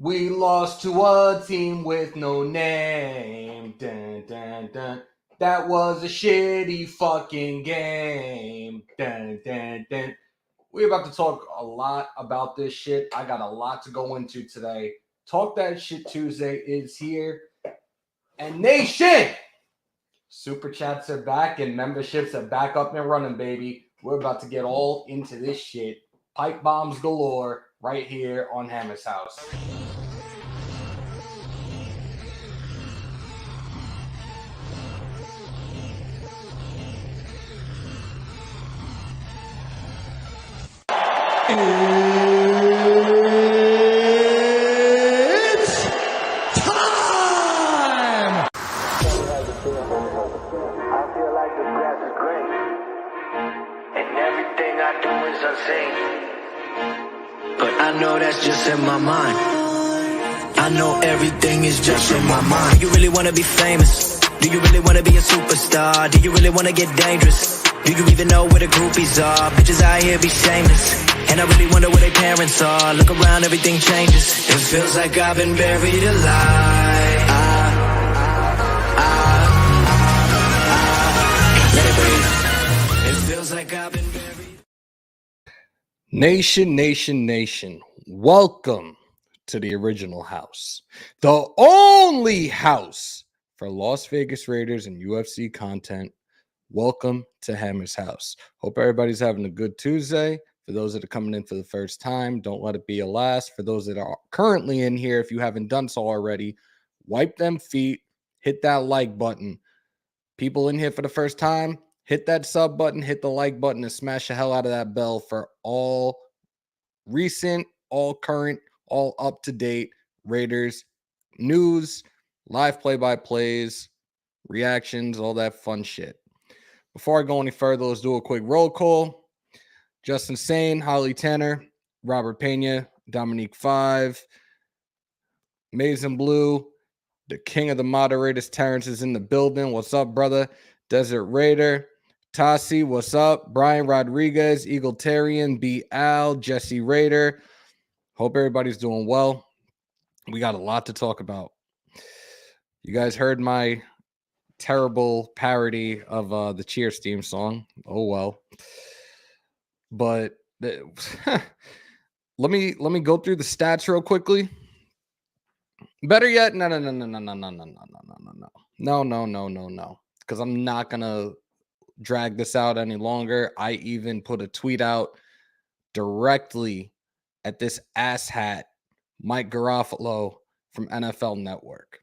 We lost to a team with no name. Dun, dun, dun. That was a shitty fucking game. Dun, dun, dun. We're about to talk a lot about this shit. I got a lot to go into today. Talk That Shit Tuesday is here. And Nation! Super chats are back and memberships are back up and running, baby. We're about to get all into this shit. Pipe bombs galore right here on Hammers.House. It's time! I feel like the grass is green, and everything I do is unseen. But I know that's just in my mind. I know everything is just in my mind. Do you really wanna be famous? Do you really wanna be a superstar? Do you really wanna get dangerous? Do you even know where the groupies are? Bitches out here be shameless, and I really wonder where their parents are. Look around, everything changes. It feels like I've been buried alive. Let it breathe. It feels like I've been buried. Nation. Welcome to the original house. The only house for Las Vegas Raiders and UFC content. Welcome to Hammers.House. Hope everybody's having a good Tuesday. For those that are coming in for the first time, don't let it be a last. For those that are currently in here, if you haven't done so already, wipe them feet, hit that like button. People in here for the first time, hit that sub button, hit the like button, and smash the hell out of that bell for all recent, all current, all up-to-date Raiders news, live play-by-plays, reactions, all that fun shit. Before I go any further, let's do a quick roll call. Justin Sane, Holly Tanner, Robert Pena, Dominique 5, Mason Blue, the king of the moderators, Terrence is in the building. What's up, brother? Desert Raider, Tassi, what's up? Brian Rodriguez, Eagletarian, B. Al, Jesse Raider. Hope everybody's doing well. We got a lot to talk about. You guys heard my terrible parody of the Cheers theme song. Oh well. But let me go through the stats real quickly. Better yet, no. Because I'm not gonna drag this out any longer. I even put a tweet out directly at this asshat, Mike Garofalo from NFL Network.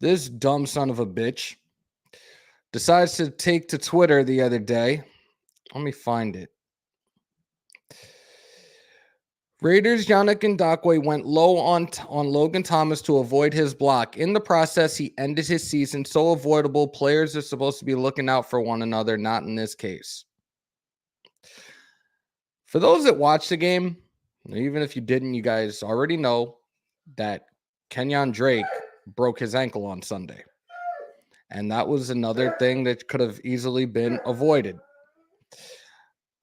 This dumb son of a bitch decides to take to Twitter the other day. Let me find it. Raiders Yannick Ngakoue went low on Logan Thomas to avoid his block. In the process, he ended his season so avoidable. Players are supposed to be looking out for one another, not in this case. For those that watched the game, even if you didn't, you guys already know that Kenyon Drake broke his ankle on Sunday. And that was another thing that could have easily been avoided.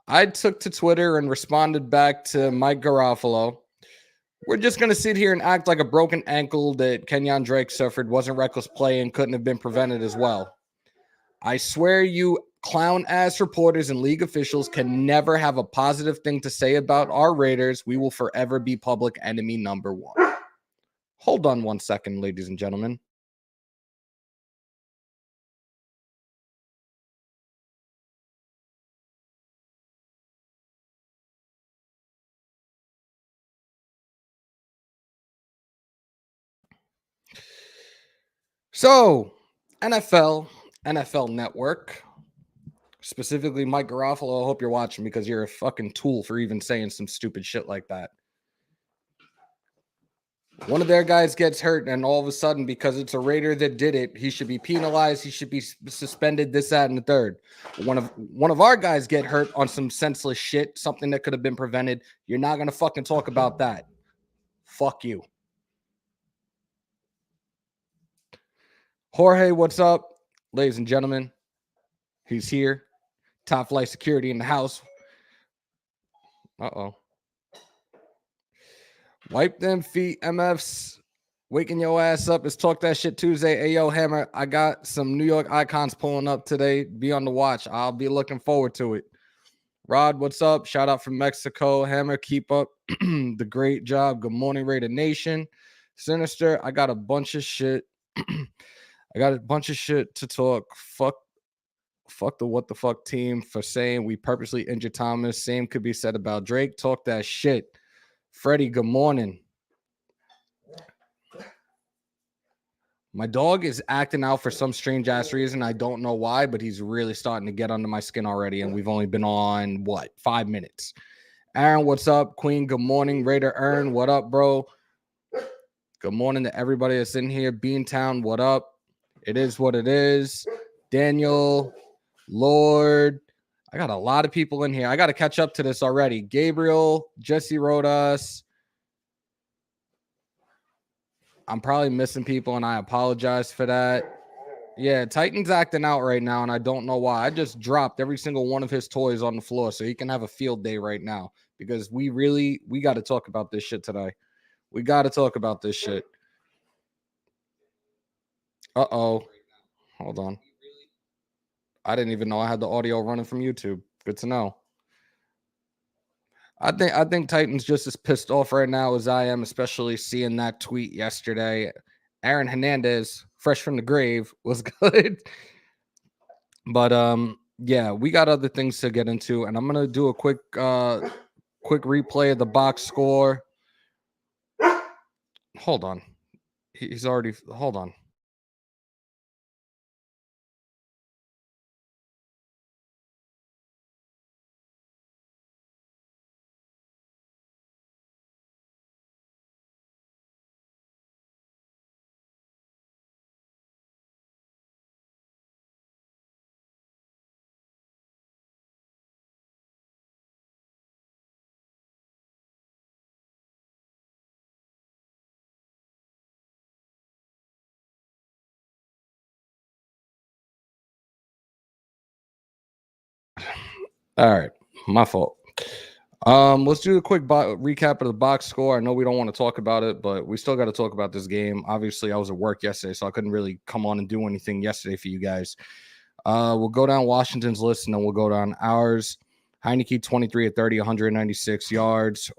I took to Twitter and responded back to Mike Garofalo. We're just going to sit here and act like a broken ankle that Kenyon Drake suffered wasn't reckless play and couldn't have been prevented as well. I swear you clown-ass reporters and league officials can never have a positive thing to say about our Raiders. We will forever be public enemy number one. Hold on one second, ladies and gentlemen. So, NFL Network, specifically Mike Garofalo, I hope you're watching because you're a fucking tool for even saying some stupid shit like that. One of their guys gets hurt, and all of a sudden, because it's a Raider that did it, he should be penalized. He should be suspended, this, that, and the third. One of our guys get hurt on some senseless shit, something that could have been prevented. You're not going to fucking talk about that. Fuck you. Jorge, what's up? Ladies and gentlemen, he's here. Top flight security in the house. Uh-oh. Wipe them feet, MFs. Waking your ass up. It's Talk That Shit Tuesday. Hey, yo, Hammer, I got some New York icons pulling up today. Be on the watch. I'll be looking forward to it. Rod, what's up? Shout out from Mexico. Hammer, keep up the great job. Good morning, Raider Nation. Sinister, I got a bunch of shit. I got a bunch of shit to talk. Fuck the what the fuck team for saying we purposely injured Thomas. Same could be said about Drake. Talk that shit. Freddie, good morning. My dog is acting out for some strange ass reason. I don't know why, but he's really starting to get under my skin already. And we've only been on 5 minutes. Aaron, what's up? Queen, good morning. Raider Earn, what up, bro? Good morning to everybody that's in here. Beantown, what up? It is what it is. Daniel, Lord. I got a lot of people in here. I got to catch up to this already. Gabriel, Jesse wrote us. I'm probably missing people, and I apologize for that. Yeah, Titan's acting out right now, and I don't know why. I just dropped every single one of his toys on the floor so he can have a field day right now because we got to talk about this shit today. We got to talk about this shit. Uh-oh. Hold on. I didn't even know I had the audio running from YouTube. Good to know. I think Titan's just as pissed off right now as I am, especially seeing that tweet yesterday. Aaron Hernandez, fresh from the grave, was good. But yeah, we got other things to get into, and I'm gonna do a quick replay of the box score. Hold on. He's already hold on. All right, my fault. Let's do a quick recap of the box score. I know we don't want to talk about it, but we still got to talk about this game. Obviously, I was at work yesterday, so I couldn't really come on and do anything yesterday for you guys. We'll go down Washington's list, and then we'll go down ours. Heineke, 23 of 30, 196 yards,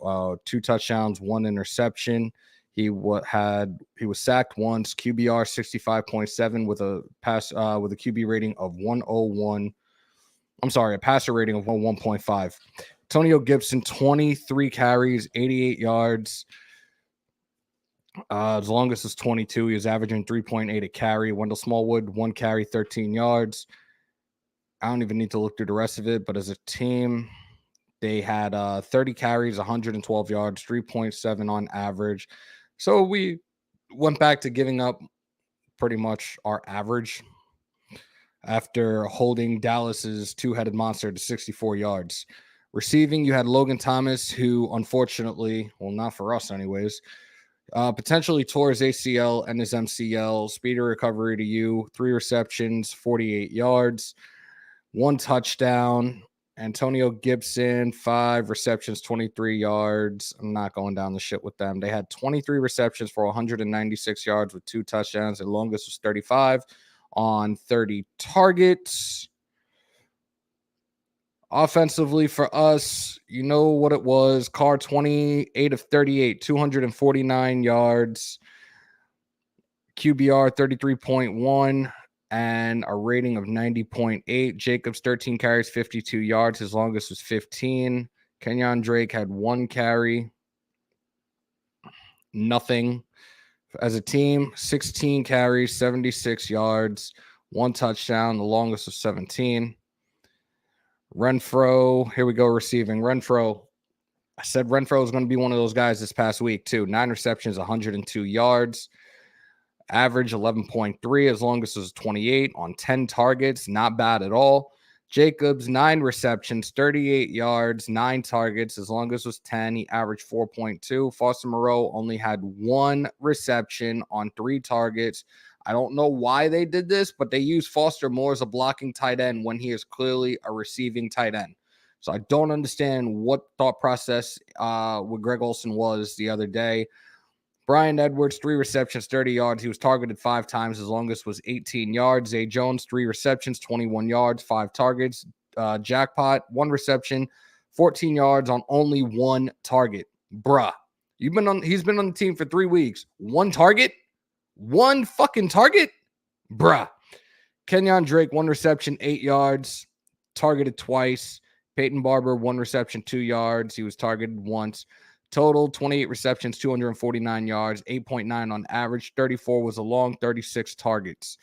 2 touchdowns, 1 interception. He was sacked once. QBR 65.7 with a QB rating of 101. I'm sorry, a passer rating of 1.5. Antonio Gibson, 23 carries, 88 yards. His longest was 22. He was averaging 3.8 a carry. Wendell Smallwood, 1 carry, 13 yards. I don't even need to look through the rest of it, but as a team, they had 30 carries, 112 yards, 3.7 on average. So we went back to giving up pretty much our average after holding Dallas's two-headed monster to 64 yards. Receiving, you had Logan Thomas, who unfortunately, well, not for us anyways, potentially tore his ACL and his MCL. Speedy recovery to you. 3 receptions, 48 yards, 1 touchdown. Antonio Gibson, 5 receptions, 23 yards. I'm not going down the shit with them. They had 23 receptions for 196 yards with 2 touchdowns. Their longest was 35 on 30 targets. Offensively for us, you know what it was. Carr, 28 of 38, 249 yards. QBR, 33.1, and a rating of 90.8. Jacobs, 13 carries, 52 yards. His longest was 15. Kenyon Drake had 1 carry. Nothing. As a team, 16 carries, 76 yards, 1 touchdown. The longest was 17. Renfro, here we go, receiving. Renfro, I said Renfro is going to be one of those guys this past week, too. 9 receptions, 102 yards. Average 11.3, as long as it was 28 on 10 targets. Not bad at all. Jacobs, 9 receptions, 38 yards, 9 targets. As long as it was 10, he averaged 4.2. Foster Moreau only had 1 reception on 3 targets. I don't know why they did this, but they used Foster more as a blocking tight end when he is clearly a receiving tight end. So I don't understand what thought process with Greg Olsen was the other day. Brian Edwards, 3 receptions, 30 yards. He was targeted 5 times. His longest was 18 yards. Zay Jones, 3 receptions, 21 yards, 5 targets. Jackpot, 1 reception, 14 yards on only 1 target. Bruh. He's been on the team for 3 weeks. 1 target? 1 fucking target? Bruh. Kenyon Drake, 1 reception, 8 yards, targeted twice. Peyton Barber, 1 reception, 2 yards. He was targeted once. Total, 28 receptions, 249 yards, 8.9 on average. 34 was a long, 36 targets.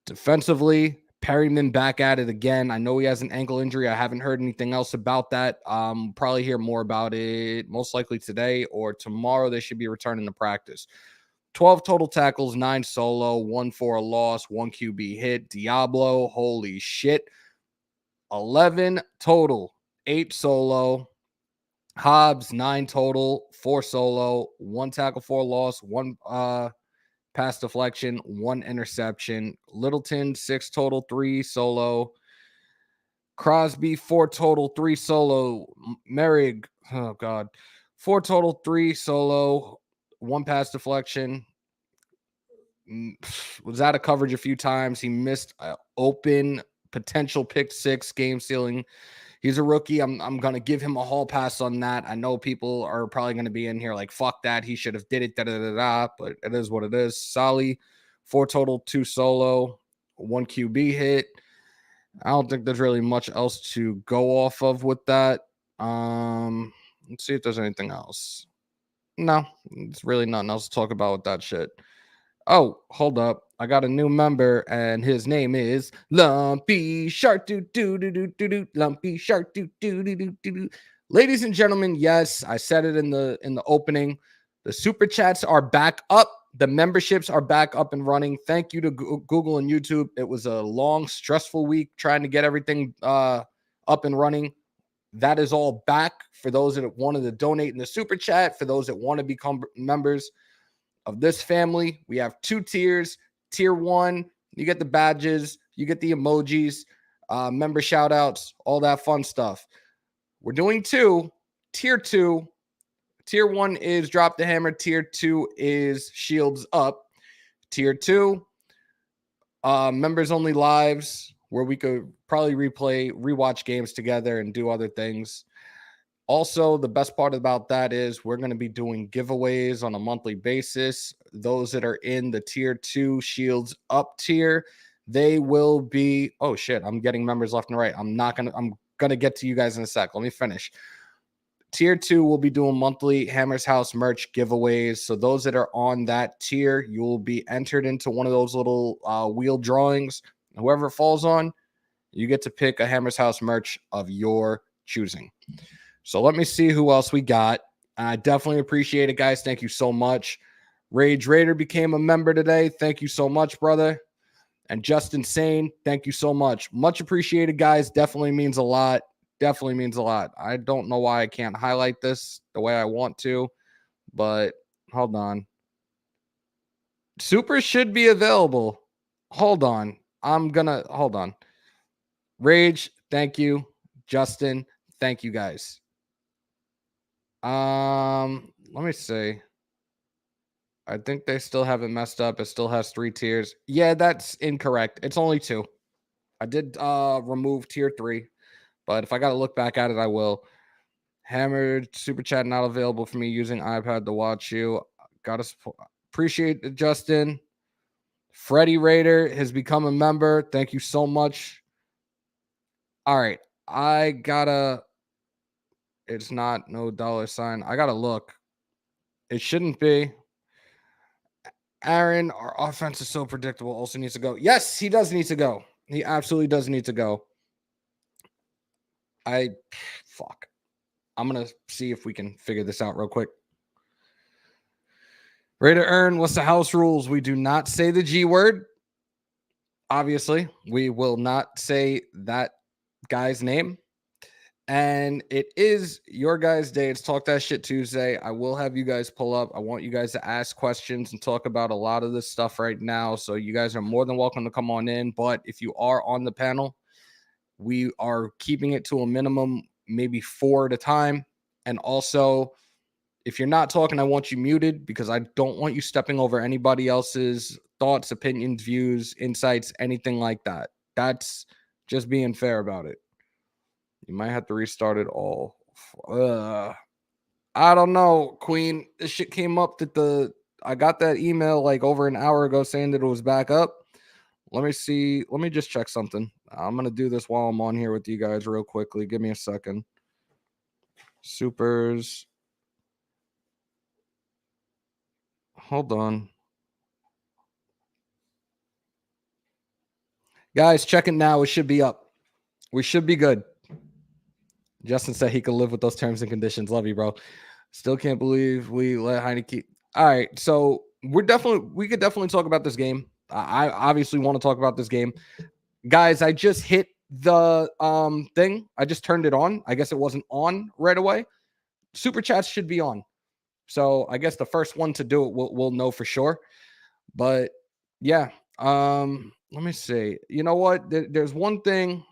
Defensively, Perryman back at it again. I know he has an ankle injury. I haven't heard anything else about that. Probably hear more about it most likely today or tomorrow. They should be returning to practice. 12 total tackles, 9 solo, 1 for a loss, 1 QB hit. Diablo, holy shit. 11 total, 8 solo. Hobbs, 9 total, 4 solo, 1 tackle for a loss, 1 pass deflection, 1 interception. Littleton, 6 total, 3 solo. Crosby, 4 total, 3 solo. Merrig, 4 total, 3 solo, 1 pass deflection. Was out of coverage a few times. He missed open potential pick 6, game sealing. He's a rookie. I'm going to give him a hall pass on that. I know people are probably going to be in here like, fuck that. He should have did it, but it is what it is. Solly, 4 total, 2 solo, 1 QB hit. I don't think there's really much else to go off of with that. Let's see if there's anything else. No, it's really nothing else to talk about with that shit. Oh, hold up. I got a new member, and his name is Lumpy Shark. Lumpy Shark. Ladies and gentlemen, yes, I said it in the opening. The super chats are back up. The memberships are back up and running. Thank you to Google and YouTube. It was a long, stressful week trying to get everything up and running. That is all back for those that wanted to donate in the super chat, for those that want to become members of this family. We have 2 tiers. Tier 1, you get the badges, you get the emojis, member shout outs, all that fun stuff. We're doing 2. Tier 2. Tier 1 is drop the hammer. Tier 2 is shields up. Tier 2, members only lives, where we could probably rewatch games together and do other things. Also, the best part about that is we're going to be doing giveaways on a monthly basis. Those that are in the tier 2 shields up tier, they will be, oh shit, I'm getting members left and right. I'm going to get to you guys in a sec. Let me finish. Tier 2 will be doing monthly Hammers.House merch giveaways. So those that are on that tier, you will be entered into one of those little wheel drawings. Whoever it falls on, you get to pick a Hammers.House merch of your choosing. So let me see who else we got. I definitely appreciate it, guys. Thank you so much. Rage Raider became a member today. Thank you so much, brother. And Justin Sane, thank you so much. Much appreciated, guys. Definitely means a lot. Definitely means a lot. I don't know why I can't highlight this the way I want to, but hold on. Super should be available. Hold on. Hold on. Rage, thank you. Justin, thank you, guys. Let me see. I think they still have it messed up. It still has 3 tiers. Yeah, that's incorrect. It's only 2. I did remove tier 3, but if I got to look back at it, I will. Hammered super chat not available for me using iPad to watch you. Gotta appreciate it, Justin. Freddie Raider has become a member. Thank you so much. All right, it's not no $sign. I gotta look. It shouldn't be. Aaron, our offense is so predictable. Also needs to go. Yes, he does need to go. He absolutely does need to go. Fuck. I'm going to see if we can figure this out real quick. Raider Earn, what's the house rules? We do not say the G word. Obviously, we will not say that guy's name. And it is your guys' day. It's Talk That Shit Tuesday. I will have you guys pull up. I want you guys to ask questions and talk about a lot of this stuff right now. So you guys are more than welcome to come on in. But if you are on the panel, We are keeping it to a minimum, maybe 4 at a time. And also, if you're not talking, I want you muted because I don't want you stepping over anybody else's thoughts, opinions, views, insights, anything like that. That's just being fair about it. You might have to restart it all. I don't know, Queen. This shit came up that I got that email like over an hour ago saying that it was back up. Let me see. Let me just check something. I'm going to do this while I'm on here with you guys real quickly. Give me a second. Supers. Hold on. Guys, check it now. It should be up. We should be good. Justin said he could live with those terms and conditions. Love you, bro. Still can't believe we let Heineke. All right. So we could definitely talk about this game. I obviously want to talk about this game. Guys, I just hit the thing. I just turned it on. I guess it wasn't on right away. Super chats should be on. So I guess the first one to do it will know for sure. But yeah, let me see. You know what? There's one thing.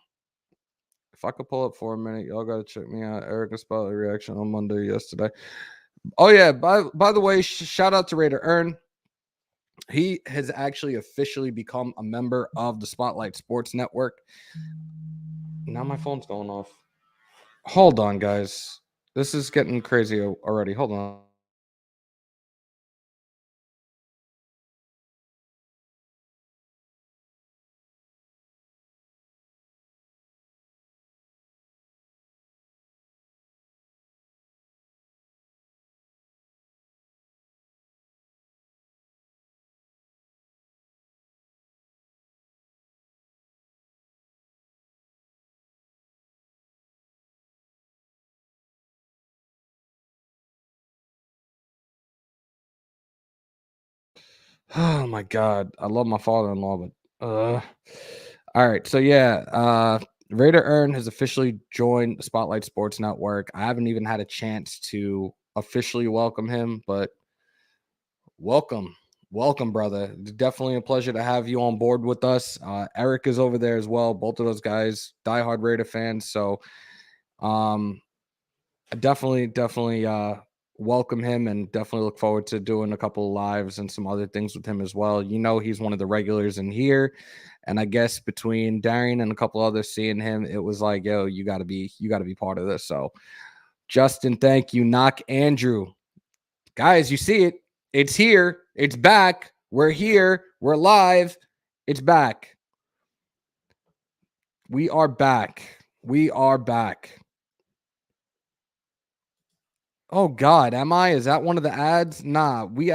If I could pull up for a minute, y'all gotta check me out. Erica Spotlight reaction on Monday yesterday. Oh yeah, by the way, shout out to Raider Earn. He has actually officially become a member of the Spotlight Sports Network. Now my phone's going off. Hold on, guys. This is getting crazy already. Hold on. Oh my god, I love my father-in-law, but all right. So yeah, Raider Earn has officially joined the Spotlight Sports Network. I haven't even had a chance to officially welcome him, but welcome, brother. Definitely a pleasure to have you on board with us. Eric is over there as well. Both of those guys, diehard Raider fans. So, I definitely welcome him and definitely look forward to doing a couple of lives and some other things with him as well. You know, he's one of the regulars in here. And I guess between Darian and a couple others seeing him, it was like, yo, you gotta be part of this. So Justin, thank you. Knock Andrew. Guys, you see it. It's here. It's back. We're here. We're live. It's back. We are back. We are back. Oh God, am I? Is that one of the ads? Nah, we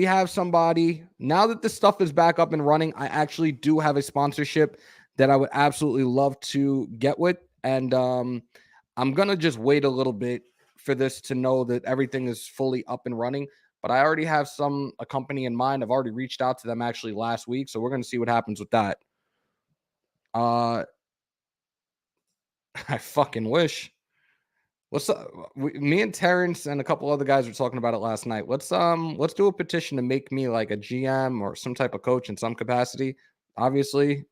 have somebody. Now that this stuff is back up and running, I actually do have a sponsorship that I would absolutely love to get with, and I'm gonna just wait a little bit for this to know that everything is fully up and running. But I already have a company in mind. I've already reached out to them actually last week, so we're gonna see what happens with that. I fucking wish. What's up? Me and Terrence and a couple other guys were talking about it last night. Let's do a petition to make me like a GM or some type of coach in some capacity. Obviously,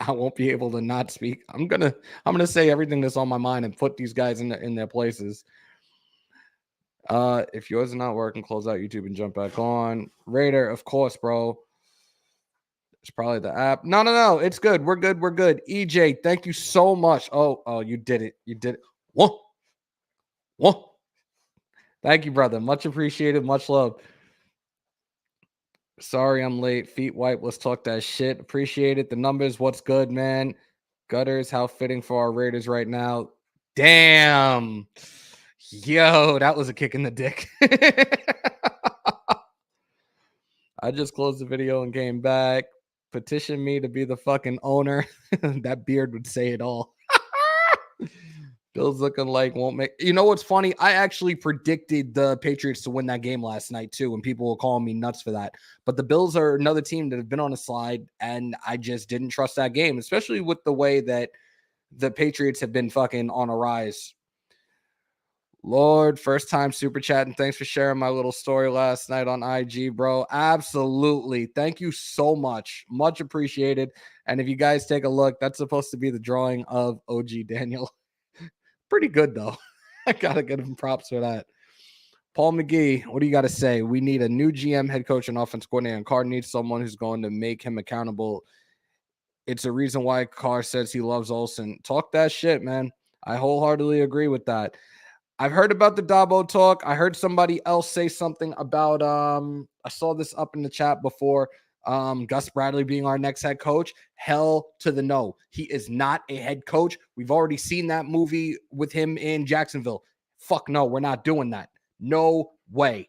I won't be able to not speak. I'm gonna say everything that's on my mind and put these guys in their places. If yours is not working, close out YouTube and jump back on. Raider, of course, bro. It's probably the app. No. It's good. We're good. We're good. EJ, thank you so much. Oh, you did it. You did it. Whoa. Thank you, brother. Much appreciated. Much love. Sorry I'm late. Feet wipe. Let's talk that shit. Appreciate it. The numbers. What's good, man? Gutters. How fitting for our Raiders right now. Damn. Yo, that was a kick in the dick. I just closed the video and came back. Petition me to be the fucking owner. That beard would say it all. Bills looking like won't make. You know what's funny? I actually predicted the Patriots to win that game last night too, and people were calling me nuts for that. But the Bills are another team that have been on a slide, and I just didn't trust that game, especially with the way that the Patriots have been fucking on a rise. Lord, first time super chatting. Thanks for sharing my little story last night on IG, bro. Absolutely. Thank you so much. Much appreciated. And if you guys take a look, that's supposed to be the drawing of OG Daniel. Pretty good, though. I got to give him props for that. Paul McGee, what do you got to say? We need a new GM, head coach, and offense coordinator. And Carr needs someone who's going to make him accountable. It's a reason why Carr says he loves Olsen. Talk that shit, man. I wholeheartedly agree with that. I've heard about the Dabo talk. I heard somebody else say something about I saw this up in the chat before. Gus Bradley being our next head coach. Hell to the no. He is not a head coach. We've already seen that movie with him in Jacksonville. Fuck no, we're not doing that. No way.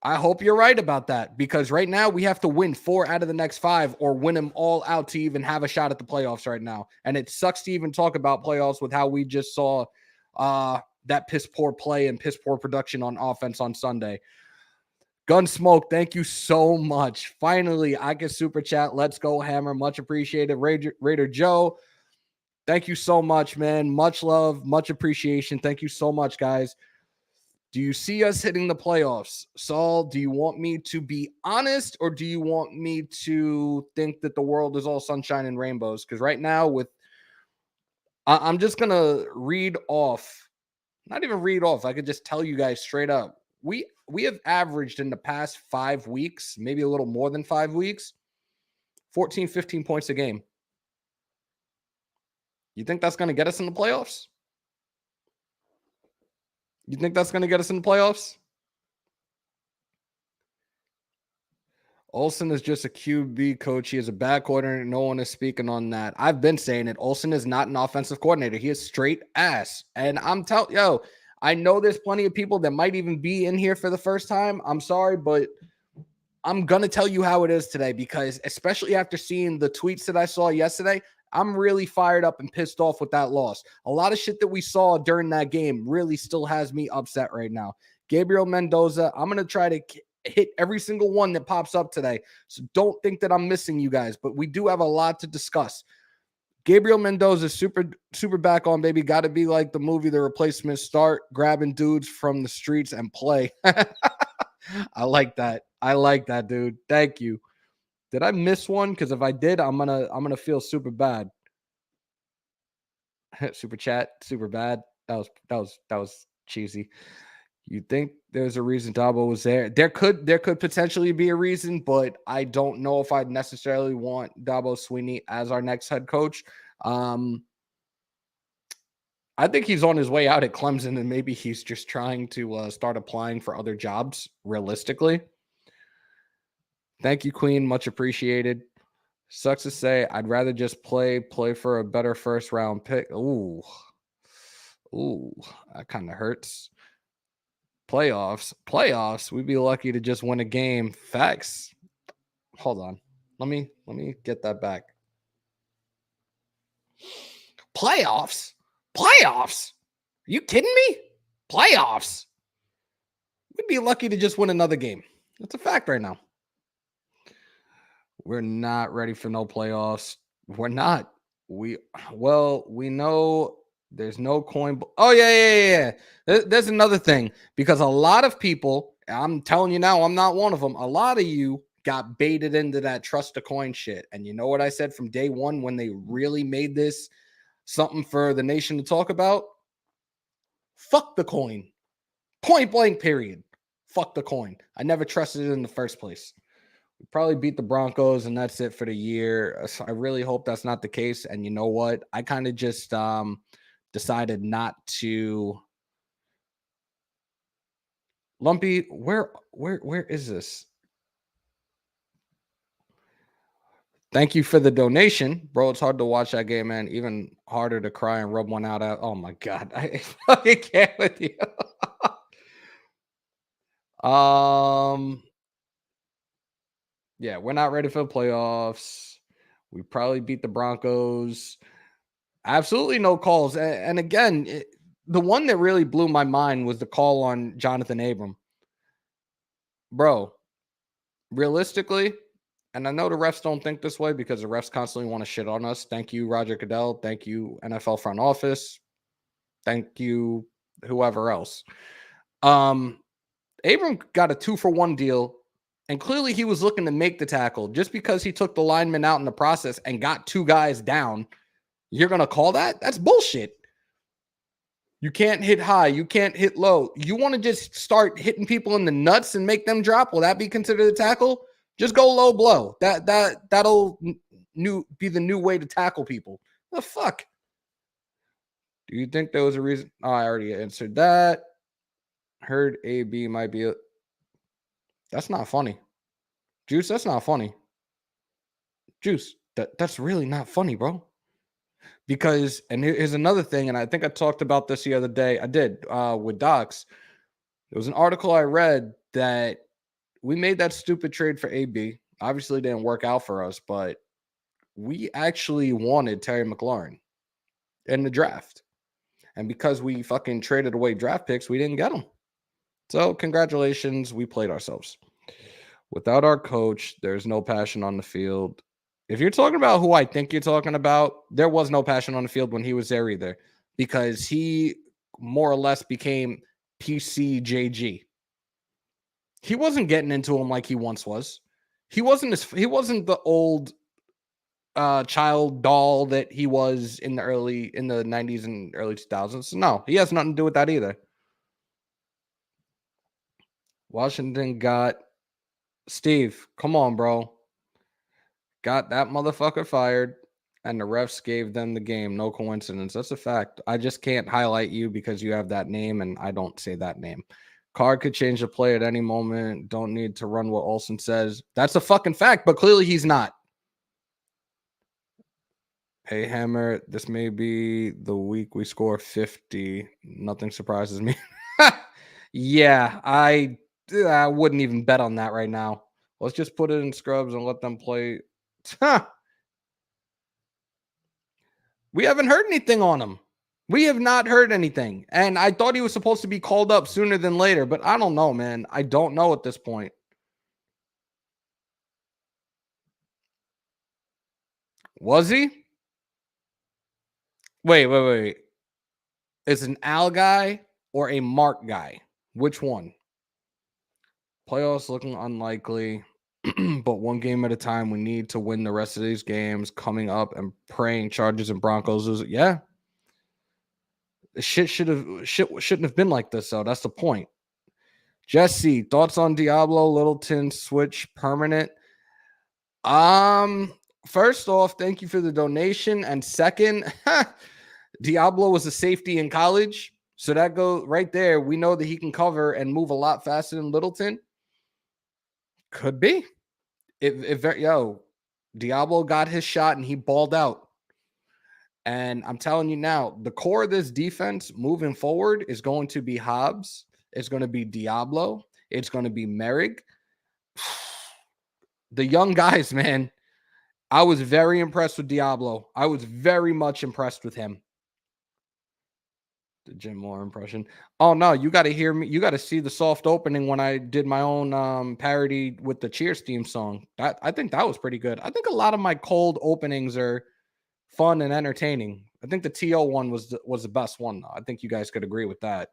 I hope you're right about that, because right now we have to win 4 out of the next 5 or win them all out to even have a shot at the playoffs right now. And it sucks to even talk about playoffs with how we just saw that piss poor play and piss poor production on offense on Sunday. Gunsmoke, thank you so much. Finally, I can super chat. Let's go, Hammer. Much appreciated. Raider Joe, thank you so much, man. Much love, much appreciation. Thank you so much, guys. Do you see us hitting the playoffs? Saul, do you want me to be honest, or do you want me to think that the world is all sunshine and rainbows? Because right now, I'm just going to read off. Not even read off. I could just tell you guys straight up. We have averaged in the past 5 weeks, maybe a little more than 5 weeks, 14, 15 points a game. You think that's going to get us in the playoffs? You think that's going to get us in the playoffs? Olsen is just a QB coach. He is a bad coordinator. No one is speaking on that. I've been saying it. Olsen is not an offensive coordinator. He is straight ass. And I'm telling yo, I know there's plenty of people that might even be in here for the first time. I'm sorry, but I'm going to tell you how it is today, because especially after seeing the tweets that I saw yesterday, I'm really fired up and pissed off with that loss. A lot of shit that we saw during that game really still has me upset right now. Gabriel Mendoza, I'm going to try to hit every single one that pops up today. So don't think that I'm missing you guys, but we do have a lot to discuss. Gabriel Mendoza, super back on, baby. Got to be like the movie The Replacement. Start grabbing dudes from the streets and play. I like that. I like that, dude. Thank you. Did I miss one? Because if I did, I'm gonna feel super bad. Super chat, super bad. That was cheesy. You think there's a reason Dabo was there? There could potentially be a reason, but I don't know if I'd necessarily want Dabo Swinney as our next head coach. I think he's on his way out at Clemson, and maybe he's just trying to start applying for other jobs realistically. Thank you, Queen. Much appreciated. Sucks to say, I'd rather just play for a better first round pick. Ooh, that kind of hurts. Playoffs. We'd be lucky to just win a game. Facts. Hold on. Let me get that back. Playoffs. Are you kidding me? Playoffs. We'd be lucky to just win another game. That's a fact right now. We're not ready for no playoffs. We're not. We know there's no coin. Oh, yeah. There's another thing, because a lot of people, I'm telling you now, I'm not one of them. A lot of you got baited into that trust a coin shit. And you know what I said from day one when they really made this something for the nation to talk about? Fuck the coin. Point blank, period. Fuck the coin. I never trusted it in the first place. We probably beat the Broncos and that's it for the year. So I really hope that's not the case. And you know what? I kind of just decided not to. Lumpy, where is this? Thank you for the donation, bro. It's hard to watch that game, man. Even harder to cry and rub one out. Oh my God, I fucking can't with you. Yeah, we're not ready for the playoffs. We probably beat the Broncos. Absolutely no calls. And again, the one that really blew my mind was the call on Jonathan Abram. Bro, realistically, and I know the refs don't think this way because the refs constantly want to shit on us. Thank you, Roger Goodell. Thank you, NFL front office. Thank you, whoever else. Abram got a 2-for-1 deal, and clearly he was looking to make the tackle. Just because he took the lineman out in the process and got 2 guys down, you're going to call that? That's bullshit. You can't hit high. You can't hit low. You want to just start hitting people in the nuts and make them drop? Will that be considered a tackle? Just go low blow. That'll be the new way to tackle people. The fuck? Do you think there was a reason? Oh, I already answered that. Heard AB might be a... That's not funny. Juice, that's not funny. Juice, that's really not funny, bro. Because, and here's another thing, and I think I talked about this the other day. I did with Docs. There was an article I read that we made that stupid trade for AB. Obviously, it didn't work out for us, but we actually wanted Terry McLaurin in the draft. And because we fucking traded away draft picks, we didn't get them. So, congratulations, we played ourselves. Without our coach, there's no passion on the field. If you're talking about who I think you're talking about, there was no passion on the field when he was there either, because he more or less became PCJG. He wasn't getting into him like he once was. He wasn't the old child doll that he was in the 90s and early 2000s. No, he has nothing to do with that either. Washington got Steve. Come on, bro. Got that motherfucker fired, and the refs gave them the game. No coincidence. That's a fact. I just can't highlight you because you have that name, and I don't say that name. Card could change the play at any moment. Don't need to run what Olsen says. That's a fucking fact, but clearly he's not. Hey, Hammer, this may be the week we score 50. Nothing surprises me. Yeah, I wouldn't even bet on that right now. Let's just put it in scrubs and let them play. We haven't heard anything on him. We have not heard anything. And I thought he was supposed to be called up sooner than later, but I don't know, man. I don't know at this point. Was he? Wait. Is an Al guy or a Mark guy? Which one? Playoffs looking unlikely, but one game at a time. We need to win the rest of these games coming up and praying Chargers and Broncos lose. Yeah. Shit shouldn't have been like this, though. That's the point. Jesse, thoughts on Diablo Littleton switch permanent? First off, thank you for the donation. And second, Diablo was a safety in college. So that goes right there. We know that he can cover and move a lot faster than Littleton. Could be. Diablo got his shot and he balled out. And I'm telling you now, the core of this defense moving forward is going to be Hobbs. It's going to be Diablo. It's going to be Merrick. The young guys, man. I was very impressed with Diablo. I was very much impressed with him. The Jim Moore impression. Oh, no, you got to hear me. You got to see the soft opening when I did my own parody with the Cheers theme song. I think that was pretty good. I think a lot of my cold openings are fun and entertaining. I think the TO one was the best one, though. I think you guys could agree with that.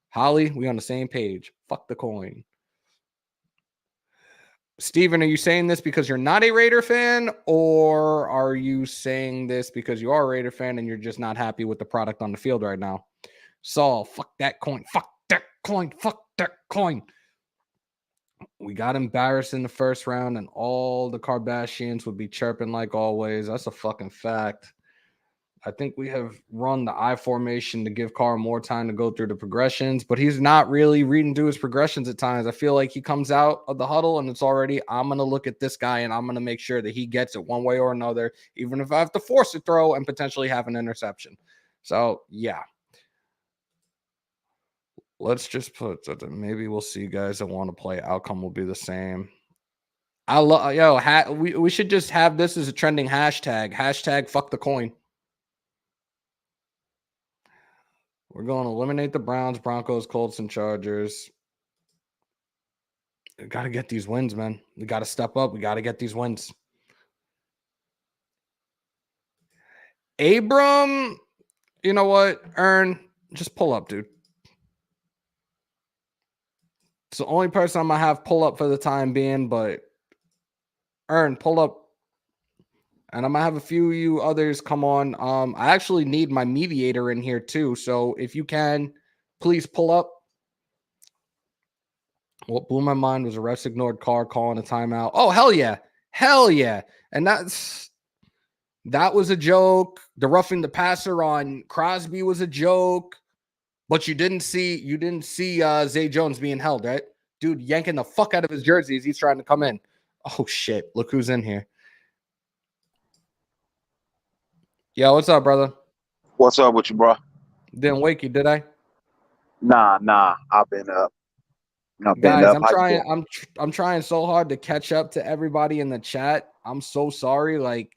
Holly, we on the same page. Fuck the coin. Steven, are you saying this because you're not a Raider fan, or are you saying this because you are a Raider fan and you're just not happy with the product on the field right now? Saul, fuck that coin. Fuck that coin. Fuck that coin. We got embarrassed in the first round and all the Kardashians would be chirping like always. That's a fucking fact. I think we have run the I formation to give Carr more time to go through the progressions, but he's not really reading through his progressions at times. I feel like he comes out of the huddle and it's already, I'm going to look at this guy and I'm going to make sure that he gets it one way or another, even if I have to force a throw and potentially have an interception. So, yeah. Let's just put that. Maybe we'll see guys that want to play. Outcome will be the same. I love, we should just have this as a trending hashtag. Hashtag fuck the coin. We're going to eliminate the Browns, Broncos, Colts, and Chargers. We got to get these wins, man. We got to step up. We got to get these wins. Abram, you know what? Ern, just pull up, dude. It's the only person I'm gonna have pull up for the time being, but pull up. And I'm gonna have a few of you others come on. I actually need my mediator in here too. So if you can, please pull up. What blew my mind was a refs ignored car calling a timeout. Oh, hell yeah. Hell yeah. And that was a joke. The roughing the passer on Crosby was a joke. But you didn't see Zay Jones being held, right? Dude yanking the fuck out of his jersey as he's trying to come in. Oh shit. Look who's in here. Yo, what's up, brother? What's up with you, bro? Didn't wake you, did I? Nah. I've been up. Guys, I'm trying so hard to catch up to everybody in the chat. I'm so sorry. Like,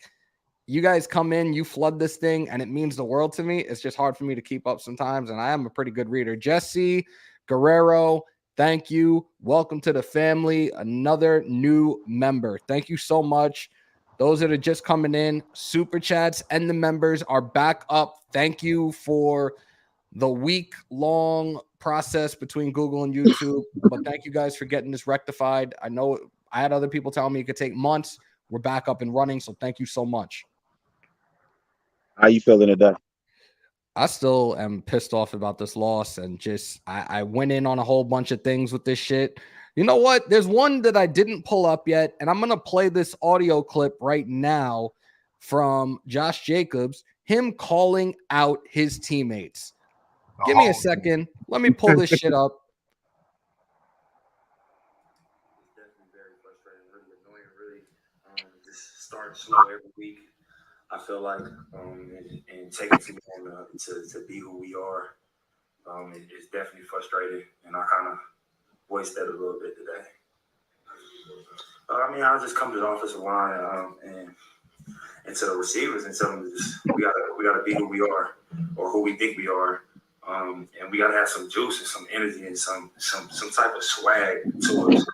you guys come in, you flood this thing, and it means the world to me. It's just hard for me to keep up sometimes, and I am a pretty good reader. Jesse Guerrero, thank you. Welcome to the family. Another new member. Thank you so much. Those that are just coming in, super chats and the members are back up. Thank you for the week-long process between Google and YouTube. But thank you guys for getting this rectified. I know I had other people telling me it could take months. We're back up and running, so thank you so much. How you feeling today? I still am pissed off about this loss, and just I went in on a whole bunch of things with this shit. You know what? There's one that I didn't pull up yet, and I'm going to play this audio clip right now from Josh Jacobs, him calling out his teammates. Give me a second. Let me pull this shit up. It's definitely very frustrating, really annoying, really. Just starting slow every week. I feel like, and taking too long to be who we are, it's definitely frustrating, and I kind of voiced that a little bit today. I just come to the offensive line and to the receivers and tell them we gotta be who we are or who we think we are. And we gotta have some juice and some energy and some type of swag to us.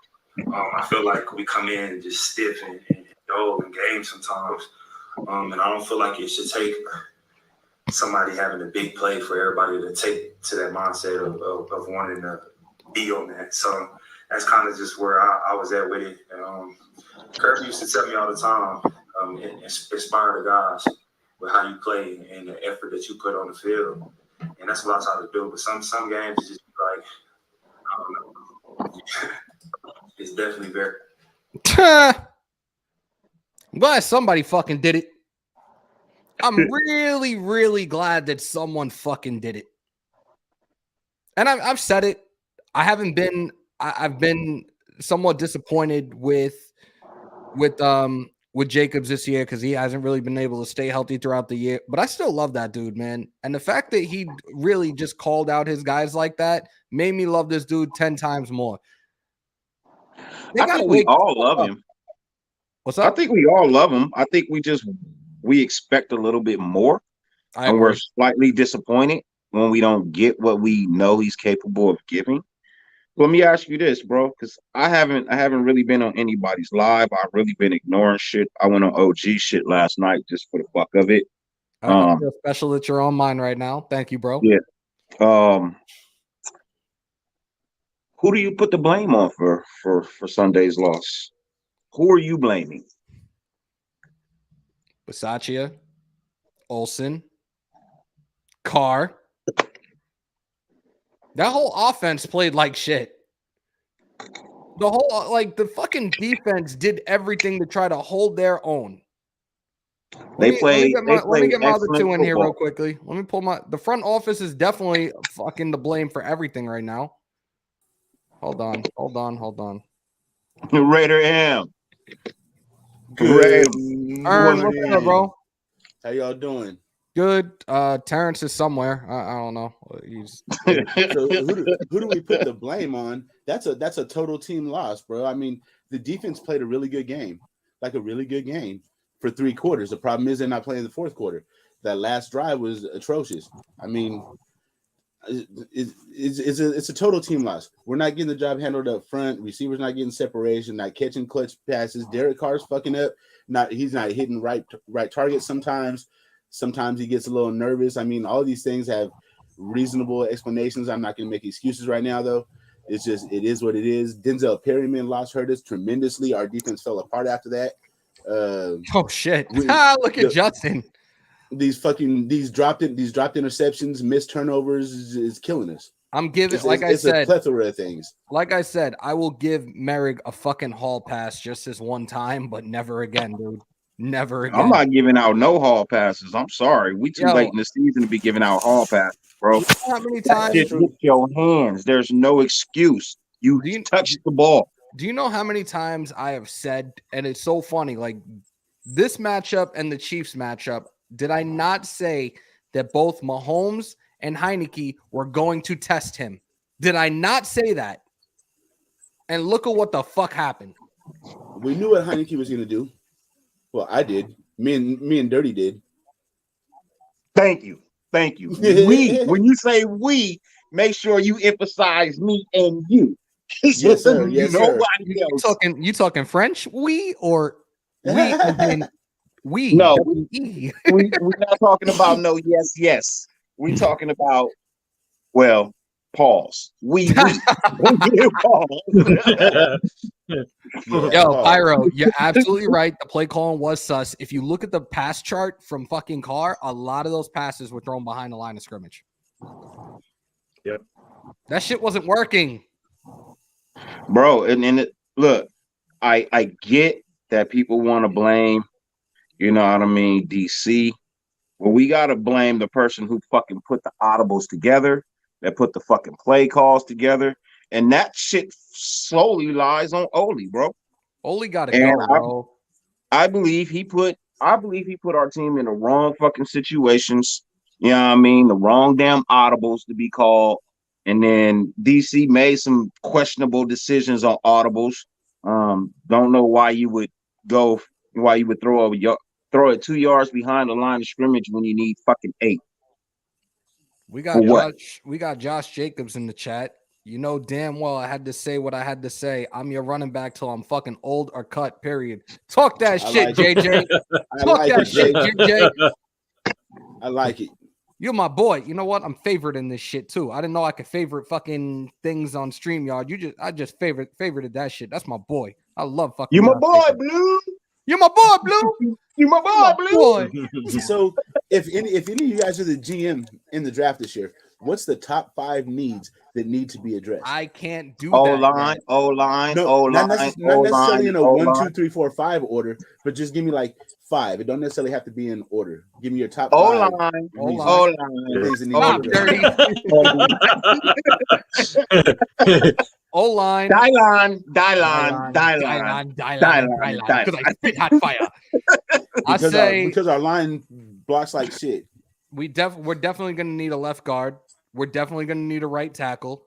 I feel like we come in just stiff and dull in games sometimes. And I don't feel like it should take somebody having a big play for everybody to take to that mindset of wanting to be on that. So that's kind of just where I was at with it. Kirk used to tell me all the time, inspire the guys with how you play and the effort that you put on the field. And that's what I try to do. But some games it's just like, I don't know. It's definitely very. I'm glad somebody fucking did it. I'm really, really glad that someone fucking did it. And I've said it. I've been somewhat disappointed with Jacobs this year because he hasn't really been able to stay healthy throughout the year. But I still love that dude, man. And the fact that he really just called out his guys like that made me love this dude 10 times more. I think we all love him. What's up? I think we all love him. I think we expect a little bit more. And we're slightly disappointed when we don't get what we know he's capable of giving. Let me ask you this, bro, because I haven't really been on anybody's live. I've really been ignoring shit. I went on OG shit last night just for the fuck of it. I feel special that you're on mine right now. Thank you, bro. Yeah. Who do you put the blame on for Sunday's loss? Who are you blaming? Bisaccia, Olsen, Carr. That whole offense played like shit. The fucking defense did everything to try to hold their own. Let me get my other two in here real quickly. Let me pull the front office is definitely fucking to blame for everything right now. Hold on. Raider M. Good. Ern, what's up, bro? How y'all doing? Good. Terrence is somewhere. I don't know. So who do we put the blame on? That's a total team loss, bro. I mean, the defense played a really good game, for 3 quarters. The problem is they're not playing the fourth quarter. That last drive was atrocious. I mean, it's a total team loss. We're not getting the job handled up front. Receivers not getting separation, not catching clutch passes. Derek Carr's fucking up. He's not hitting right targets sometimes. Sometimes he gets a little nervous. I mean, all these things have reasonable explanations. I'm not going to make excuses right now, though. it is what it is. Denzel Perryman hurt us tremendously. Our defense fell apart after that. Oh shit! Look at Justin. These dropped interceptions, missed turnovers is killing us. I'm giving, it's a plethora of things. Like I said, I will give Merrick a fucking hall pass just this one time, but never again, dude. Never again. I'm not giving out no hall passes. I'm sorry. We too late in the season to be giving out hall passes, bro. You know how many times with your hands? There's no excuse. You touched the ball. Do you know how many times I have said, and it's so funny, like this matchup and the Chiefs matchup, did I not say that both Mahomes and Heineke were going to test him? Did I not say that? And look at what the fuck happened. We knew what Heineke was going to do. Well, I did. Me and Dirty did. Thank you. We, when you say we, make sure you emphasize me and you. Yes, sir. Yes, sir. You talking French? We or we? We? No, we're not talking about no. Yes. We're talking about pause. We. Pause. Yo, Pyro, you're absolutely right. The play calling was sus. If you look at the pass chart from fucking Carr, a lot of those passes were thrown behind the line of scrimmage. Yep. That shit wasn't working. Bro, and look, I get that people want to blame, you know what I mean, DC. Well, we got to blame the person who fucking put the audibles together, that put the fucking play calls together. And that shit solely lies on Oli, bro. Oli got to go, bro. I believe he put our team in the wrong fucking situations. You know what I mean? The wrong damn audibles to be called. And then DC made some questionable decisions on audibles. Don't know why you would throw it 2 yards behind the line of scrimmage when you need fucking 8. We got Josh Jacobs in the chat. You know damn well I had to say what I had to say. I'm your running back till I'm fucking old or cut, period. Talk that shit, JJ. Talk that shit, JJ. I like it. You're my boy. You know what? I'm favored in this shit too. I didn't know I could favorite fucking things on StreamYard. I just favorited that shit. That's my boy. I love fucking. You my boy, Blue. You're my boy, Blue. You my boy, Blue. So if any of you guys are the GM in the draft this year, what's the top 5 needs that need to be addressed? I can't do O-line. Not necessarily in a 1, 2, 3, 4, 5 order, but just give me like 5. It don't necessarily have to be in order. Give me your top 5. O-line. O-line. Dylan. Because I spit hot fire. Because our line blocks like shit. We're definitely going to need a left guard. We're definitely going to need a right tackle.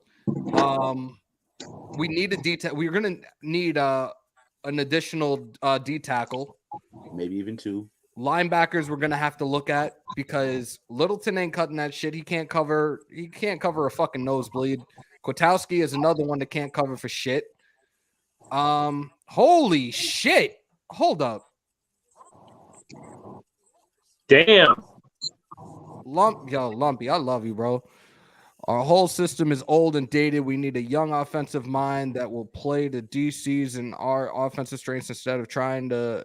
We need a D tackle. We're going to need an additional D tackle. Maybe even 2. Linebackers we're going to have to look at because Littleton ain't cutting that shit. He can't cover a fucking nosebleed. Kwiatkowski is another one that can't cover for shit. Holy shit. Hold up. Damn. Lumpy, I love you, bro. Our whole system is old and dated. We need a young offensive mind that will play the DCs and our offensive strengths instead of trying to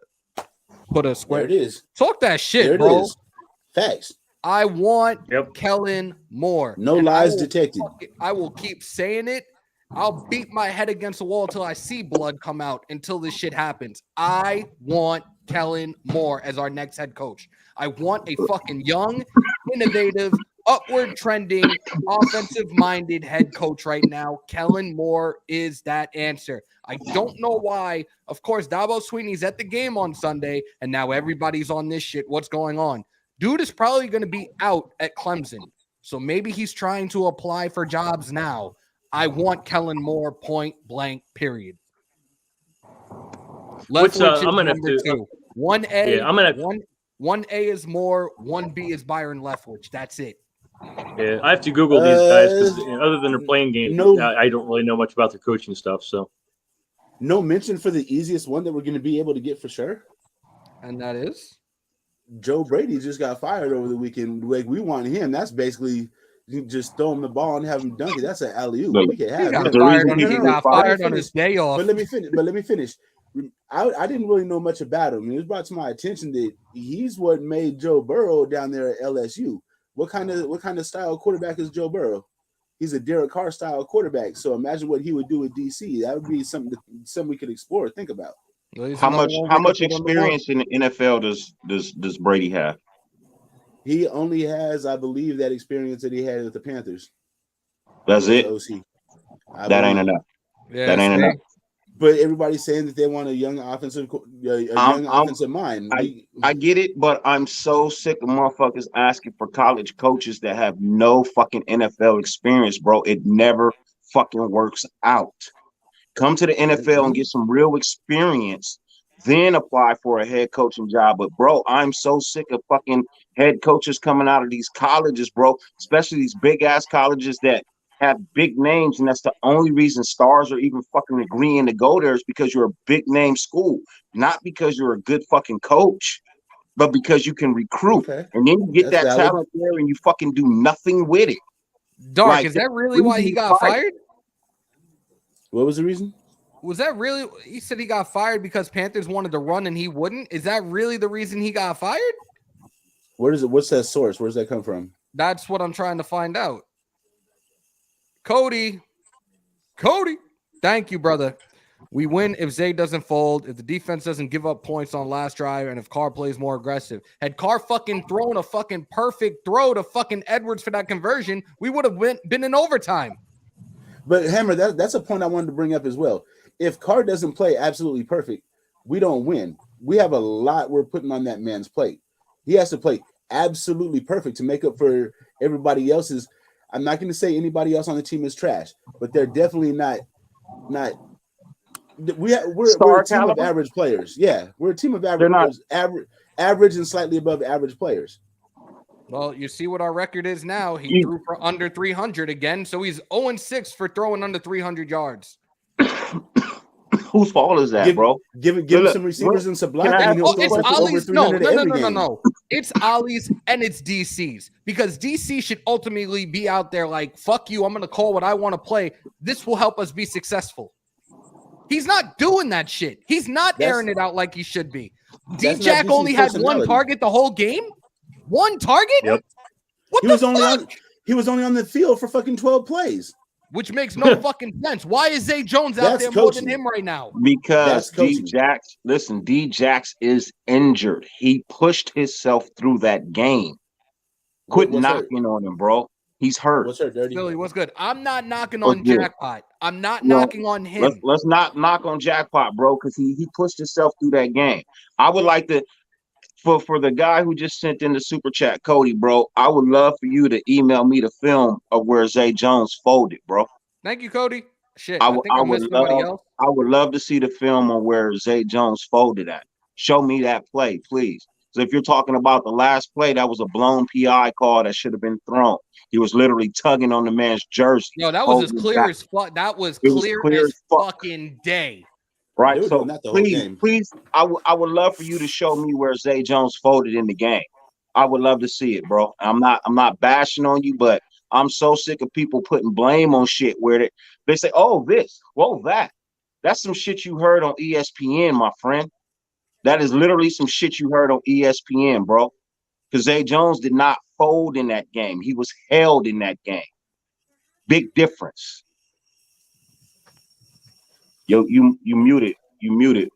put a square. There it is. Talk that shit, there bro. It is. Facts. I want Kellen Moore. No lies detected. I will keep saying it. I'll beat my head against the wall until I see blood come out until this shit happens. I want Kellen Moore as our next head coach. I want a fucking young, innovative, upward trending, offensive-minded head coach right now. Kellen Moore is that answer. I don't know why. Of course, Dabo Swinney's at the game on Sunday, and now everybody's on this shit. What's going on? Dude is probably going to be out at Clemson, so maybe he's trying to apply for jobs now. I want Kellen Moore, point blank, period. Which I'm going to have to 1A. Yeah, I'm going to 1A is Moore, 1B is Byron Leftwich. That's it. Yeah, I have to Google these guys because other than their playing game, I don't really know much about their coaching stuff. So, no mention for the easiest one that we're going to be able to get for sure, and that is Joe Brady just got fired over the weekend. Like we want him. That's basically You just throw him the ball and have him dunk it. That's an alley-oop. We can have him. He got fired on his day off. But let me finish. I didn't really know much about him. It was brought to my attention that he's what made Joe Burrow down there at LSU. What kind of style quarterback is Joe Burrow? He's a Derek Carr style quarterback. So imagine what he would do with DC. That would be something we could explore. Think about. How much experience in the NFL does Brady have? He only has, I believe, that experience that he had with the Panthers. That's it. That ain't enough. Yeah, that ain't enough. But everybody's saying that they want a young offensive mind. I get it, but I'm so sick of motherfuckers asking for college coaches that have no fucking NFL experience, bro. It never fucking works out. Come to the NFL and get some real experience, then apply for a head coaching job. But, bro, I'm so sick of fucking head coaches coming out of these colleges, bro, especially these big-ass colleges that have big names, and that's the only reason stars are even fucking agreeing to go there is because you're a big-name school, not because you're a good fucking coach, but because you can recruit. Okay. And then you get that talent there and you fucking do nothing with it. Dark, like, is that really why he got fired? What was the reason? Was that really? He said he got fired because Panthers wanted to run and he wouldn't. Is that really the reason he got fired? What's that source? Where does that come from? That's what I'm trying to find out. Cody, thank you, brother. We win if Zay doesn't fold, if the defense doesn't give up points on last drive, and if Carr plays more aggressive. Had Carr fucking thrown a fucking perfect throw to fucking Edwards for that conversion, we would have been in overtime. But Hammer, that's a point I wanted to bring up as well. If Carr doesn't play absolutely perfect, we don't win. We have a lot we're putting on that man's plate. He has to play absolutely perfect to make up for everybody else's. I'm not going to say anybody else on the team is trash, but they're definitely not. We're a team of average players. Yeah, we're a team of average and slightly above average players. Well, you see what our record is now. He threw for under 300 again, so he's 0-6 for throwing under 300 yards. Whose fault is that, bro? Give him some receivers and some blocking. It's Ollie's. No. It's Ollie's and it's DC's, because DC should ultimately be out there like, fuck you, I'm going to call what I want to play. This will help us be successful. He's not doing that shit. He's not airing it out like he should be. D-Jack only had one target the whole game? One target? Yep. He was only on the field for fucking 12 plays. Which makes no fucking sense. Why is Zay Jones out there more than him right now? Because D-Jax is injured. He pushed himself through that game. Quit knocking on him, bro. He's hurt. What's hurt, Dirty? Billy, what's good? I'm not knocking on Jackpot. I'm not knocking on him. Let's not knock on Jackpot, bro, because he pushed himself through that game. I would like to, for the guy who just sent in the super chat, Cody, bro, I would love for you to email me the film of where Zay Jones folded, bro. Thank you, Cody. Shit, I would love to see the film on where Zay Jones folded at. Show me that play, please. So if you're talking about the last play, that was a blown PI call that should have been thrown. He was literally tugging on the man's jersey. No, that was as clear as fuck. That was clear as fucking day. Right. So please, I would love for you to show me where Zay Jones folded in the game. I would love to see it, bro. I'm not bashing on you, but I'm so sick of people putting blame on shit where they say, oh, this, whoa, that. That's some shit you heard on ESPN, my friend. That is literally some shit you heard on ESPN, bro. Because Zay Jones did not fold in that game. He was held in that game. Big difference. Yo, you muted. You muted.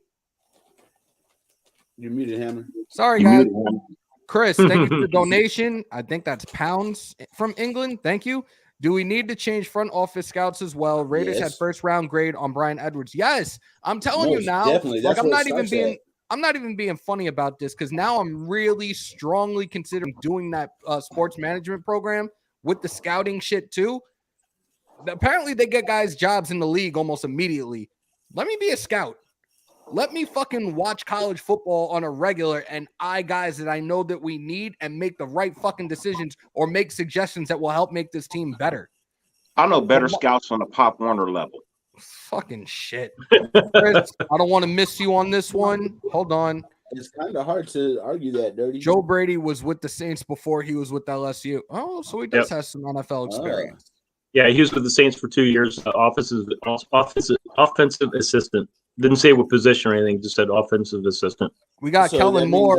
You muted, Hammer. Sorry, guys. Chris, thank you for the donation. I think that's pounds from England. Thank you. Do we need to change front office scouts as well? Raiders had first round grade on Brian Edwards. Yes, I'm telling you now. Definitely. Like, I'm not even being funny about this, because now I'm really strongly considering doing that sports management program with the scouting shit too. Apparently, they get guys jobs in the league almost immediately. Let me be a scout. Let me fucking watch college football on a regular and eye guys that I know that we need and make the right fucking decisions or make suggestions that will help make this team better. I know better scouts on the Pop Warner level. Fucking shit. Chris, I don't want to miss you on this one. Hold on. It's kind of hard to argue that, Dirty. Joe Brady was with the Saints before he was with LSU. Oh, so he does have some NFL experience. Yeah, he was with the Saints for 2 years. Offensive assistant. Didn't say what position or anything. Just said offensive assistant. We got Kellen Moore.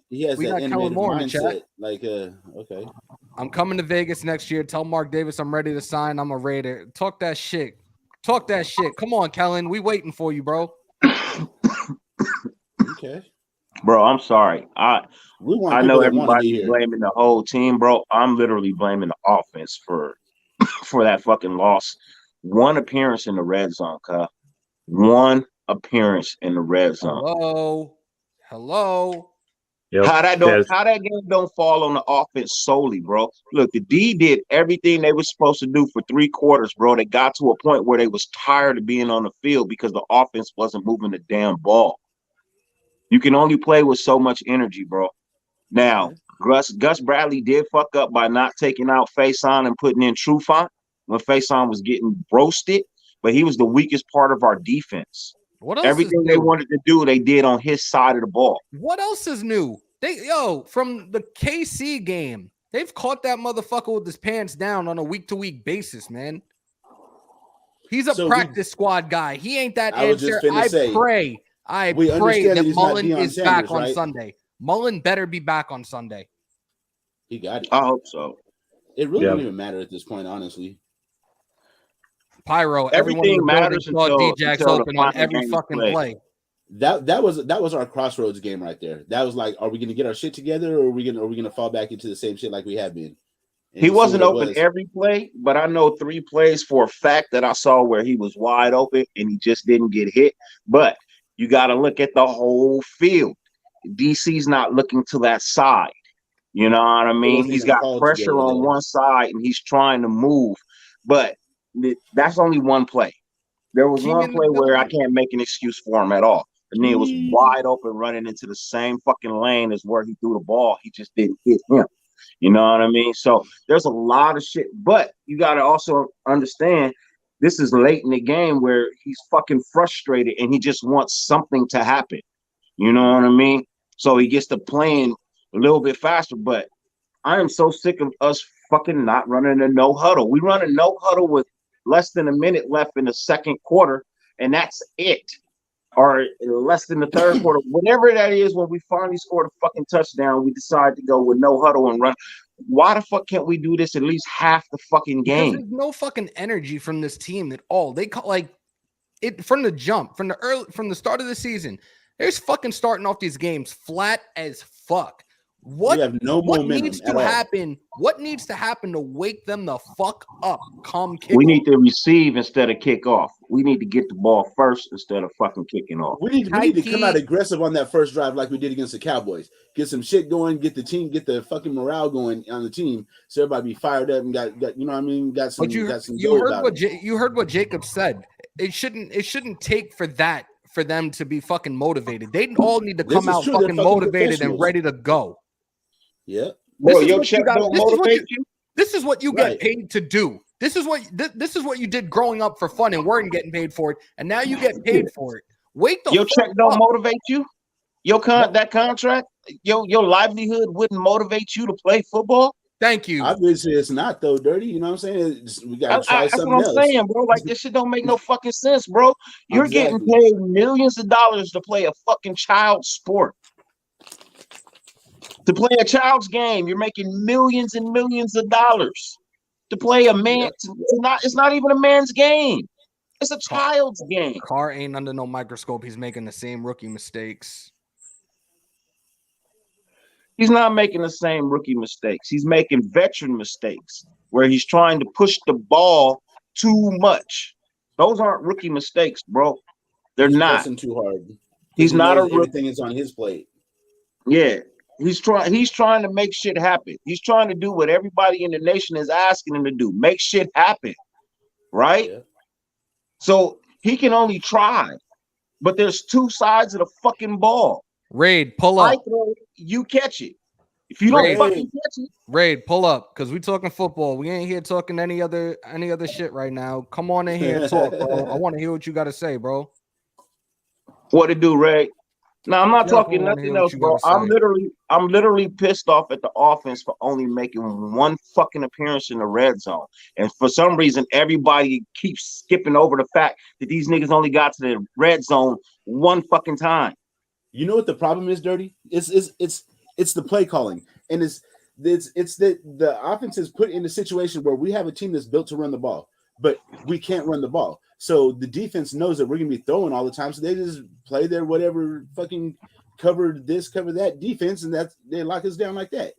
He has that Kellen Moore mindset. Like, okay. I'm coming to Vegas next year. Tell Mark Davis I'm ready to sign. I'm a Raider. Talk that shit. Come on, Kellen. We waiting for you, bro. Okay. Bro, I'm sorry. I know everybody's blaming the whole team, bro. I'm literally blaming the offense for that fucking loss. One appearance in the red zone, cuz. One appearance in the red zone. Hello. Yep. How that game don't fall on the offense solely, bro. Look, the D did everything they were supposed to do for 3 quarters, bro. They got to a point where they was tired of being on the field because the offense wasn't moving the damn ball. You can only play with so much energy, bro. Now, Gus Bradley did fuck up by not taking out Faison and putting in Trufant when Faison was getting roasted, but he was the weakest part of our defense. Everything they wanted to do, they did on his side of the ball. What else is new? From the KC game, they've caught that motherfucker with his pants down on a week-to-week basis, man. He's a practice squad guy. He ain't that answer. I pray that Mullen is back on Sunday. Mullen better be back on Sunday. He got it. I hope so. It really don't even matter at this point, honestly. Pyro, everything matters until D-Jack's open on every fucking play. That was our crossroads game right there. That was like, are we gonna get our shit together, or are we gonna fall back into the same shit like we have been? And he wasn't open every play, but I know 3 plays for a fact that I saw where he was wide open and he just didn't get hit. But you got to look at the whole field. DC's not looking to that side. You know what I mean? He's got pressure on one side and he's trying to move, but that's only one play. There was one play where I can't make an excuse for him at all. And then it was wide open running into the same fucking lane as where he threw the ball. He just didn't hit him. You know what I mean? So there's a lot of shit, but you got to also understand this is late in the game where he's fucking frustrated and he just wants something to happen. You know what I mean? So he gets to playing a little bit faster, but I am so sick of us fucking not running a no huddle. We run a no huddle with less than a minute left in the second quarter, and that's it. Or less than the third quarter, whatever that is, when we finally scored a fucking touchdown, we decide to go with no huddle and run. Why the fuck can't we do this at least half the fucking game? Because there's no fucking energy from this team at all. They call like it from the jump, from the start of the season. They're fucking starting off these games flat as fuck. What needs to happen? What needs to happen to wake them the fuck up? We need to receive instead of kick off. We need to get the ball first instead of fucking kicking off. We need to come out aggressive on that first drive like we did against the Cowboys. Get some shit going, get the fucking morale going on the team, so everybody be fired up and got you know what I mean? Got some. You heard what Jacob said. It shouldn't take for them to be fucking motivated. They all need to come out fucking motivated and ready to go. Yeah. Well, your check don't motivate you. This is what you get paid to do. This is what you did growing up for fun and weren't getting paid for it, and now you get paid for it. Your check don't motivate you. That contract, your livelihood wouldn't motivate you to play football. Thank you. Obviously, it's not though, Dirty. You know what I'm saying? We gotta try something else. That's what I'm saying, bro. Like this shit don't make no fucking sense, bro. You're getting paid millions of dollars to play a fucking child sport. To play a child's game, you're making millions and millions of dollars. To play a man, it's not even a man's game. It's a child's game. Carr ain't under no microscope. He's making the same rookie mistakes. He's not making the same rookie mistakes. He's making veteran mistakes where he's trying to push the ball too much. Those aren't rookie mistakes, bro. They're not. Too hard. He's not a rookie. Everything is on his plate. Yeah. He's trying to make shit happen. He's trying to do what everybody in the nation is asking him to do. Make shit happen. Right? Yeah. So he can only try. But there's 2 sides of the fucking ball. Raid, pull up. I throw it, you catch it. If you don't fucking catch it. Raid, pull up. Because we talking football. We ain't here talking any other shit right now. Come on in here and talk, bro. I want to hear what you got to say, bro. What to do, Raid? No, I'm not talking nothing else, bro. I'm literally pissed off at the offense for only making one fucking appearance in the red zone. And for some reason, everybody keeps skipping over the fact that these niggas only got to the red zone one fucking time. You know what the problem is, Dirty? It's the play calling. And it's that the offense is put in a situation where we have a team that's built to run the ball, but we can't run the ball. So the defense knows that we're going to be throwing all the time. So they just play their whatever fucking cover this, cover that defense, and they lock us down like that.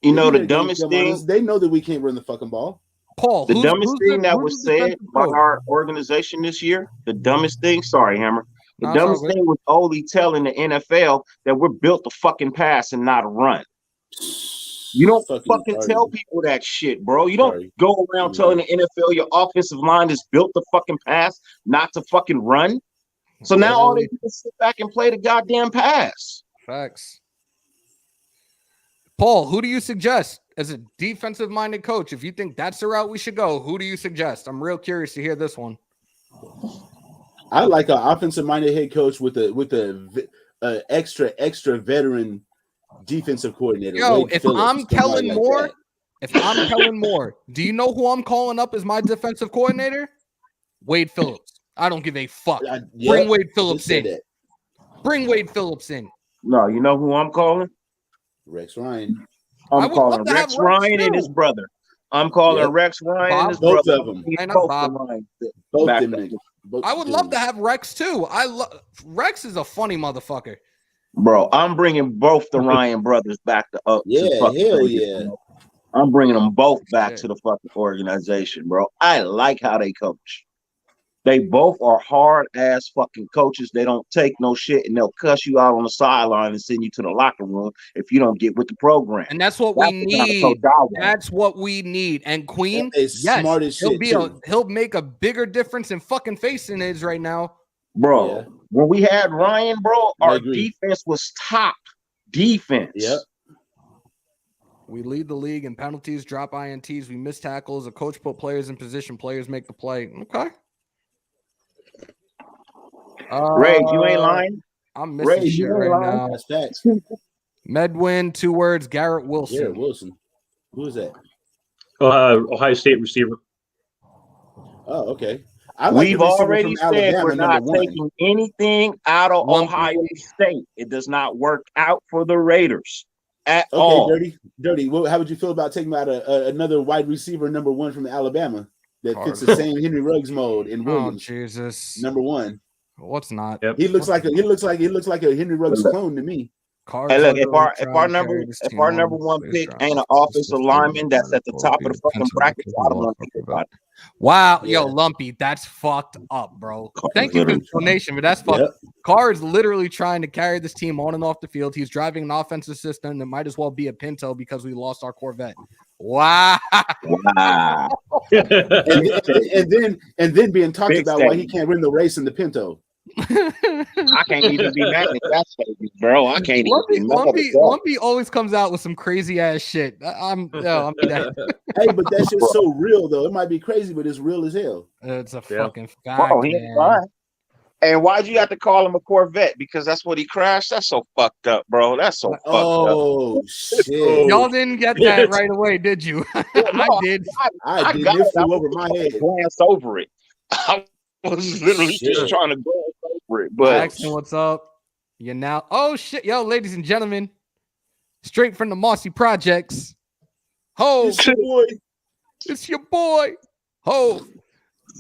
You know, the dumbest thing, they know that we can't run the fucking ball. Paul, the dumbest thing that was said by our organization this year, the dumbest thing, sorry, Hammer. The dumbest thing was only telling the NFL that we're built to fucking pass and not run. You don't fucking tell people that shit, bro. You don't go around telling the NFL your offensive line is built to fucking pass, not to fucking run. So now all they do is sit back and play the goddamn pass. Facts. Paul, who do you suggest as a defensive-minded coach? If you think that's the route we should go, who do you suggest? I'm real curious to hear this one. I like an offensive-minded head coach with a extra veteran defensive coordinator. Yo, if I'm Kellen Moore, do you know who I'm calling up as my defensive coordinator? Wade Phillips. I don't give a fuck. Bring Wade Phillips in. Bring Wade Phillips in. No, you know who I'm calling? Rex Ryan. I'm calling Rex Ryan and his brother. I'm calling Rex Ryan and his brother. Both of them. Both of them. I would love to have Rex too. Rex is a funny motherfucker. Bro, I'm bringing both the Ryan brothers back to up. I'm bringing them both back to the fucking organization, bro. I like how they coach. They both are hard ass fucking coaches. They don't take no shit, and they'll cuss you out on the sideline and send you to the locker room if you don't get with the program. And that's what we need. That's what we need. And Queen, smart as shit. He'll make a bigger difference in fucking face than it is right now. Bro, when we had Ryan, bro, our defense was top defense. Yep. We lead the league in penalties, drop INTs. We miss tackles. A coach put players in position. Players make the play. Okay. Ray, you ain't lying. I'm missing shit right now. That's facts. Medwin, 2 words. Garrett Wilson. Garrett Wilson. Who is that? Ohio State receiver. Oh, okay. We've already said we're not taking anything out of Ohio State. It does not work out for the Raiders at all. Dirty. How would you feel about taking out another wide receiver number 1 from Alabama that fits the same Henry Ruggs mold in Williams? Oh, Jesus. Number 1. What's not? Yep. He looks like a Henry Ruggs clone to me. Hey, look, if our number 1 pick ain't an offensive lineman that's at the top of the fucking bracket, I don't want to think about it. Wow, yo, Lumpy, that's fucked up, bro. Thank you for the donation, but that's fucked. Carr is literally trying to carry this team on and off the field. He's driving an offensive system that might as well be a Pinto because we lost our Corvette. Wow. and then being talked about why he can't win the race in the Pinto. I can't even be mad at that statement, bro. I can't even be mad at that. Lumpy always comes out with some crazy ass shit. I'm Hey, but that shit's so real though. It might be crazy, but it's real as hell. It's a fucking fact. Oh, he ain't lying. And why'd you have to call him a Corvette? Because that's what he crashed? That's so fucked up, bro. That's so fucked up. Oh, shit. Y'all didn't get that right away, did you? I did. I did. It flew over my head. Glance over it. I was literally just trying to glance over it. But Jackson, what's up? You now. Oh, shit. Yo, ladies and gentlemen, straight from the Mossy Projects. Ho. It's your boy. Ho.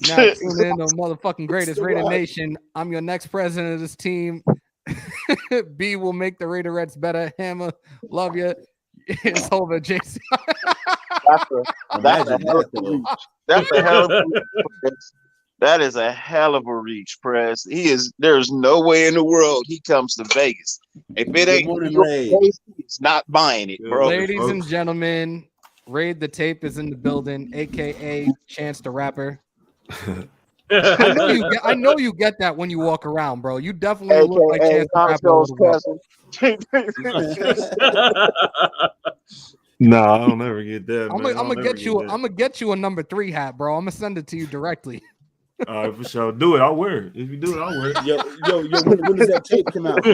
Now tune in to motherfucking greatest Raider Nation. I'm your next president of this team. B will make the Raiderettes better. Hammer, love you. It's over, Jason. That's a hell of a reach. That is a hell of a reach, Prez. There's no way in the world he comes to Vegas. If it ain't your place, he's not buying it, bro. Ladies and gentlemen, Raid the Tape is in the building, aka Chance the Rapper. I know you get that when you walk around, bro. You definitely look like Chance the Rapper. No, I don't ever get that. I'm gonna get you a number 3 hat, bro. I'm gonna send it to you directly. All right, for sure. Do it. I'll wear it. If you do it, I'll wear it. Yo, when does that tape come out?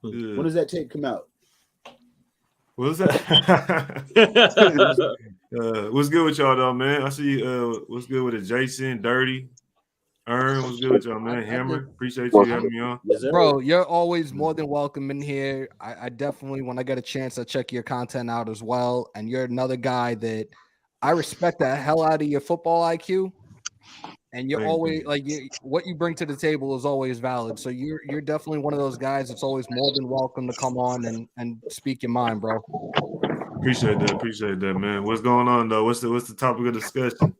When does that tape come out? What is that? What's good with y'all, though, man? I see what's good with it. Jason, Dirty, Ern, what's good with y'all, man? Hammer, appreciate you having me on. Yes, bro, you're always more than welcome in here. I definitely, when I get a chance, I check your content out as well. And you're another guy that I respect the hell out of your football IQ. And you're always like what you bring to the table is always valid. So you're definitely one of those guys that's always more than welcome to come on and speak your mind, bro. Appreciate that, man. What's going on though? What's the topic of discussion?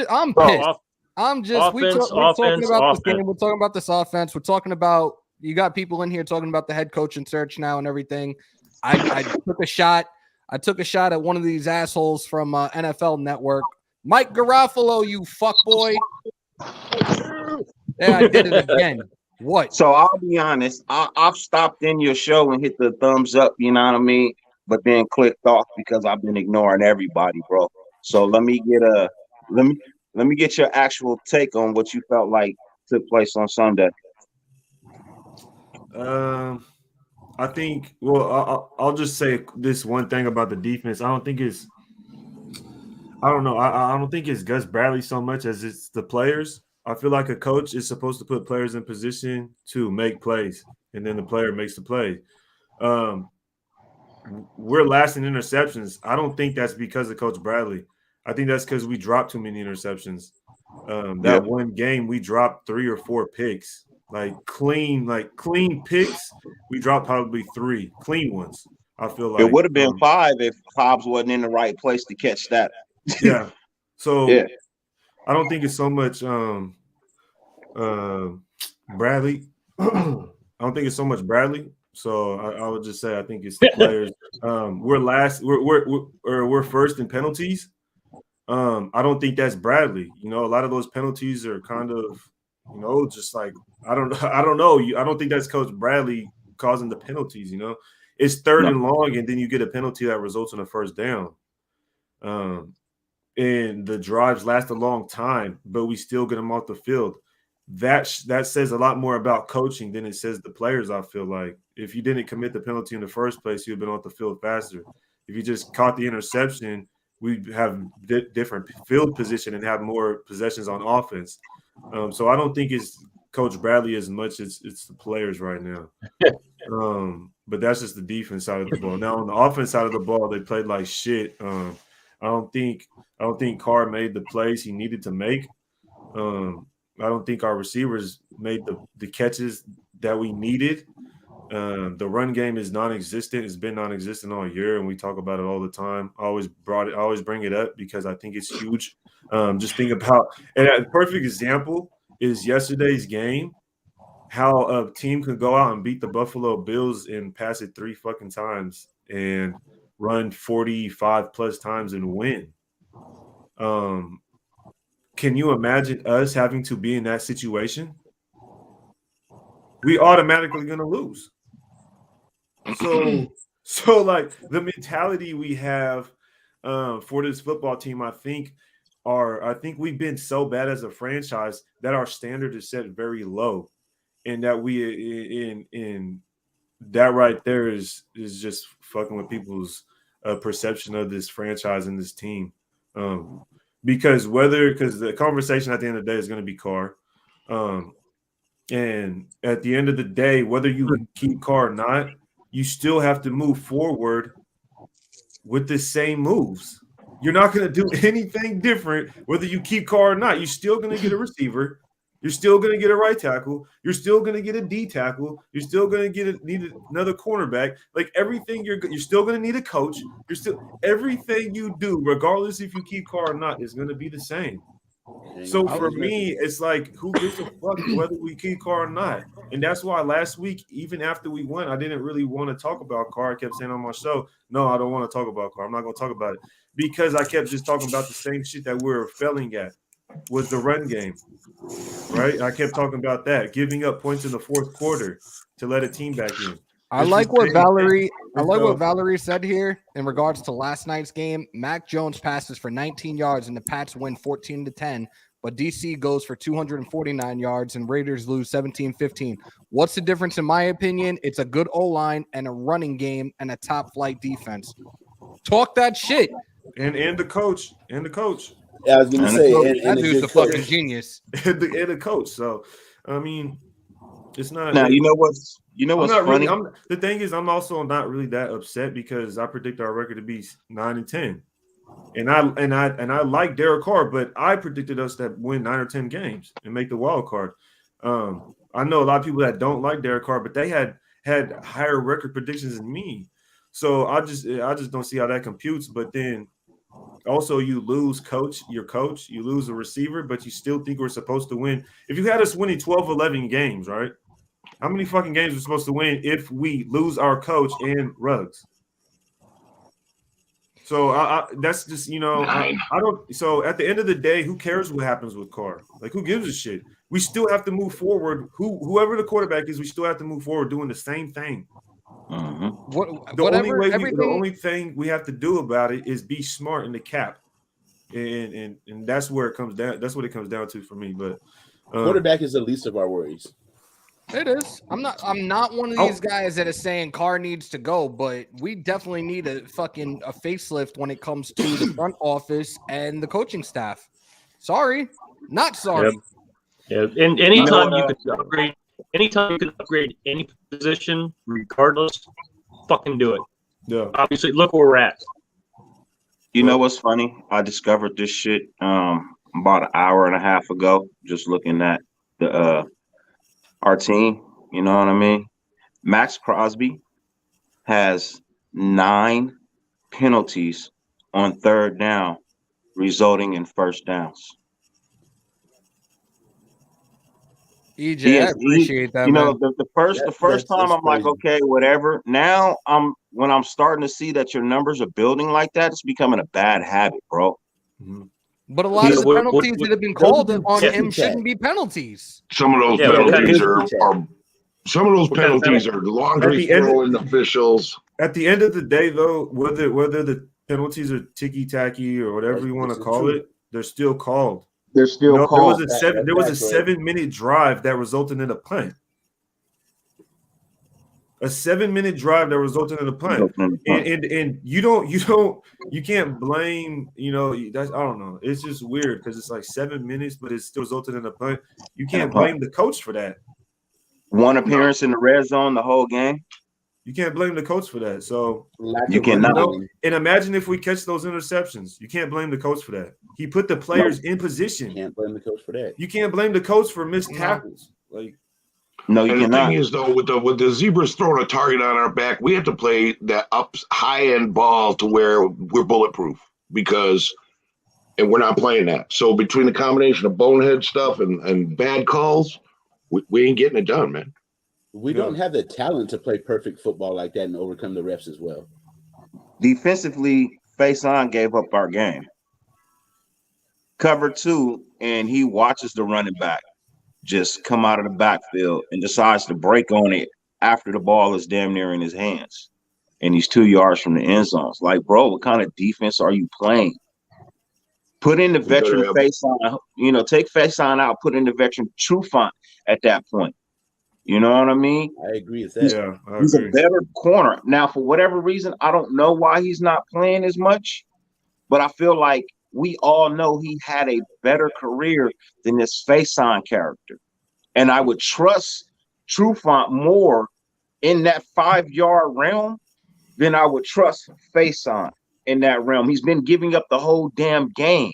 I'm pissed. We're talking about this game. We're talking about this offense. We're talking about you got people in here talking about the head coaching search now and everything. I took a shot. I took a shot at one of these assholes from NFL Network. Mike Garofalo, you fuckboy. Yeah, I did it again. What? So I'll be honest. I've stopped in your show and hit the thumbs up, you know what I mean? But then clicked off because I've been ignoring everybody, bro. So let me get your actual take on what you felt like took place on Sunday. I think. Well, I'll just say this one thing about the defense. I don't think it's Gus Bradley so much as it's the players. I feel like a coach is supposed to put players in position to make plays, and then the player makes the play. We're last in interceptions. I don't think that's because of Coach Bradley. I think that's because we dropped too many interceptions. That one game, we dropped 3 or 4 picks, clean picks. We dropped probably 3 clean ones. I feel like it would have been 5 if Hobbs wasn't in the right place to catch that. Yeah. So I don't think it's so much Bradley. I don't think it's so much Bradley. So I would just say I think it's the players. We're last. We're first in penalties. I don't think that's Bradley. A lot of those penalties are kind of, just like I don't know. I don't think that's Coach Bradley causing the penalties. It's third and long, and then you get a penalty that results in a first down. And the drives last a long time, but we still get them off the field. That says a lot more about coaching than it says the players. I feel like if you didn't commit the penalty in the first place, you'd have been off the field faster. If you just caught the interception, we'd have different field position and have more possessions on offense. So I don't think it's Coach Bradley as much as it's the players right now. But that's just the defense side of the ball. Now on the offense side of the ball, they played like shit. I don't think Carr made the plays he needed to make. I don't think our receivers made the catches that we needed. The run game is non-existent. It's been non-existent all year, and we talk about it all the time. I always bring it up because I think it's huge. Just think about, and a perfect example is yesterday's game, how a team could go out and beat the Buffalo Bills and pass it 3 fucking times and run 45 plus times and win. Can you imagine us having to be in that situation? We automatically going to lose. So like the mentality we have for this football team, I think we've been so bad as a franchise that our standard is set very low, and that we in that right there is just fucking with people's perception of this franchise and this team. Because the conversation at the end of the day is going to be Carr. And at the end of the day, whether you keep Carr or not, you still have to move forward with the same moves. You're not going to do anything different whether you keep Carr or not. You're still going to get a receiver. You're still going to get a right tackle. You're still going to get a D tackle. You're still going to need another cornerback. Like everything, you're still going to need a coach. Everything you do, regardless if you keep Carr or not, is going to be the same. So for me, it's like, who gives a fuck whether we keep Carr or not? And that's why last week, even after we won, I didn't really want to talk about Carr. I kept saying on my show, no, I don't want to talk about Carr. I'm not going to talk about it, because I kept just talking about the same shit that we were failing at, was the run game, right? I kept talking about that, giving up points in the fourth quarter to let a team back in. I like what Valerie said here in regards to last night's game. Mac Jones passes for 19 yards and the Pats win 14-10 but DC goes for 249 yards and Raiders lose 17-15. What's the difference in my opinion? It's a good O-line and a running game and a top flight defense. Talk that shit. And the coach. Yeah, I was gonna say that dude's a fucking genius. and the coach. So I mean, it's not. Now you know what's funny. Really, the thing is, I'm also not really that upset because I predict our record to be 9-10, and I like Derek Carr, but I predicted us to win 9 or 10 games and make the wild card. I know a lot of people that don't like Derek Carr, but they had higher record predictions than me. So I just don't see how that computes. But then also you lose your coach, you lose a receiver, but you still think we're supposed to win. If you had us winning 12, 11 games, right? How many fucking games we're supposed to win if we lose our coach and Ruggs? So that's just, I don't. So at the end of the day, who cares what happens with Carr? Like, who gives a shit? We still have to move forward. Whoever the quarterback is, we still have to move forward doing the same thing. The only thing we have to do about it is be smart in the cap, and that's where it comes down. That's what it comes down to for me. But quarterback is the least of our worries. It is. I'm not one of these guys that is saying Carr needs to go, but we definitely need a facelift when it comes to the front office and the coaching staff. Sorry, not sorry. Yeah. And anytime you can upgrade any position, regardless, fucking do it. Yeah. Obviously, look where we're at. You know what's funny? I discovered this shit about an hour and a half ago, just looking at our team. You know what I mean? Max Crosby has 9 penalties on third down, resulting in first downs. EJ, I appreciate that. The first time I'm like, okay, whatever. Now when I'm starting to see that your numbers are building like that, it's becoming a bad habit, bro. Mm-hmm. But a lot of the penalties that have been called on him shouldn't be penalties. Some of those penalties are laundry throwing officials. At the end of the day, though, whether the penalties are ticky-tacky or whatever you want to call it, they're still called. They're still called. There was a 7-minute drive that resulted in a punt. A 7-minute drive that resulted in a punt, and you can't blame, that's, I don't know. It's just weird because it's like 7 minutes, but it still resulted in a punt. You can't blame the coach for that. One appearance in the red zone the whole game. You can't blame the coach for that. So you cannot. And imagine if we catch those interceptions. You can't blame the coach for that. He put the players in position. You can't blame the coach for that. You can't blame the coach for missed tackles. Like, no, you cannot. The thing is, though, with the Zebras throwing a target on our back, we have to play that high end ball to where we're bulletproof and we're not playing that. So between the combination of bonehead stuff and bad calls, we ain't getting it done, man. We don't have the talent to play perfect football like that and overcome the refs as well. Defensively, Faison gave up our game. Cover 2, and he watches the running back just come out of the backfield and decides to break on it after the ball is damn near in his hands. And he's 2 yards from the end zones. Like, bro, what kind of defense are you playing? Put in the veteran Faison, take Faison out, put in the veteran Trufant at that point. You know what I mean? I agree with that. He's a better corner. Now, for whatever reason, I don't know why he's not playing as much, but I feel like we all know he had a better career than this Faison character. And I would trust Trufant more in that 5-yard realm than I would trust Faison in that realm. He's been giving up the whole damn game.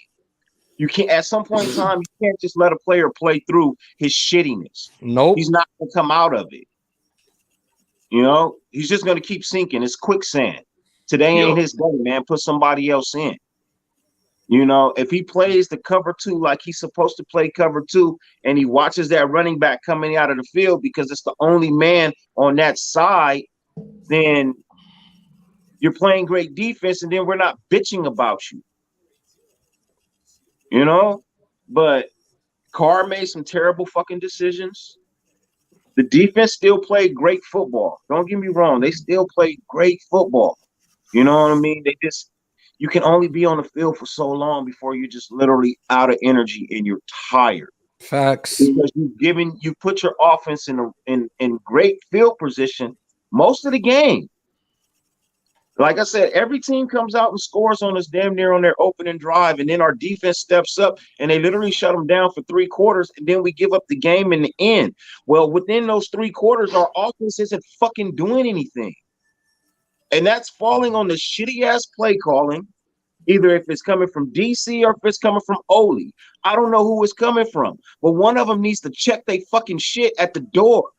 You can't, at some point in time, you can't just let a player play through his shittiness. Nope. He's not going to come out of it. He's just going to keep sinking. It's quicksand. Today ain't his day, man. Put somebody else in. If he plays the cover 2 like he's supposed to play cover 2, and he watches that running back coming out of the field because it's the only man on that side, then you're playing great defense, and then we're not bitching about you. But Carr made some terrible fucking decisions. The defense still played great football. Don't get me wrong. They still played great football. You know what I mean? They just, you can only be on the field for so long before you're just literally out of energy and you're tired. Facts. Because you put your offense in great field position most of the game. Like I said, every team comes out and scores on us damn near on their opening drive, and then our defense steps up and they literally shut them down for 3 quarters, and then we give up the game in the end. Well, within those 3 quarters, our offense isn't fucking doing anything. And that's falling on the shitty-ass play calling, either if it's coming from DC or if it's coming from Ole. I don't know who it's coming from, but one of them needs to check they fucking shit at the door.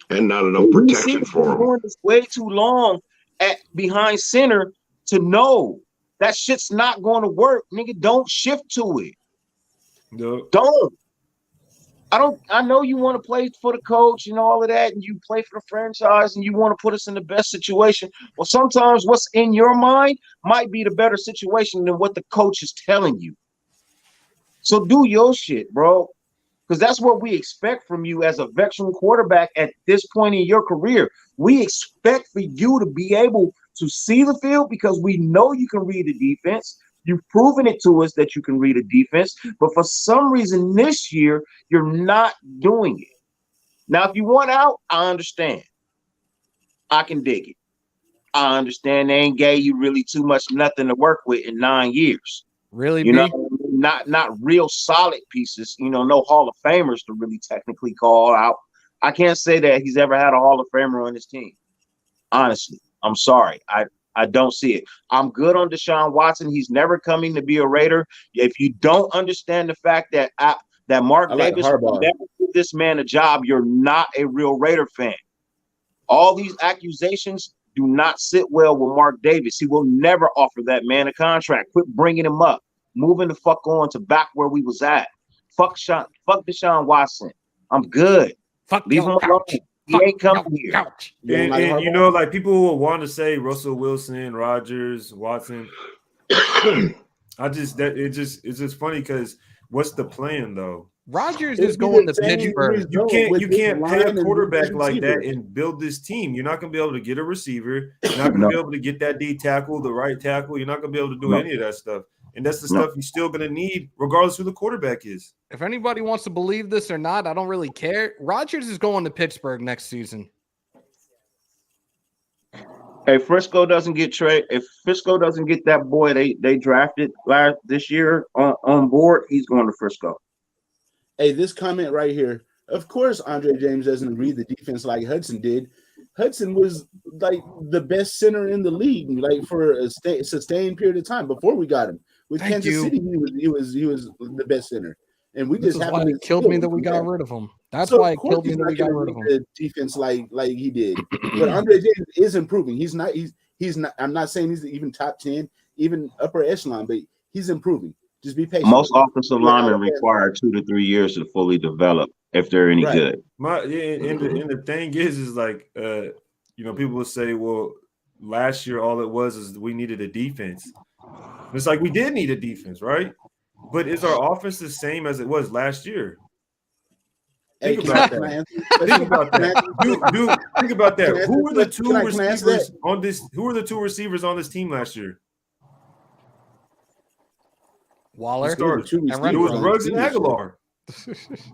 And not enough protection for them. Doing this way too long at behind center to know that shit's not going to work. Nigga, don't shift to it. No. Don't. I know you want to play for the coach and all of that, and you play for the franchise and you want to put us in the best situation. Well, sometimes what's in your mind might be the better situation than what the coach is telling you. So do your shit, bro. Because that's what we expect from you as a veteran quarterback at this point in your career. We expect for you to be able to see the field because we know you can read the defense. You've proven it to us that you can read a defense. But for some reason this year, you're not doing it. Now, if you want out, I understand. I can dig it. I understand they ain't gave you really too much nothing to work with in 9 years. Really, you know, not real solid pieces, you know, no Hall of Famers to really technically call out. I can't say that he's ever had a Hall of Famer on his team. Honestly, I'm sorry. I don't see it. I'm good on Deshaun Watson. He's never coming to be a Raider. If you don't understand the fact that Mark Davis will never give this man a job, you're not a real Raider fan. All these accusations do not sit well with Mark Davis. He will never offer that man a contract. Quit bringing him up. Moving the fuck on to back where we was at. Fuck Deshaun Watson. I'm good. Leave him alone. He ain't coming here. And you know, like people will want to say Russell Wilson, Rodgers, Watson. It's just funny because what's the plan though? Rodgers is going to Pittsburgh. You can't pay a quarterback like that and build this team. You're not going to be able to get a receiver. You're not going to be able to get that D tackle, the right tackle. You're not going to be able to do any of that stuff. And that's the stuff you're still going to need regardless who the quarterback is. If anybody wants to believe this or not, I don't really care. Rodgers is going to Pittsburgh next season. If Frisco doesn't get that boy they drafted this year on board, he's going to Frisco. Hey, this comment right here. Of course, Andre James doesn't read the defense like Hudson did. Hudson was like the best center in the league, like for a sustained period of time before we got him. With Kansas City, he was the best center, and we just happened to killed me that we got rid of him. That's why it killed me that we got rid of him. The defense like he did, but Andre James is improving. He's not. I'm not saying he's even top 10, even upper echelon, but he's improving. Just be patient. Most offensive linemen require 2 to 3 years to fully develop if they're any good. And the thing is like, people will say, well, last year all it was is we needed a defense. It's like we did need a defense, right? But is our offense the same as it was last year? Think about that. Think about that. Who were the two receivers on this? Who were the 2 receivers on this team last year? Waller. It was Ruggs and Aguilar.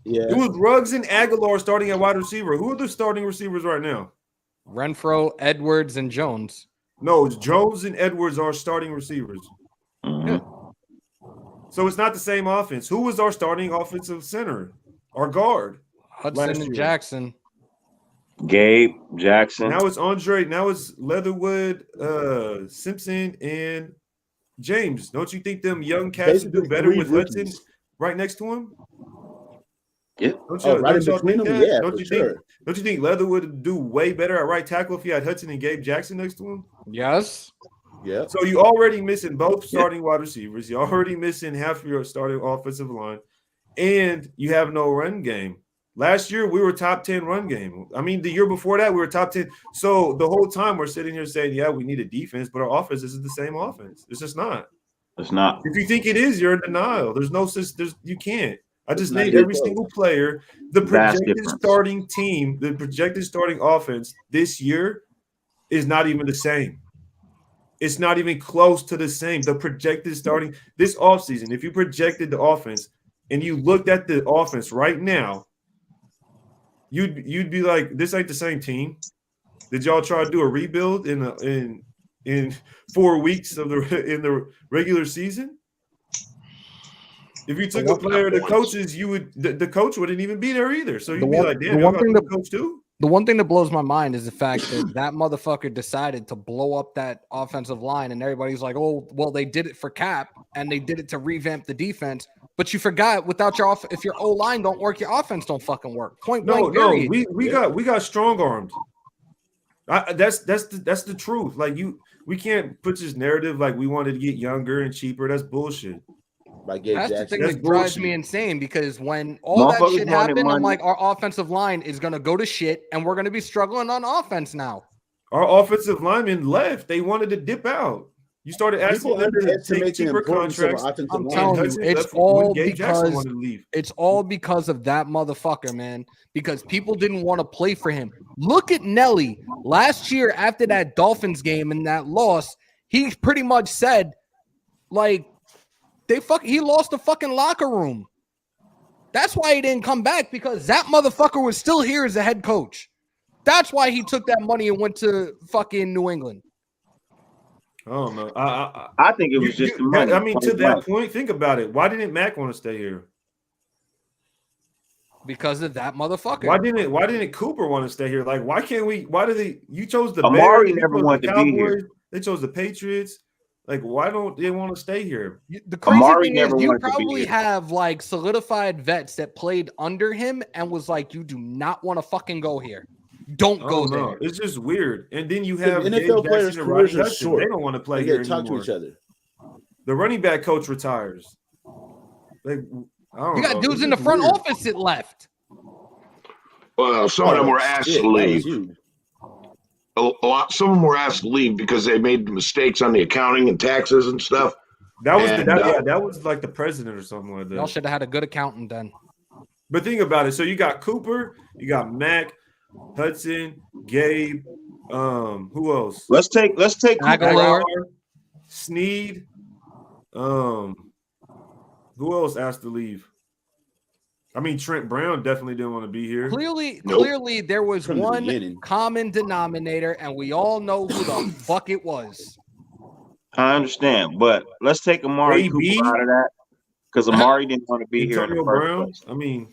Yeah, it was Ruggs and Aguilar starting at wide receiver. Who are the starting receivers right now? Renfro, Edwards, and Jones. No, Jones and Edwards are starting receivers. Yeah. So it's not the same offense. Who was our starting offensive center? Our guard. Hudson and Jackson. Gabe, Jackson. Now it's Andre. Now it's Leatherwood, Simpson, and James. Don't you think them young cats would do better with Hudson right next to him? Yeah. Don't you think Leatherwood would do way better at right tackle if he had Hudson and Gabe Jackson next to him? Yes. Yeah. So you already missing both starting wide receivers. You're already missing half of your starting offensive line, and you have no run game. Last year we were top 10 run game. I mean, the year before that we were top 10. So the whole time we're sitting here saying, yeah, we need a defense, but our offense isn't the same offense. It's just not. It's not. If you think it is, you're in denial. You can't. I just named every single player. The projected starting team, the projected starting offense this year is not even the same. It's not even close to the same. The projected starting this offseason, if you projected the offense and you looked at the offense right now, you'd be like, this ain't the same team. Did y'all try to do a rebuild in 4 weeks in the regular season? If you took a player of the coaches, the coach wouldn't even be there either. So you'd be like, damn, y'all got the coach too? The one thing that blows my mind is the fact that motherfucker decided to blow up that offensive line, and everybody's like, "Oh, well, they did it for cap, and they did it to revamp the defense." But you forgot, without if your O line don't work, your offense don't fucking work. Point blank. No, we got strong armed. That's the truth. Like we can't put this narrative like we wanted to get younger and cheaper. That's bullshit. That's the thing that drives me insane, because when all that shit happened, I'm like, our offensive line is going to go to shit, and we're going to be struggling on offense now. Our offensive linemen left. They wanted to dip out. You started asking them to take cheaper contracts. I'm telling you, it's all because of that motherfucker, man, because people didn't want to play for him. Look at Nelly. Last year, after that Dolphins game and that loss, he pretty much said, like, he lost the fucking locker room. That's why he didn't come back, because that motherfucker was still here as a head coach. That's why he took that money and went to fucking New England. I don't know. I think it was just the money. I mean, to that point, think about it. Why didn't Mac want to stay here? Because of that motherfucker. Why didn't Cooper want to stay here? Like, why can't we? Why did they? You chose the Amari Bears, never wanted to be here. They chose the Patriots. Like, why don't they want to stay here? The crazy thing is, you probably have like solidified vets that played under him and was like, you do not want to fucking go here. Don't go there. It's just weird. And then you have NFL players' careers are short. They don't want to play here anymore. Talk to each other. The running back coach retires. Like, you got dudes in the front office that left. Well, some of them were asked to leave. Some of them were asked to leave because they made mistakes on the accounting and taxes and stuff. That was like the president or something like that. Y'all should have had a good accountant then. But think about it. So you got Cooper, you got Mac, Hudson, Gabe. Who else? Let's take Aguilar, Sneed. Who else asked to leave? I mean, Trent Brown definitely didn't want to be here. Clearly, there was one common denominator, and we all know who the fuck it was. I understand, but let's take Amari Cooper out of that, because Amari didn't want to be here in the first place. I mean,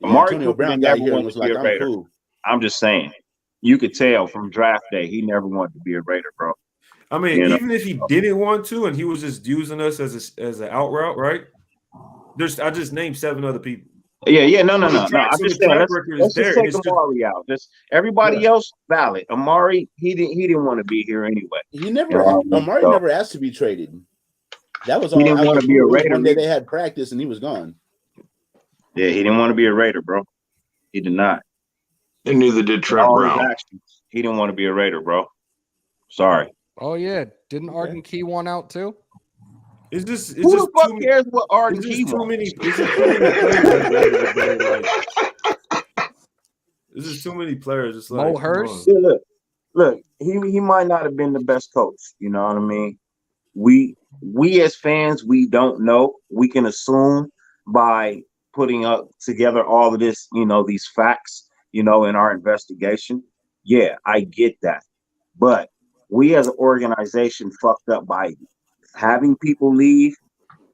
Amari Cooper never wanted to be a Raider. Cool. I'm just saying, you could tell from draft day he never wanted to be a Raider, bro. I mean, even if he didn't want to, and he was just using us as an out route, right? I just named 7 other people. Yeah. No. I'm just saying, let's just take Amari out. Just everybody else valid. Amari, he didn't want to be here anyway. Amari never asked to be traded. That was all. He didn't want to be a Raider. One day they had practice and he was gone. Yeah, he didn't want to be a Raider, bro. He did not. And neither did Trent Brown. He didn't want to be a Raider, bro. Sorry. Oh yeah, didn't Arden Key one out too? Who the fuck cares what Arden Key wants? This is too many players. It's like Mo Hurst. Yeah, look. He might not have been the best coach. You know what I mean? We as fans, we don't know. We can assume by putting up together all of this, these facts, in our investigation. Yeah, I get that, but we as an organization fucked up by having people leave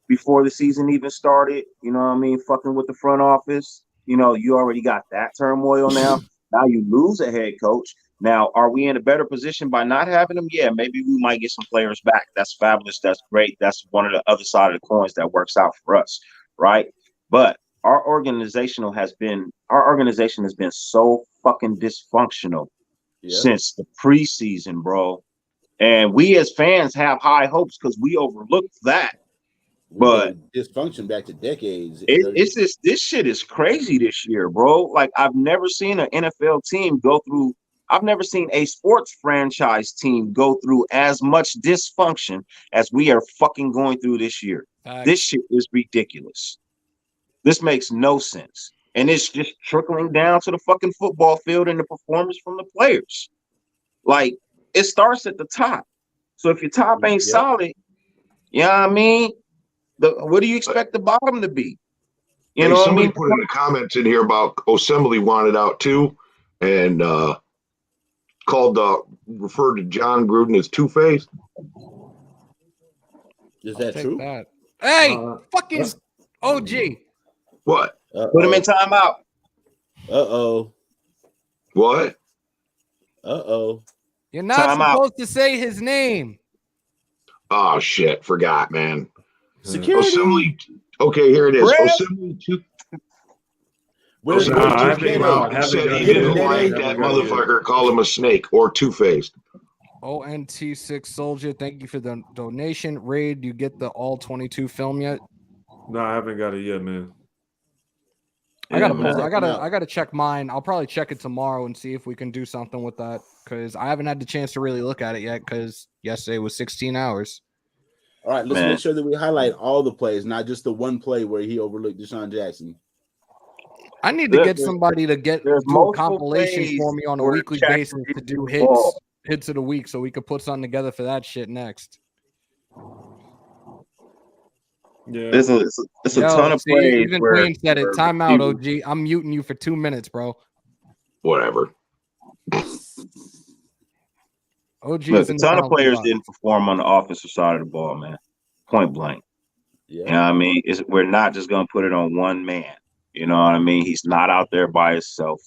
before the season even started, fucking with the front office. You already got that turmoil now. Now you lose a head coach. Now, are we in a better position by not having them? Yeah, maybe we might get some players back. That's fabulous. That's great. That's one of the other side of the coins that works out for us, right? But our organization has been so fucking dysfunctional since the preseason, bro. And we as fans have high hopes because we overlooked that. But dysfunction back to decades. It's just, this shit is crazy this year, bro. Like, I've never seen an NFL team I've never seen a sports franchise team go through as much dysfunction as we are fucking going through this year. This shit is ridiculous. This makes no sense. And it's just trickling down to the fucking football field and the performance from the players. Like, it starts at the top. So if your top ain't solid, you know what I mean? What do you expect the bottom to be? You know what I somebody mean? put in the comments in here about Assembly wanted out too, and referred to John Gruden as two-faced. Is that true? That. Hey, fucking OG. What? Put him in timeout. What? You're not supposed to say his name. Oh shit! Forgot, man. Security. Assembly. Okay, here it is. Brad? Assembly two. Where's Said he didn't like that motherfucker. Call him a snake or two-faced. ONT6 Soldier, thank you for the donation. Raid, you get the all 22 film yet? No, I haven't got it yet, man. I gotta check mine. I'll probably check it tomorrow and see if we can do something with that, because I haven't had the chance to really look at it yet, because yesterday was 16 hours. All right, let's make sure that we highlight all the plays, not just the one play where he overlooked Deshaun Jackson. I need to get somebody to do a compilation for me on a weekly basis to do hits of the week, so we could put something together for that shit next. Yeah, it's a ton of plays. Even Queen said it. Timeout, OG. I'm muting you for 2 minutes, bro. Whatever. OG. Look, a ton of players didn't perform on the offensive side of the ball, man. Point blank. Yeah. You know what I mean? We're not just gonna put it on one man. You know what I mean? He's not out there by himself.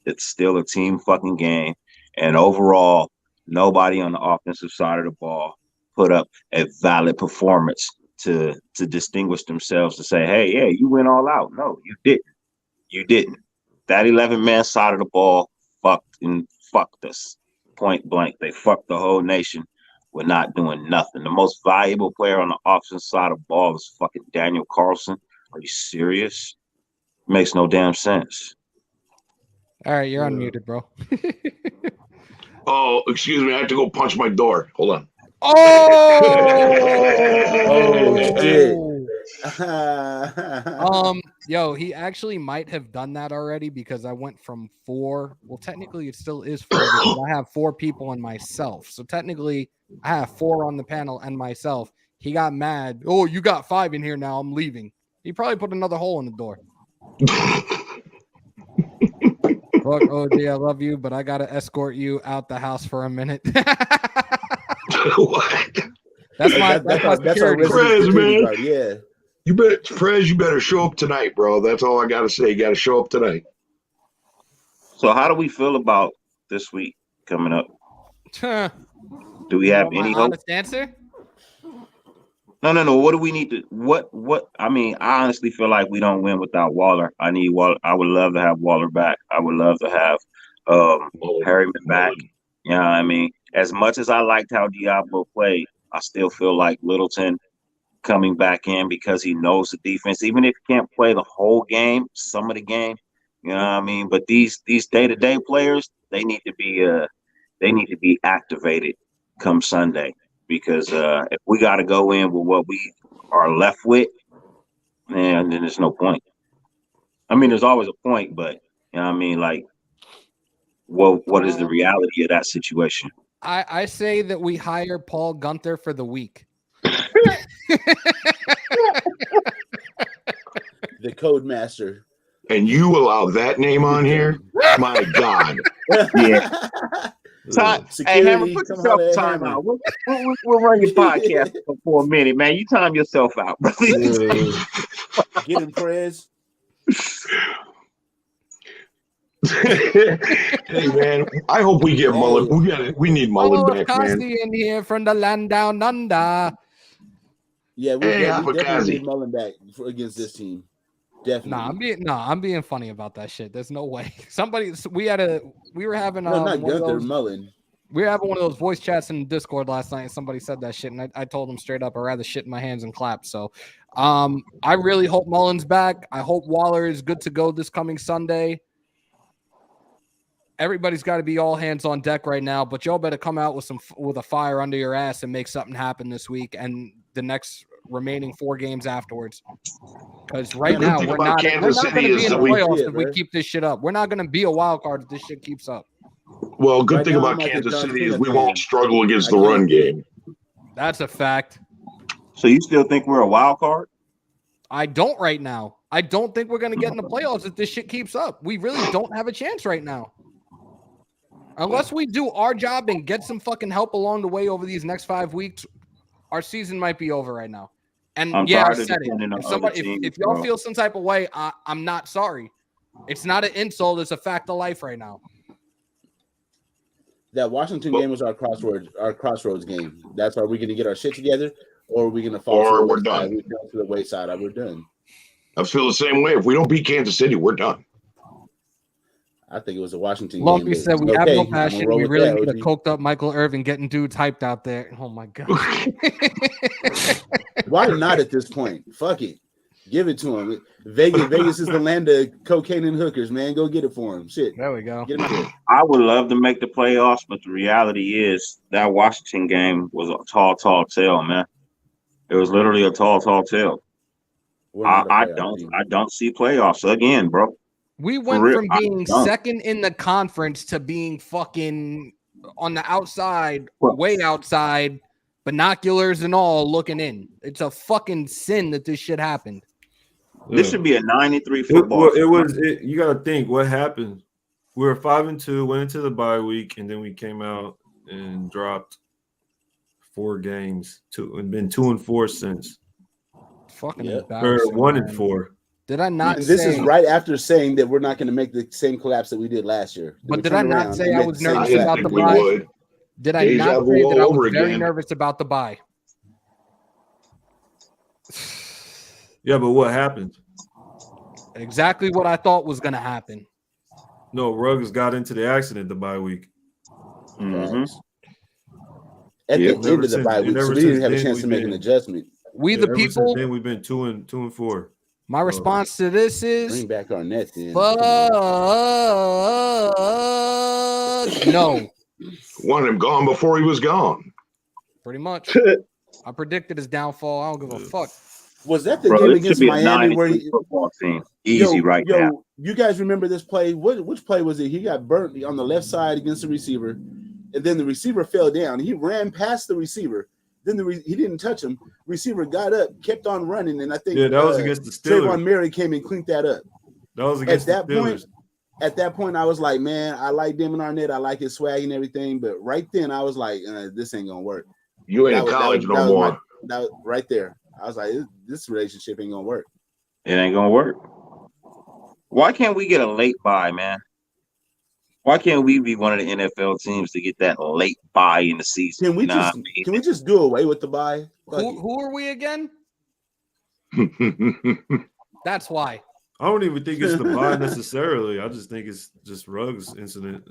It's still a team fucking game. And overall, nobody on the offensive side of the ball put up a valid performance to distinguish themselves to say, hey, yeah, you went all out. No, you didn't. You didn't. That 11-man side of the ball fucked us. Point blank. They fucked the whole nation. We're not doing nothing. The most valuable player on the offensive side of the ball is fucking Daniel Carlson. Are you serious? Makes no damn sense. All right, you're unmuted, bro. Oh, excuse me. I have to go punch my door. Hold on. Shit. Yo, he actually might have done that already, because I went from 4. Well, technically it still is 4 because I have 4 people and myself. So technically I have 4 on the panel and myself. He got mad. Oh, you got 5 in here now. I'm leaving. He probably put another hole in the door. Look, OG, I love you, but I gotta escort you out the house for a minute. What? That's my security. Prez, man. Guard, yeah. You better show up tonight, bro. That's all I gotta say. You gotta show up tonight. So how do we feel about this week coming up? Do we have any hope? Honest answer? No. What do we need to? What? I mean, I honestly feel like we don't win without Waller. I need Waller. I would love to have Waller back. I would love to have Harriman back. You know what I mean? As much as I liked how Diablo played, I still feel like Littleton coming back in, because he knows the defense. Even if he can't play the whole game, some of the game, you know what I mean? But these day-to-day players, they need to be activated come Sunday. Because if we got to go in with what we are left with, man, then there's no point. I mean, there's always a point, but you know what I mean? Like, what is the reality of that situation? I say that we hire Paul Gunther for the week. The Code Master. And you allow that name on here? My God. Yeah. Hey, Hammer, put yourself in time out. We'll run your podcast for a minute, man. You time yourself out, bro. Get him, Prez. Hey, man, I hope we get Mullen. We need Mullen back, man. In here from the land down under. Yeah, we definitely need Mullen back against this team. Definitely. I'm being funny about that shit. There's no way. We were having not Gunther, Mullen. We were having one of those voice chats in Discord last night, and somebody said that shit, and I told them straight up, I'd rather shit in my hands and clap. So I really hope Mullen's back. I hope Waller is good to go this coming Sunday. Everybody's got to be all hands on deck right now, but y'all better come out with a fire under your ass and make something happen this week and the next remaining 4 games afterwards. Because right now we're not going to be in the playoffs if we keep this shit up. We're not going to be a wild card if this shit keeps up. Well, good Right thing now, about I'm like a Kansas John City Cena is we fan. won't struggle against I the run can't do it. game. That's a fact. So you still think we're a wild card? I don't right now. I don't think we're going to get in the playoffs if this shit keeps up. We really don't have a chance right now. Unless we do our job and get some fucking help along the way over these next 5 weeks, our season might be over right now. And I'm yeah, I tired of said it. depending on If other somebody, teams, if y'all bro. feel some type of way, I'm not sorry. It's not an insult. It's a fact of life right now. That Washington game was our crossroads game. That's are we going to get our shit together, or are we going to fall Or to the we're wayside? done. We fell to the wayside. We're done. I feel the same way. If we don't beat Kansas City, we're done. I think it was a Washington Lumpy game. said we have no passion. We with really that, need a OG. coked up Michael Irvin getting dudes hyped out there. Oh my god. Why not at this point? Fuck it. Give it to him. Vegas is the land of cocaine and hookers, man. Go get it for him. Shit. There we go. Get him out there. I would love to make the playoffs, but the reality is that Washington game was a tall tale, man. It was literally a tall tale. We're not a I playoff team. don't see playoffs again, bro. We went real, from being I don't. second in the conference to being fucking on the outside, Well- way outside, binoculars and all looking in. It's a fucking sin that this shit happened. This should be a 9-3 It, football. well, it was. You got to think what happened. We were 5-2, went into the bye week, and then we came out and dropped 4 games, and been 2-4 since. Fucking Yep. Or embarrassing. 1-4. Did I not And this say? is right after saying that we're not going to make the same collapse that we did last year. But We did I turned not around say and I made was the same nervous I didn't about collapse. the think we bye? would. Did I Deja not vu say all that I was over very again. nervous about the bye? Yeah, but what happened? Exactly what I thought was going to happen. No, Ruggs got into the accident the bye week. Mhm. At Yeah. the end of the bye week, so we didn't have a chance to make an adjustment. We Yeah, the ever since people. then we've been 2-4. My response to this is Bring back our net then. fuck no. Want him gone before he was gone. Pretty much. I predicted his downfall. I don't give a fuck. Was that the Bro, game this should against be a Miami where 9-3 he, football team. Easy right now. You guys remember this play? Which play was it? He got burnt on the left side against the receiver, and then the receiver fell down. He ran past the receiver. Then he didn't touch him. Receiver got up, kept on running, and I think that was against the Steelers. Trayvon Murray came and cleaned that up. That was against At the that Steelers. At that point, I was like, man, I like Damon Arnett. I like his swag and everything. But right then, I was like, this ain't gonna work. You ain't in college no more. That was right there. I was like, this relationship ain't gonna work. It ain't gonna work. Why can't we get a late bye, man? Why can't we be one of the NFL teams to get that late bye in the season? Can we just do away with the bye? Who are we again? That's why. I don't even think it's the bye necessarily. I just think it's just Ruggs incident.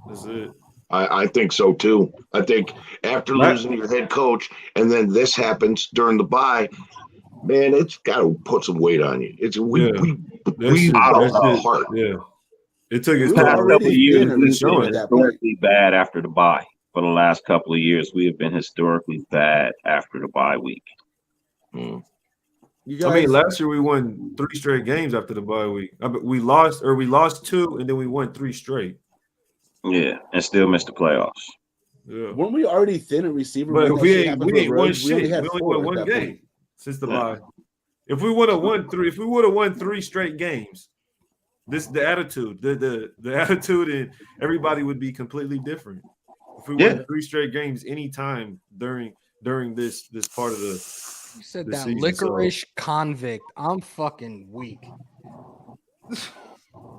That's it. I think so too. I think after losing your head coach and then this happens during the bye, man, it's got to put some weight on you. It's we out of our heart. Yeah, it took its past couple of years. We've been showing historically bad after the bye. For the last couple of years, we have been historically bad after the bye week. I mean, last year we won 3 straight games after the bye week. We lost 2, and then we won 3 straight. Yeah, and still missed the playoffs. Yeah. Weren't we already thin at receiver? But when we that ain't happened won with Ruggs? shit. We had only 4 won at 1 that game point. since the bye. If we would have won 3 straight games, the attitude, the attitude, and everybody would be completely different. If we won 3 straight games anytime during this part of the You said the that season, licorice convict. I'm fucking weak.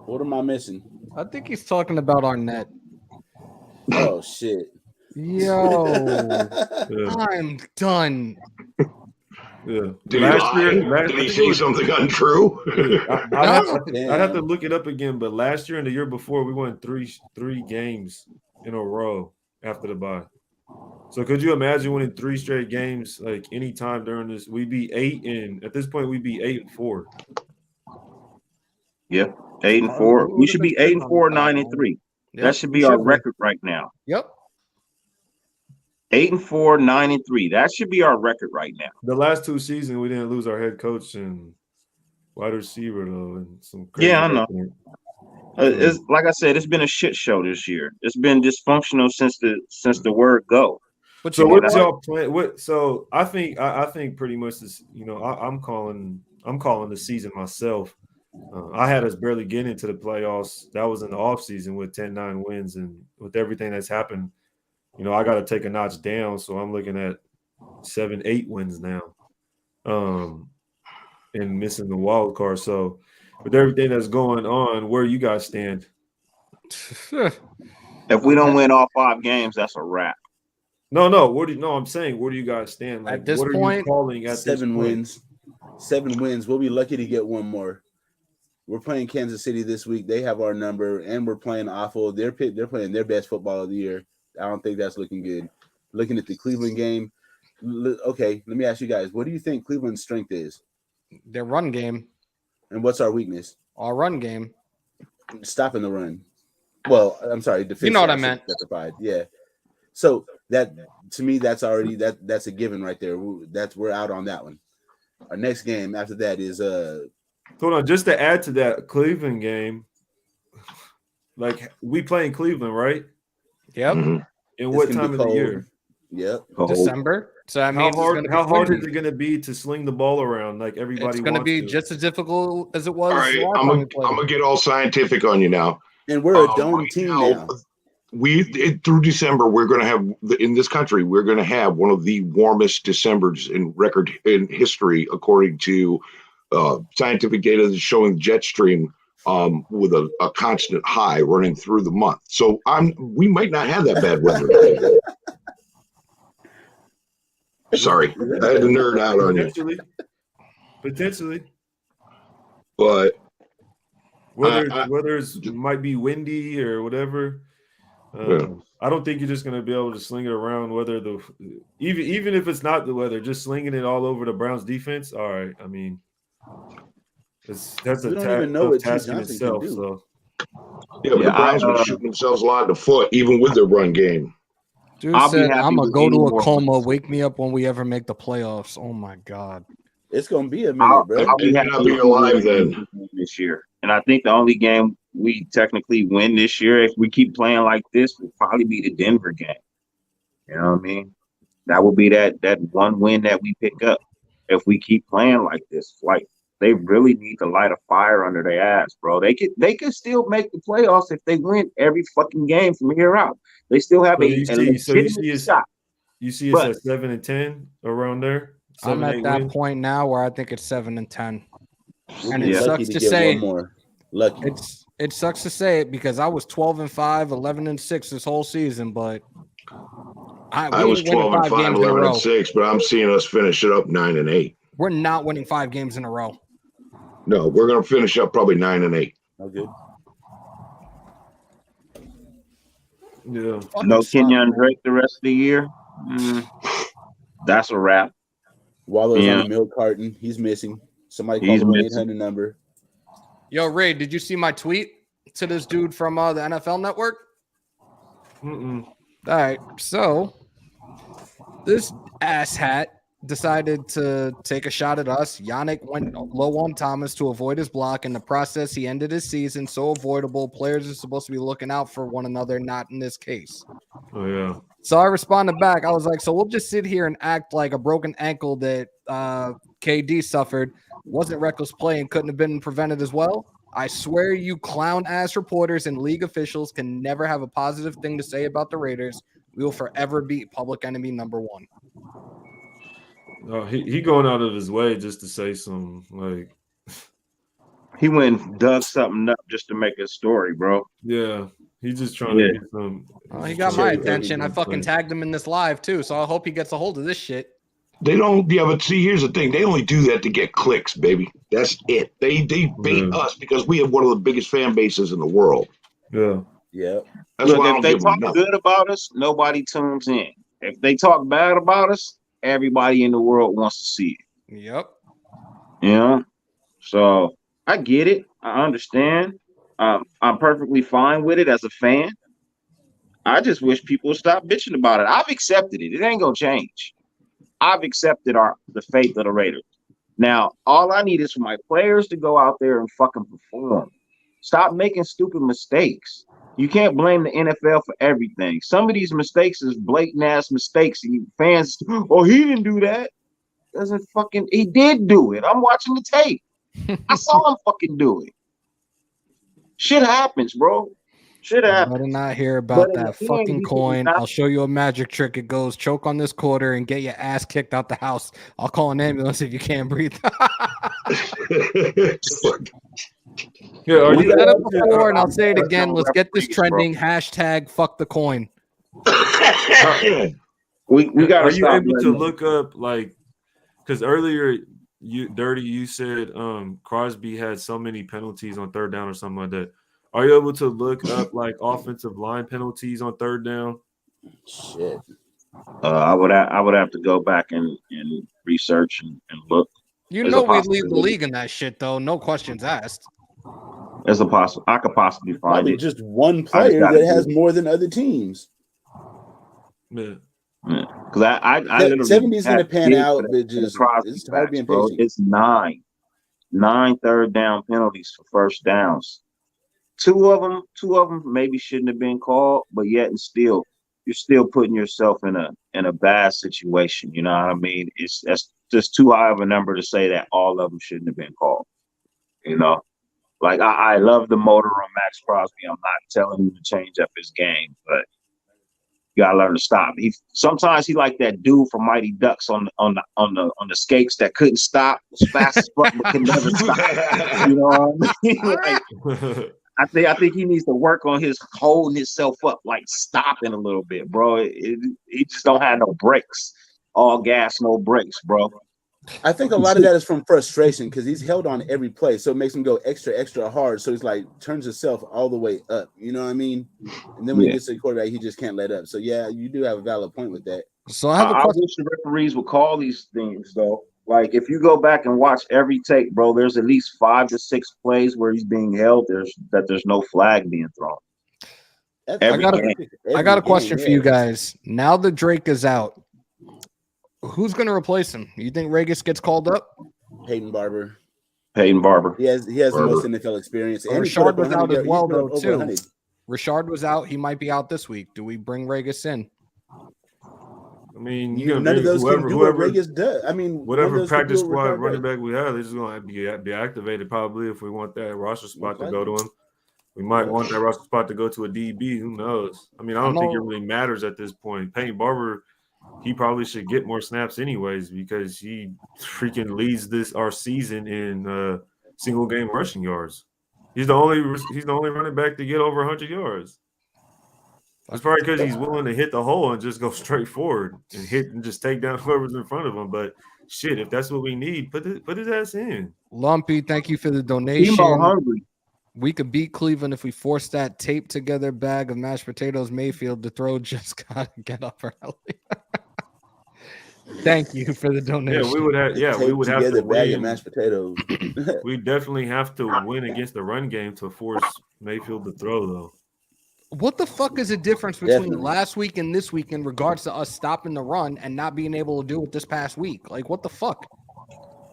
What am I missing? I think he's talking about Arnett. Oh shit. Yo, Yeah. I'm done. Yeah. Did he say something untrue? I'd have to look it up again, but last year and the year before, we won three games in a row after the bye. So could you imagine winning 3 straight games like any time during this? We'd be 8 and at this point we'd be 8-4. Yeah, 8-4. We should be 8-4, 9-3. That should be our record right now. Yep. 8-4, 9-3. That should be our record right now. The last 2 seasons we didn't lose our head coach and wide receiver though, and some crazy. Yeah, I know. It's like I said, it's been a shit show this year. It's been dysfunctional since the word go. But So what y'all plan? What? So I think pretty much this. I'm calling the season myself. I had us barely getting into the playoffs. That was in the offseason with 10-9 wins, and with everything that's happened, I got to take a notch down. So I'm looking at 7-8 wins now, and missing the wild card. So with everything that's going on, where you guys stand? If we don't win all 5 games, that's a wrap. No. I'm saying, where do you guys stand? Like, at this what point, are you calling at 7 this point? wins. 7 wins. We'll be lucky to get one more. We're playing Kansas City this week. They have our number, and we're playing awful. They're playing their best football of the year. I don't think that's looking good. Looking at the Cleveland game, okay, let me ask you guys, what do you think Cleveland's strength is? Their run game. And what's our weakness? Our run game. Stopping the run. Well, I'm sorry, defense. You know what I meant. Yeah. So that, to me, that's already that's a given right there. We're out on that one. Our next game after that is Hold on, just to add to that Cleveland game, like we play in Cleveland, right? Yep. Mhm. And what time of the year? Yep. December. So I mean, how hard is it going to be to sling the ball around like everybody? It's going to be just as difficult as it was. All right, I'm gonna get all scientific on you now. And we're a dome team now. Through December, we're going to have in this country, we're going to have one of the warmest Decembers in record in history, according to scientific data that's showing jet stream with a constant high running through the month. So we might not have that bad weather. Sorry, I had to nerd out on you. Potentially. But whether it might be windy or whatever. I don't think you're just going to be able to sling it around. Whether even if it's not the weather, just slinging it all over the Browns defense. All right, I mean, that's a task in itself. So yeah, but the Browns were shooting themselves a lot in the foot, even with their run game. Dude said, "I'm gonna go to a coma. Wake me up when we ever make the playoffs." Oh my god, it's gonna be a minute, bro. I'll be happy to be alive then this year. And I think the only game we technically win this year, if we keep playing like this, will probably be the Denver game. You know what I mean? That will be that one win that we pick up if we keep playing like this. Like they really need to light a fire under their ass, bro. They could still make the playoffs if they win every fucking game from here out. They still have a legitimate shot. You see us at 7-10 around there. I'm at that point now where I think it's 7-10. And it sucks to say one more. Lucky. It sucks to say it because I was 12-5, 11-6 this whole season, but I was 12-5, 11-6, but I'm seeing us finish it up 9-8. We're not winning 5 games in a row. No, we're gonna finish up probably 9-8. Oh, good. Yeah. No Kenyon Drake the rest of the year. That's a wrap. Waller's on a milk carton. He's missing. Somebody call him 800 number. Yo, Ray, did you see my tweet to this dude from the NFL Network? Mm-mm. All right, so this asshat decided to take a shot at us. Yannick went low on Thomas to avoid his block. In the process, he ended his season. So avoidable. Players are supposed to be looking out for one another, not in this case. Oh, yeah. So I responded back. I was like, so we'll just sit here and act like a broken ankle that KD suffered wasn't reckless play and couldn't have been prevented as well. I swear you clown-ass reporters and league officials can never have a positive thing to say about the Raiders. We will forever be public enemy number 1. He going out of his way just to say some like he went and dug something up just to make a story, bro. Yeah, he's just trying to get some. He got my attention. I fucking tagged him in this live too, so I hope he gets a hold of this shit. They don't. Yeah, but see, here's the thing. They only do that to get clicks, baby. That's it. They bait us because we have one of the biggest fan bases in the world. Yeah. Yeah. That's Look, why if they talk good about us, nobody tunes in. If they talk bad about us, everybody in the world wants to see it. Yep. You know? So I get it. I understand. I'm perfectly fine with it as a fan. I just wish people would stop bitching about it. I've accepted it. It ain't gonna change. I've accepted the fate of the Raiders. Now, all I need is for my players to go out there and fucking perform. Stop making stupid mistakes. You can't blame the NFL for everything. Some of these mistakes is blatant ass mistakes, and fans, oh, he didn't do that. He did do it. I'm watching the tape. I saw him fucking do it. Shit happens, bro. Shit I happens. better not hear about But in that the end, fucking he coin. did not- I'll show you a magic trick. It goes choke on this quarter and get your ass kicked out the house. I'll call an ambulance if you can't breathe. Yeah, are We you said it able to, before, and I'll say it That's again. no Let's get this referees, bro. trending. Hashtag fuck the coin. We got are to you stop. able to letting- look up because earlier you said Crosby had so many penalties on third down or something like that. Are you able to look up like offensive line penalties on third down? Shit. I would have to go back and research and look. You There's know a we lead the possibility. league in that shit, though. No questions asked. There's a possible. I could possibly find Probably it. just one I just player gotta that has do it. more than other teams. Yeah. Because I literally 70 is going to had pan kids out, for the- but for the just Crosby it's hard backs, being bro. patient. It's nine third down penalties for first downs. Two of them maybe shouldn't have been called, but yet and still, you're still putting yourself in a bad situation. You know what I mean? That's just too high of a number to say that all of them shouldn't have been called. You know, like I love the motor on Max Crosby. I'm not telling him to change up his game, but you gotta learn to stop. Sometimes he like that dude from Mighty Ducks on the skates that couldn't stop, was fast as fuck but could never stop. You know what I mean? Like, I think he needs to work on his holding himself up, like stopping a little bit, bro. He just don't have no brakes. All gas, no brakes, bro. I think a lot of that is from frustration because he's held on every play, so it makes him go extra hard. So he's like turns himself all the way up. You know what I mean? And then when he gets to the quarterback, he just can't let up. So yeah, you do have a valid point with that. So I have a I question. wish the referees would call these things though. Like if you go back and watch every tape, bro, there's at least 5 to 6 plays where he's being held. There's no flag being thrown. I got a question for you guys. Now that Drake is out, who's going to replace him? You think Regis gets called up? Peyton Barber. He has the most NFL experience. And Richard was out as well, though, over too. 100. Richard was out. He might be out this week. Do we bring Regis in? I mean, none of those can do what Regis does. I mean, whatever practice squad running back we have, they're just going to be activated probably if we want that roster spot to go to him. We might want that roster spot to go to a DB. Who knows? I mean, I don't think it really matters at this point. Peyton Barber, he probably should get more snaps anyways because he freaking leads our season in single game rushing yards. He's the only running back to get over 100 yards. That's probably because he's willing to hit the hole and just go straight forward and hit and just take down whoever's in front of him. But shit, if that's what we need, put his ass in. Lumpy, thank you for the donation. Hungry. We could beat Cleveland if we force that tape together bag of mashed potatoes Mayfield to throw. Just gotta get up early. Thank you for the donation. Yeah, we would have. Yeah, we would have to bag win. of mashed potatoes. We definitely have to win against the run game to force Mayfield to throw, though. What the fuck is the difference between last week and this week in regards to us stopping the run and not being able to do it this past week? Like, what the fuck?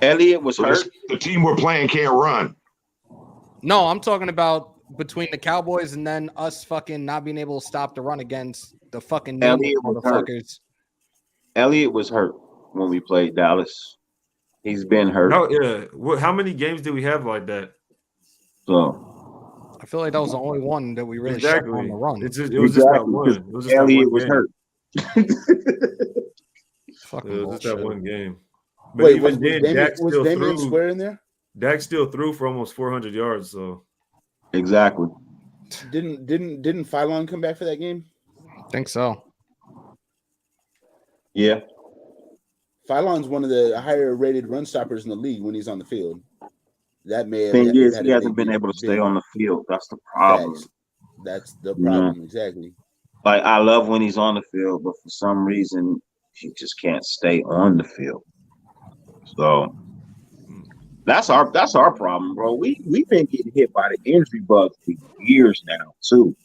Elliott was hurt. The team we're playing can't run. No, I'm talking about between the Cowboys and then us fucking not being able to stop the run against the fucking motherfuckers. Elliott was hurt when we played Dallas. He's been hurt. No, yeah. How many games do we have like that? So I feel like that was the only one that we really shut on the run. It was just that one. It was just Elliott that one was game. hurt. It was just that one game. But Wait, even then, Dak was still Damian threw. Square in there? Dak still threw for almost 400 yards. So exactly. Didn't Phylon come back for that game? I think so. Yeah. Phylon's one of the higher rated run stoppers in the league when he's on the field. That may have thing is, he hasn't been able to stay on the field. That's the problem. That's the problem, exactly. Like I love when he's on the field, but for some reason he just can't stay on the field. So that's our problem, bro. We've been getting hit by the injury bug for years now, too.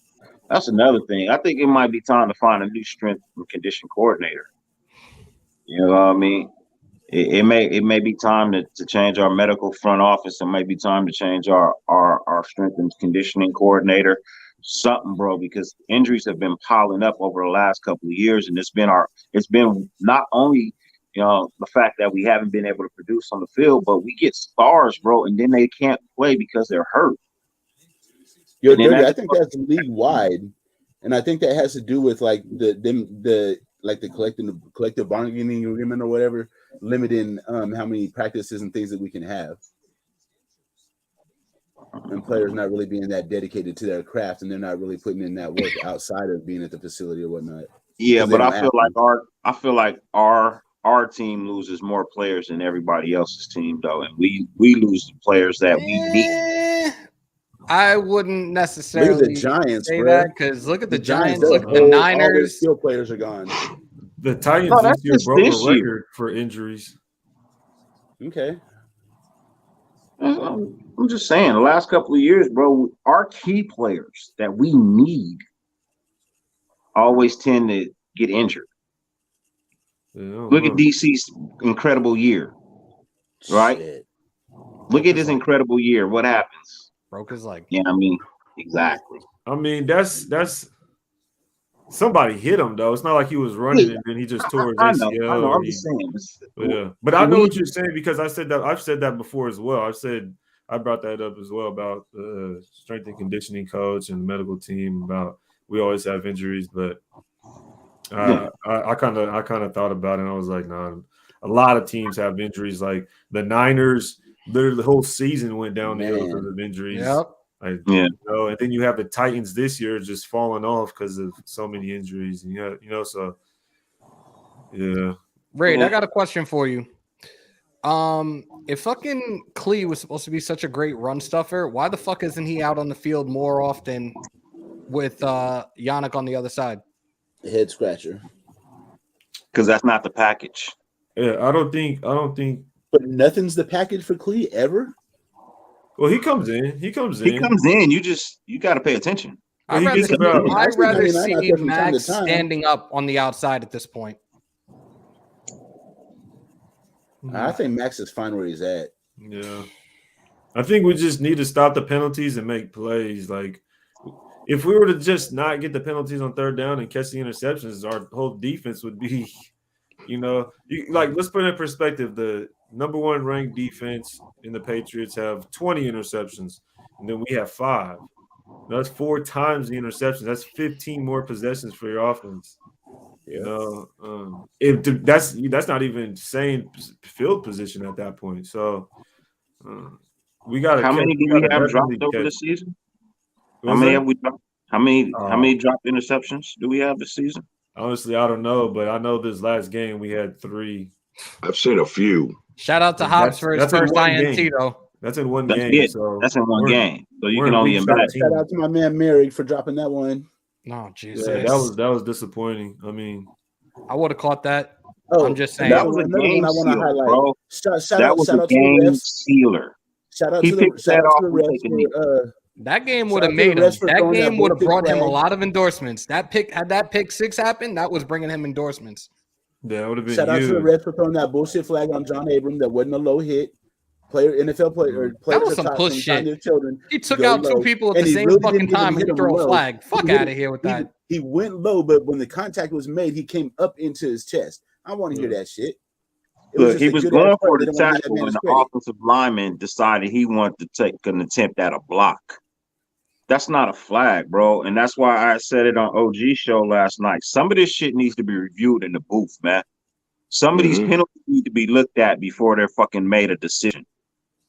That's another thing. I think it might be time to find a new strength and condition coordinator. You know what I mean? it may be time to change our medical front office. It may be time to change our strength and conditioning coordinator. Something, bro, because injuries have been piling up over the last couple of years, and it's been not only the fact that we haven't been able to produce on the field, but we get stars, bro, and then they can't play because they're hurt. Yo, Dirty, I think that's league wide, and I think that has to do with like the collective bargaining agreement or whatever, limiting how many practices and things that we can have, and players not really being that dedicated to their craft, and they're not really putting in that work outside of being at the facility or whatnot. Yeah, but I feel like our team loses more players than everybody else's team, though, and we lose the players that we need. I wouldn't necessarily look at the Giants, say bro. that because look at the Giants, look at the Niners. All their skill players are gone. The Titans this year broke a record for injuries. Okay. I'm just saying, the last couple of years, bro, our key players that we need always tend to get injured. Look at DC's incredible year, right? Shit. Look at his incredible year. What happens? Broke his leg. Yeah, I mean, exactly. I mean, that's somebody hit him though. It's not like he was running and then he just tore his ACL. I know. I'm just saying. But I know what you're saying because I've said that before as well. I brought that up as well about the strength and conditioning coach and the medical team about we always have injuries, but I kind of thought about it and I was like, nah, a lot of teams have injuries. Like the Niners, literally the whole season went down there because of injuries. Yep. And then you have the Titans this year just falling off because of so many injuries. And so yeah. Raid, I got a question for you. If fucking Klee was supposed to be such a great run stuffer, why the fuck isn't he out on the field more often with Yannick on the other side? Head scratcher. Because that's not the package. Yeah, I don't think. But nothing's the package for Klee ever. Well, he comes in. He comes in. You got to pay attention. I'd rather see Max standing up on the outside at this point. I think Max is fine where he's at. Yeah. I think we just need to stop the penalties and make plays. Like, if we were to just not get the penalties on third down and catch the interceptions, our whole defense would be, let's put it in perspective. The number one ranked defense in the Patriots have 20 interceptions, and then we have 5. That's 4 times the interceptions. That's 15 more possessions for your offense. That's not even saying field position at that point. So we got. How many do we have dropped over the season? How many have we dropped? How many dropped interceptions do we have this season? Honestly, I don't know, but I know this last game we had 3. I've seen a few. Shout out to Hobbs for his first INT though. That's in one game. So that's in one game. So you can only imagine. Shout out to my man Merrick for dropping that one. No, Jesus. Yeah, that was disappointing. I mean, I would have caught that. I'm just saying. That was a game sealer, bro. That was a game sealer. Shout out to the refs. That game would have made him. That game would have brought him a lot of endorsements. Had that pick 6 happened, that was bringing him endorsements. Yeah, that would have been Shout out to the refs for throwing that bullshit flag on John Abram. That wasn't a low hit. NFL player. That was some push shit. He took out 2 people at the same fucking time and threw a flag. Fuck out of here with that. He went low, but when the contact was made, he came up into his chest. I want to hear that shit. Look, he was going for the tackle when the offensive lineman decided he wanted to take an attempt at a block. That's not a flag, bro. And that's why I said it on OG show last night. Some of this shit needs to be reviewed in the booth, man. Some of these penalties need to be looked at before they're fucking made a decision.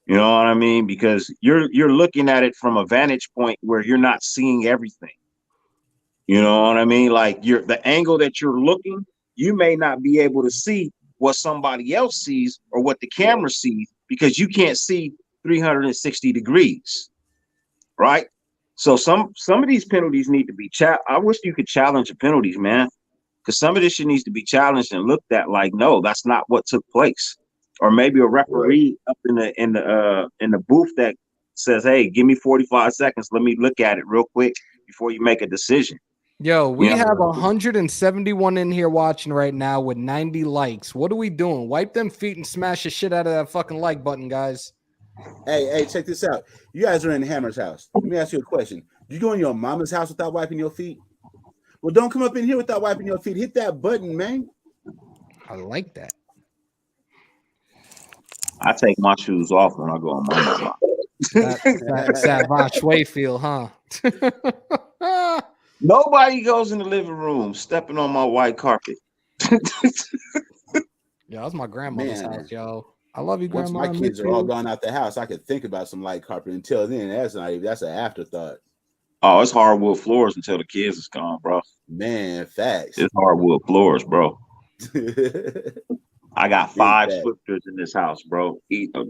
You know what I mean? Because you're looking at it from a vantage point where you're not seeing everything. You know what I mean? Like the angle that you're looking, you may not be able to see what somebody else sees or what the camera sees because you can't see 360 degrees, right? So some of these penalties need to be I wish you could challenge the penalties, man, because some of this shit needs to be challenged and looked at. Like, no, that's not what took place. Or maybe a referee up in the booth that says, "Hey, give me 45 seconds. Let me look at it real quick before you make a decision." Yo, we have 171 in here watching right now with 90 likes. What are we doing? Wipe them feet and smash the shit out of that fucking like button, guys. Hey, check this out. You guys are in Hammer's house. Let me ask you a question. You go in your mama's house without wiping your feet? Well, don't come up in here without wiping your feet. Hit that button, man. I like that. I take my shoes off when I go on my house. That Von Schwayfield, huh? Nobody goes in the living room stepping on my white carpet. Yeah, that's my grandmother's house, yo. I love you, Once Grandma. my kids are all gone out the house, I could think about some light carpet. Until then, that's an afterthought. Oh, it's hardwood floors until the kids is gone, bro. Man, facts. It's hardwood floors, bro. I got 5 Swifters in this house, bro.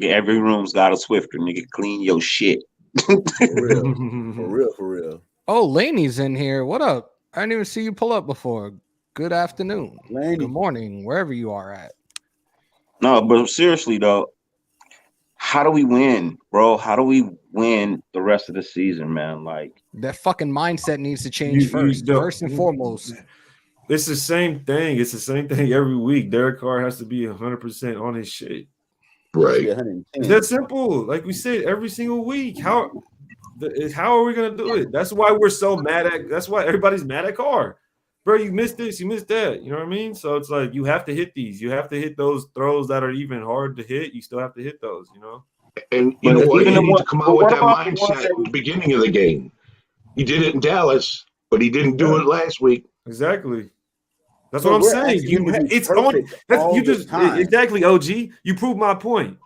Every room's got a Swifter. Nigga, clean your shit. For real. Oh, Laney's in here. What up? I didn't even see you pull up before. Good afternoon. Laney. Good morning, wherever you are at. No, but seriously, though, how do we win, bro? How do we win the rest of the season, man? Like, that fucking mindset needs to change first and foremost. It's the same thing. It's the same thing every week. Derek Carr has to be 100% on his shit. Right. It's that simple. Like we said, every single week. How are we gonna do it? That's why we're so mad at. That's why everybody's mad at Carr. Bro, you missed this, you missed that. You know what I mean? So it's like you have to hit these. You have to hit those throws that are even hard to hit. You still have to hit those. You know. And you know what? You need to come out with that mindset at the beginning of the game. He did it in Dallas, but he didn't do it last week. Exactly. That's what I'm saying. It's on. Exactly, OG. You proved my point.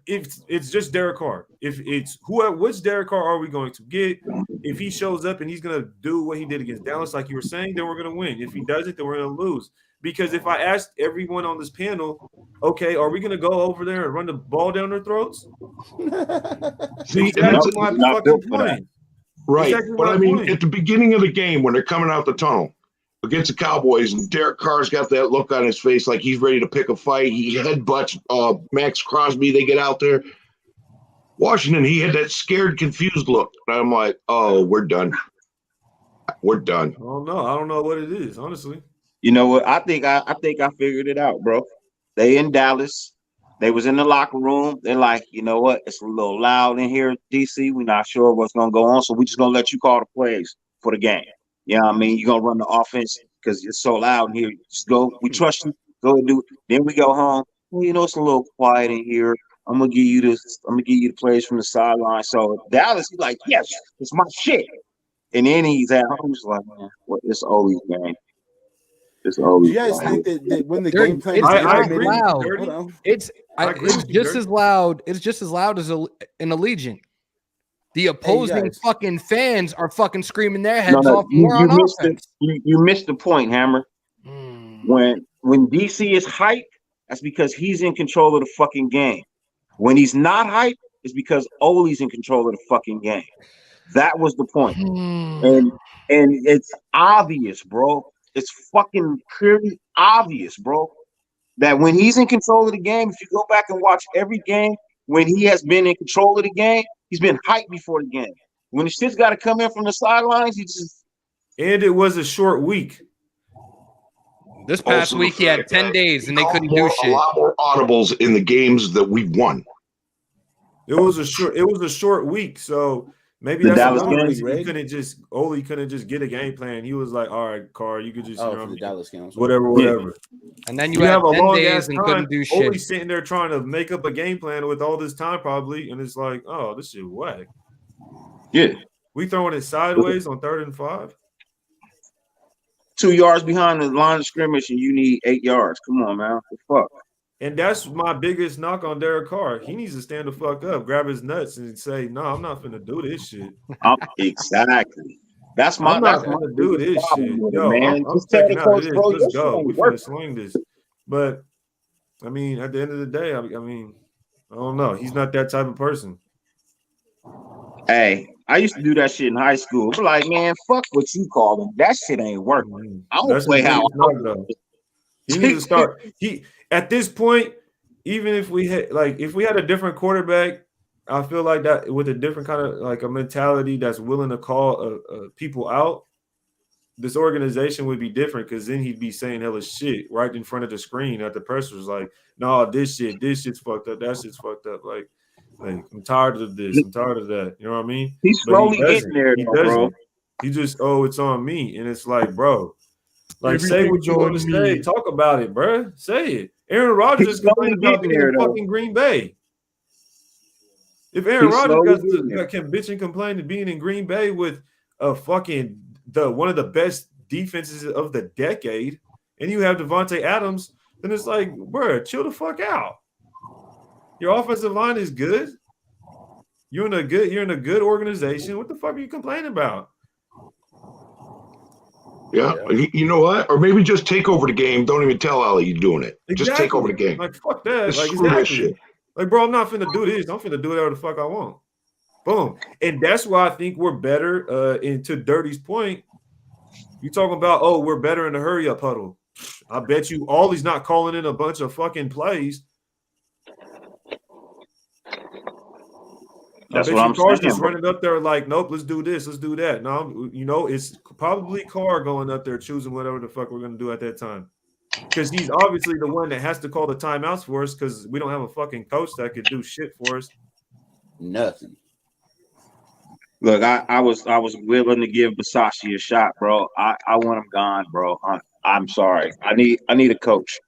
If it's just Derek Carr, if it's which Derek Carr are we going to get? If he shows up and he's gonna do what he did against Dallas, like you were saying, then we're gonna win. If he doesn't, then we're gonna lose. Because if I asked everyone on this panel, okay, are we gonna go over there and run the ball down their throats? See, that's my fucking point. Right, but I mean, at the beginning of the game when they're coming out the tunnel against the Cowboys, and Derek Carr's got that look on his face like he's ready to pick a fight. He headbutts Max Crosby. They get out there. Washington, he had that scared, confused look. And I'm like, oh, we're done. We're done. I don't know what it is, honestly. You know what? I think I figured it out, bro. They in Dallas. They was in the locker room. They're like, you know what? It's a little loud in here, DC. We're not sure what's gonna go on, so we're just gonna let you call the plays for the game. You know what I mean? You're gonna run the offense because it's so loud in here. Just go. We trust you. Go and do it. Then we go home. Well, you know, it's a little quiet in here. I'm gonna give you this. I'm gonna give you the plays from the sideline. So Dallas, he's like, yes, it's my shit. And then he's at home. He's like, man, what? It's always game. It's always. Do you guys think that when the game plan is I agree. loud, it's just as loud. It's just as loud as an Allegiant. The opposing fucking fans are fucking screaming their heads off more on offense. You missed the point, Hammer. When DC is hyped, that's because he's in control of the fucking game. When he's not hyped, it's because Ole's in control of the fucking game. That was the point. And it's obvious, bro. It's fucking clearly obvious, bro, that when he's in control of the game, if you go back and watch every game when he has been in control of the game, he's been hyped before the game. When the shit's got to come in from the sidelines, he just. And it was a short week. This past week, he had 10 days, and they couldn't do shit. A lot more audibles in the games that we won. It was a short week, so maybe the that's another reason he couldn't just get a game plan. He was like, all right, Carr, you could just for the Dallas game, whatever. And then you have 10 days and couldn't do shit. Ole's sitting there trying to make up a game plan with all this time probably, and it's like, oh, this shit whack. Yeah. We throwing it sideways on 3rd and 5. 2 yards behind the line of scrimmage and you need 8 yards. Come on, man. What the fuck? And that's my biggest knock on Derek Carr. He needs to stand the fuck up, grab his nuts, and say, "No, I'm not finna do this shit." Exactly. That's my. I'm not gonna do this shit, yo. I'm taking out of this. Let's go. We finna swing this. But I mean, at the end of the day, I mean, I don't know. He's not that type of person. Hey, I used to do that shit in high school. I'm like, man, fuck what you call them. That shit ain't working. I don't play how. He needs to start. At this point, even if we had a different quarterback, I feel like that with a different kind of like a mentality that's willing to call people out, this organization would be different because then he'd be saying hella shit right in front of the screen at the pressers, like, no, this shit's fucked up, that shit's fucked up. Like I'm tired of this, I'm tired of that. You know what I mean? He's But slowly getting there, He though, doesn't. bro. He just, it's on me. And it's like, bro, like, say what you want to say. Talk about it, bro. Say it. Aaron Rodgers is complaining about being in fucking Green Bay. If Aaron Rodgers can bitch and complain to being in Green Bay with a fucking one of the best defenses of the decade, and you have Devontae Adams, then it's like, bro, chill the fuck out. Your offensive line is good. You're in a good organization. What the fuck are you complaining about? Yeah, you know what? Or maybe just take over the game. Don't even tell Ali you're doing it. Exactly. Just take over the game. Like, fuck that. Just like, screw that shit. Like, bro, I'm not finna do this. I'm finna do whatever the fuck I want. Boom. And that's why I think we're better. And to Dirty's point, you talking about, we're better in the hurry up huddle. I bet you Ollie's not calling in a bunch of fucking plays. That's what I'm Carr's saying. Just running up there like, nope, let's do this, let's do that. No, it's probably Carr going up there choosing whatever the fuck we're gonna do at that time, because he's obviously the one that has to call the timeouts for us because we don't have a fucking coach that could do shit for us. Nothing. Look, I was willing to give Versace a shot, bro. I want him gone, bro. I'm sorry. I need a coach.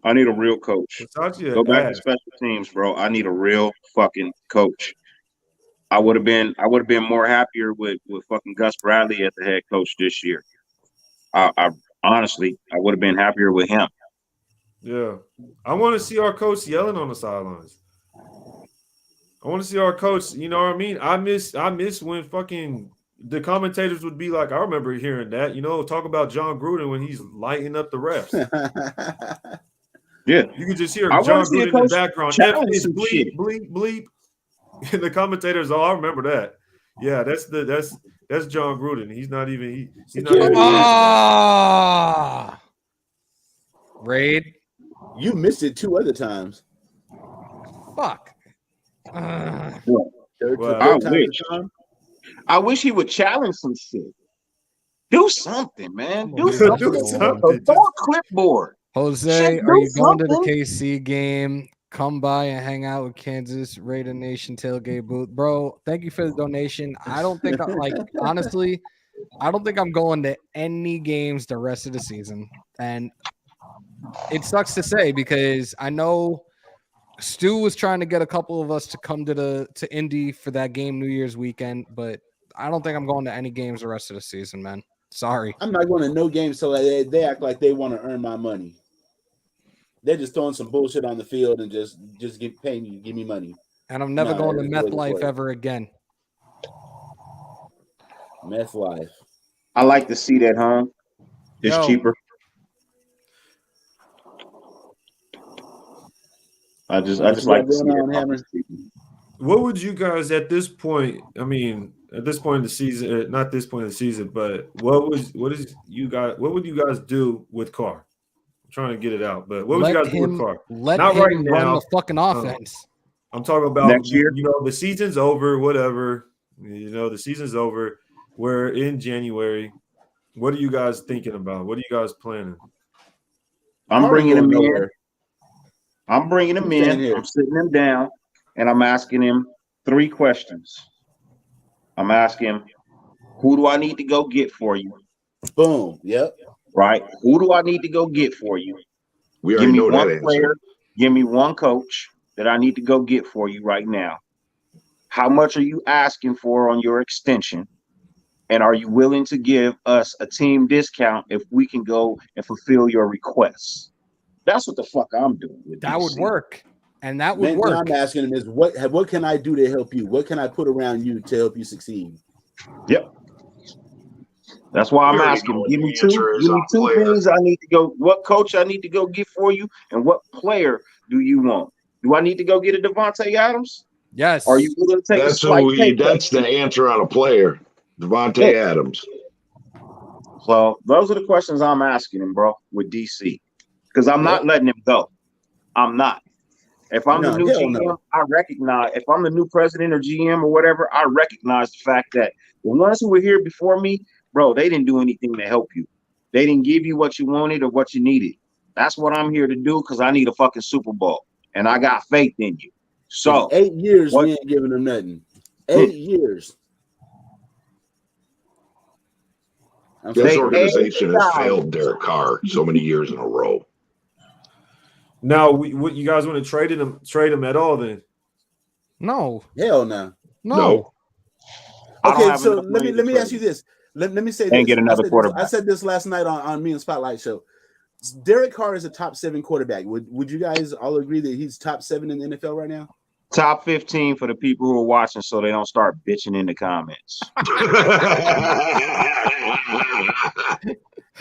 I need a real coach. Go back to special teams, bro. I need a real fucking coach. I would have been more happier with fucking Gus Bradley as the head coach this year. I honestly, I would have been happier with him. Yeah, I want to see our coach yelling on the sidelines. I want to see our coach. You know what I mean? I miss when fucking the commentators would be like, I remember hearing that. Talk about John Gruden when he's lighting up the refs. Yeah, you could just hear John Gruden in the background. Bleep, bleep, bleep. And the commentators, I remember that. Yeah, that's John Gruden. He's not even. He's not even. Raid. You missed it 2 other times. Fuck. I wish he would challenge some shit. Do something, man. Do something. Throw a clipboard. Jose, are you going to the KC game? Come by and hang out with Kansas Raider Nation tailgate booth, bro. Thank you for the donation. I don't think honestly, I don't think I'm going to any games the rest of the season, and it sucks to say because I know Stu was trying to get a couple of us to come to Indy for that game New Year's weekend, but I don't think I'm going to any games the rest of the season, man. Sorry, I'm not going to no games so they act like they want to earn my money. They're just throwing some bullshit on the field and just give me money. And I'm never going to Meth Life ever again. Meth Life. I like to see that home. It's cheaper. I just like to see it. What would you guys at this point? I mean, at this point in the season, not this point in the season, but what would you guys do with Carr? I'm trying to get it out, but what would you guys do with Carr? Not right now. Run the fucking offense. I'm talking about next year. The season's over. Whatever. The season's over. We're in January. What are you guys thinking about? What are you guys planning? I'm bringing him in. I'm sitting him down, and I'm asking him 3 questions. I'm asking him, who do I need to go get for you? Boom. Yep. Right. Who do I need to go get for you? We already know that answer. Player, give me 1 coach that I need to go get for you right now. How much are you asking for on your extension? And are you willing to give us a team discount if we can go and fulfill your requests? That's what the fuck I'm doing with that. Would work. And that would work. What I'm asking him is what can I do to help you? What can I put around you to help you succeed? Yep. That's why I'm asking. Give me 2 things I need to go. What coach I need to go get for you, and what player do you want? Do I need to go get a Devontae Adams? Yes. Are you willing to take that's the answer on a player, Devontae Adams. So those are the questions I'm asking him, bro, with DC, because I'm not letting him go. I'm not. If I'm the new GM, I recognize. If I'm the new president or GM or whatever, I recognize the fact that the ones who were here before me, bro, they didn't do anything to help you. They didn't give you what you wanted or what you needed. That's what I'm here to do because I need a fucking Super Bowl, and I got faith in you. So 8 years, we ain't giving them nothing. 8 years. This organization has failed Derek Carr so many years in a row. Now, what you guys want to trade him at all? Then, no, hell no, no. Okay, so let me ask you this. Let me say this. Get another quarterback. I said this last night on Me and Spotlight Show. Derek Carr is a top 7 quarterback. Would you guys all agree that he's top 7 in the NFL right now? Top 15 for the people who are watching, so they don't start bitching in the comments.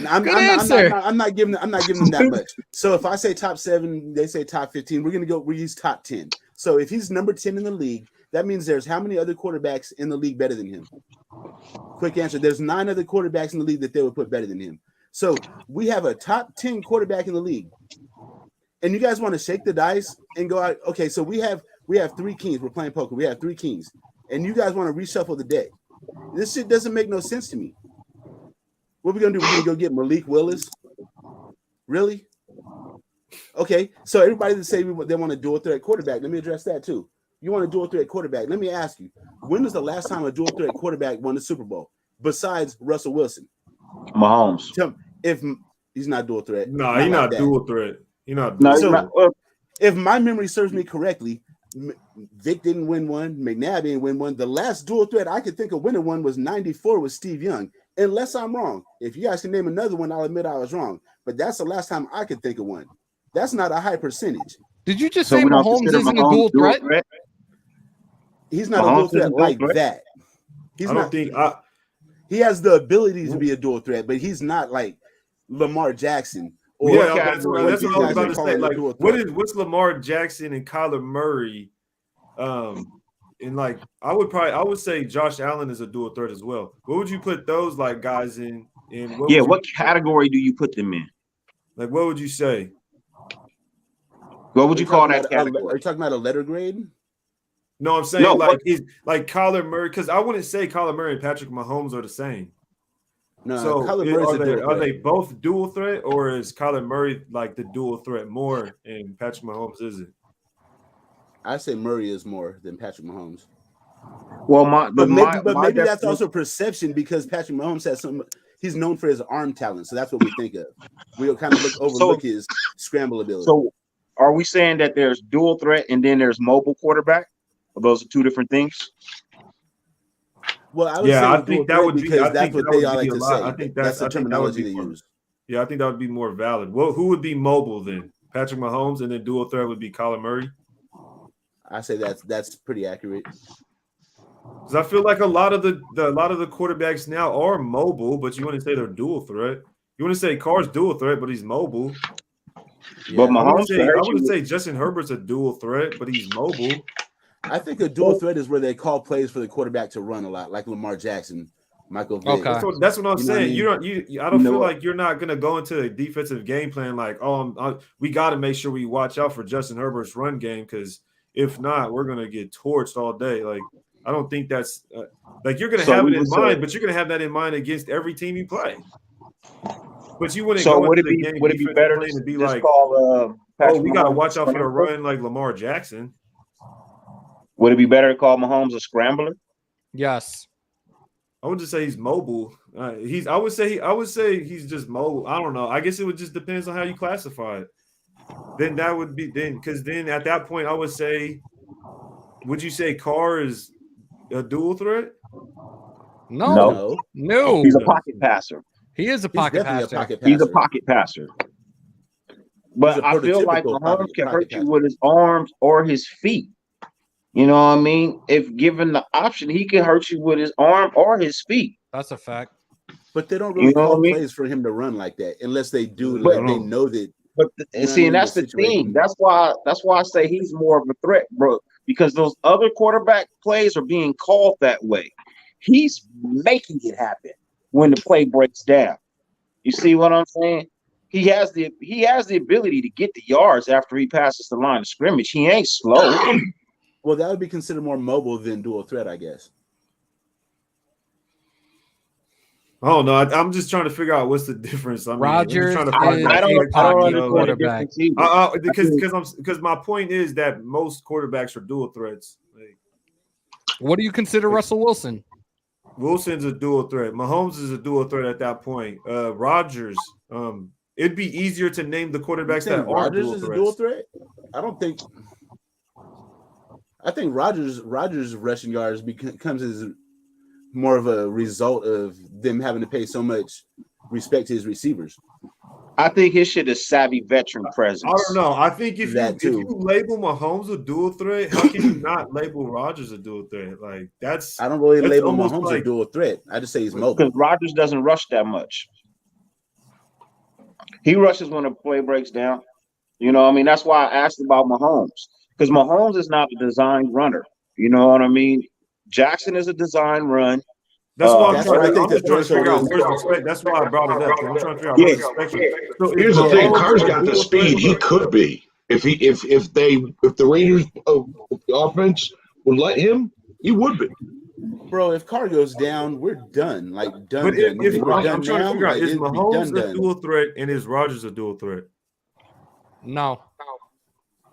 I'm not giving them that much. So if I say top 7, they say top 15. We use top 10. So if he's number 10 in the league, that means there's how many other quarterbacks in the league better than him? Quick answer. There's 9 other quarterbacks in the league that they would put better than him. So we have a top 10 quarterback in the league. And you guys want to shake the dice and go out. Okay, so we have 3 kings. We're playing poker. We have 3 kings. And you guys want to reshuffle the deck. This shit doesn't make no sense to me. What are we going to do? We're going to go get Malik Willis? Really? Okay, so everybody that say they want a dual threat quarterback, let me address that too. You want a dual threat quarterback. Let me ask you, when was the last time a dual threat quarterback won the Super Bowl besides Russell Wilson? Mahomes. If he's not dual threat. No, he's not dual threat. If my memory serves me correctly, Vic didn't win one. McNabb didn't win one. The last dual threat I could think of winning one was 94 with Steve Young. Unless I'm wrong. If you guys can name another one, I'll admit I was wrong. But that's the last time I could think of one. That's not a high percentage. Did you just say Mahomes isn't a dual threat? He's not a dual threat like that. He has the ability to be a dual threat, but he's not like Lamar Jackson. That's what I was about to say. Like, what's Lamar Jackson and Kyler Murray? And like, I would say Josh Allen is a dual threat as well. What would you put those like guys in? What category do you put them in? Like, what would you say? What would you call that category? Are you talking about a letter grade? No, I'm saying like Kyler Murray, because I wouldn't say Kyler Murray and Patrick Mahomes are the same. No, so Kyler Murray's are they both dual threat, or is Kyler Murray like the dual threat more and Patrick Mahomes isn't? I say Murray is more than Patrick Mahomes. Well, maybe that's also perception because Patrick Mahomes has some. He's known for his arm talent, so that's what we think of. We'll kind of overlook his scramble ability. So, are we saying that there's dual threat and then there's mobile quarterback? Or those are 2 different things? Well, I think that would be because that's what they all like to say. I think that's the terminology they use. Yeah, I think that would be more valid. Well, who would be mobile then? Patrick Mahomes, and then dual threat would be Kyler Murray. I say that's pretty accurate. Because I feel like a lot of the quarterbacks now are mobile, but you want to say they're dual threat. You want to say Carr's dual threat, but he's mobile. Yeah, but Mahomes, I wouldn't say Justin Herbert's a dual threat, but he's mobile. I think a dual threat is where they call plays for the quarterback to run a lot, like Lamar Jackson, Michael Vick. Okay, that's what I'm saying. I don't feel like you're not gonna go into a defensive game plan like, we got to make sure we watch out for Justin Herbert's run game because if not, we're gonna get torched all day. Like, I don't think that's like you're gonna have it in mind, but you're gonna have that in mind against every team you play. But you wouldn't go into the game. Would it be better to be like, we gotta watch out for the run like Lamar Jackson? Would it be better to call Mahomes a scrambler? Yes. I would just say he's mobile. I would say he's just mobile. I don't know. I guess it would just depends on how you classify it. Then that would be because then at that point I would say, would you say Carr is a dual threat? No. He's a pocket passer. He is a pocket passer. He's a pocket passer. But I feel like Mahomes can hurt you with his arms or his feet. You know what I mean? If given the option, he can hurt you with his arm or his feet. That's a fact. But they don't really call plays for him to run like that unless they do. They know that. But and that's the thing. That's why I say he's more of a threat, bro. Because those other quarterback plays are being called that way. He's making it happen when the play breaks down. You see what I'm saying? he has the ability to get the yards after he passes the line of scrimmage. He ain't slow. Well, that would be considered more mobile than dual threat, I guess. Oh no, I'm just trying to figure out what's the difference. I mean, Rodgers I'm just trying to find I don't understand the difference either. because my point is that most quarterbacks are dual threats. Like, what do you consider Russell Wilson? Wilson's a dual threat. Mahomes is a dual threat at that point. Rodgers, it'd be easier to name the quarterbacks that are Rodgers dual is threats. a dual threat. I think Rodgers' rushing yards comes as more of a result of them having to pay so much respect to his receivers. I think his shit is savvy veteran presence. I don't know. I think if you label Mahomes a dual threat, how can you not label Rodgers a dual threat? Like I don't really label Mahomes a dual threat. I just say he's mobile. Because Rodgers doesn't rush that much. He rushes when the play breaks down. You know what I mean? That's why I asked about Mahomes. Because Mahomes is not a designed runner. You know what I mean? Jackson is a design run. That's why I'm trying to figure out where's the spec. That's why I brought it up. I'm trying to figure out where's the spectrum. So here's the thing: Carr's got the speed. He could be if the Raiders the offense would let him, he would be. Bro, if Carr goes down, we're done. Like done. But if we're I'm trying to figure out, is Mahomes a dual threat and is Rodgers a dual threat? No.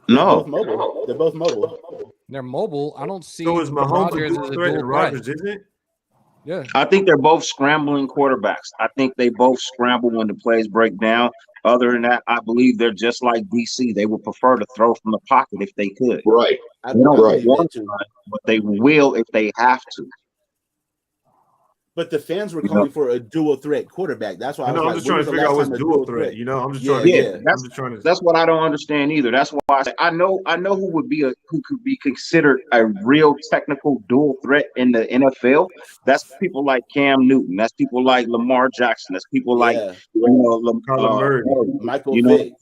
They're both mobile. They're both mobile. They're mobile. I don't see. So is Mahomes Rodgers a dual threat and Rodgers isn't? Yeah. I think they're both scrambling quarterbacks. I think they both scramble when the plays break down. Other than that, I believe they're just like DC. They would prefer to throw from the pocket if they could. Right. They don't want to, but they will if they have to. But the fans were calling for a dual threat quarterback. That's why I'm just trying to figure out what's dual threat. You know, I'm just trying to. That's what I don't understand either. That's why I say I know who could be considered a real technical dual threat in the NFL. That's people like Cam Newton. That's people like Lamar Jackson. That's people like Murray. Michael Vick.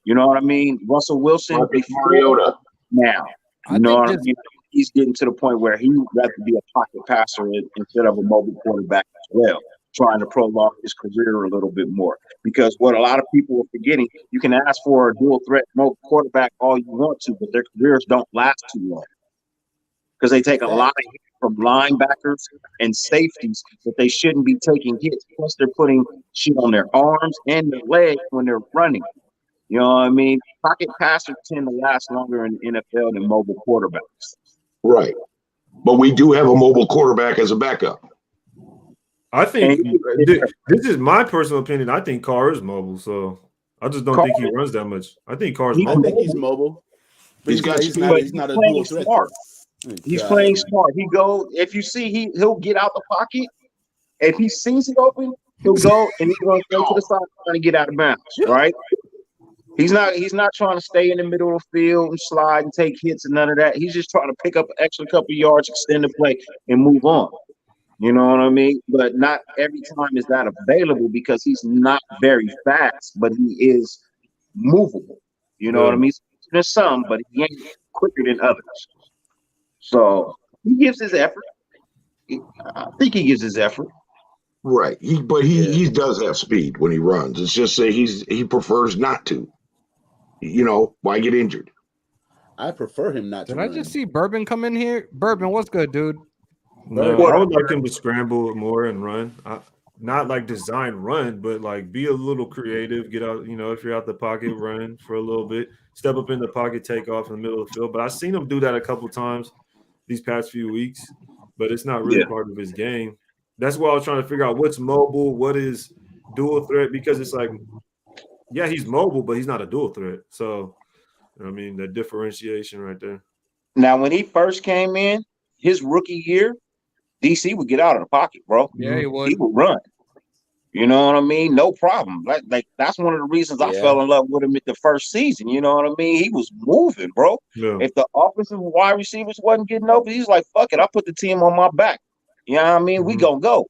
You know what I mean? Russell Wilson before Mariota. Now. You know what I mean? He's getting to the point where he would rather be a pocket passer instead of a mobile quarterback as well, trying to prolong his career a little bit more. Because what a lot of people are forgetting, you can ask for a dual threat mobile quarterback all you want to, but their careers don't last too long. Because they take a lot of hits from linebackers and safeties that they shouldn't be taking hits. Plus, they're putting shit on their arms and their legs when they're running. You know what I mean? Pocket passers tend to last longer in the NFL than mobile quarterbacks. Right. But we do have a mobile quarterback as a backup. I think this is my personal opinion. I think Carr is mobile, so I just don't think he runs that much. I think Carr's mobile. I think he's mobile. But he's not a dual threat. He's playing smart. If you see he'll get out the pocket. If he sees it open, he'll go and he's going to go to the side trying to get out of bounds, right? He's not trying to stay in the middle of the field and slide and take hits and none of that. He's just trying to pick up an extra couple yards, extend the play, and move on. You know what I mean? But not every time is that available because he's not very fast, but he is movable. You know what I mean? There's some, but he ain't quicker than others. So he gives his effort. I think he gives his effort. Right. He does have speed when he runs. It's just that he prefers not to. You know, why get injured? I prefer him not to. Did I just see Bourbon come in here? Bourbon, what's good, dude? No, I would like him to scramble more and run. Not like design run, but like be a little creative. Get out, if you're out the pocket, run for a little bit. Step up in the pocket, take off in the middle of the field. But I've seen him do that a couple times these past few weeks, but it's not really part of his game. That's why I was trying to figure out what's mobile, what is dual threat, because it's like, yeah, he's mobile, but he's not a dual threat. So, I mean, the differentiation right there. Now, when he first came in, his rookie year, DC would get out of the pocket, bro. Yeah, he would. He would run. You know what I mean? No problem. Like that's one of the reasons I fell in love with him at the first season. You know what I mean? He was moving, bro. Yeah. If the offensive wide receivers wasn't getting open, he's like, fuck it, I'll put the team on my back. You know what I mean? We gonna go.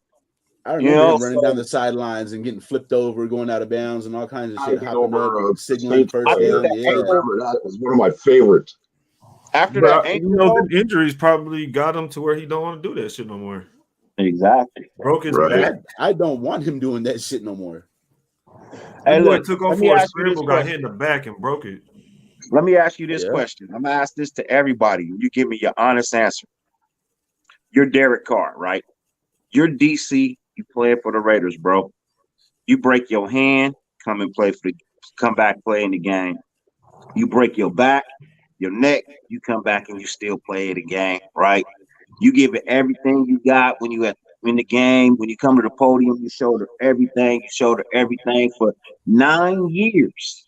I remember him running down the sidelines and getting flipped over, going out of bounds, and all kinds of shit. Hopping over, signaling first down. That was one of my favorites. After that, the injuries probably got him to where he don't want to do that shit no more. Exactly. Broke his back. I don't want him doing that shit no more. Hey, boy look, took let off me for a ask you this scramble, got question. hit in the back, and broke it. Let me ask you this Yeah. question. I'm gonna ask this to everybody. You give me your honest answer. You're Derek Carr, right? You're DC. You playing for the Raiders, bro. You break your hand, come back play in the game. You break your back, your neck, you come back and you still play the game, right? You give it everything you got when you in the game. When you come to the podium, you shoulder everything. You shoulder everything for 9 years.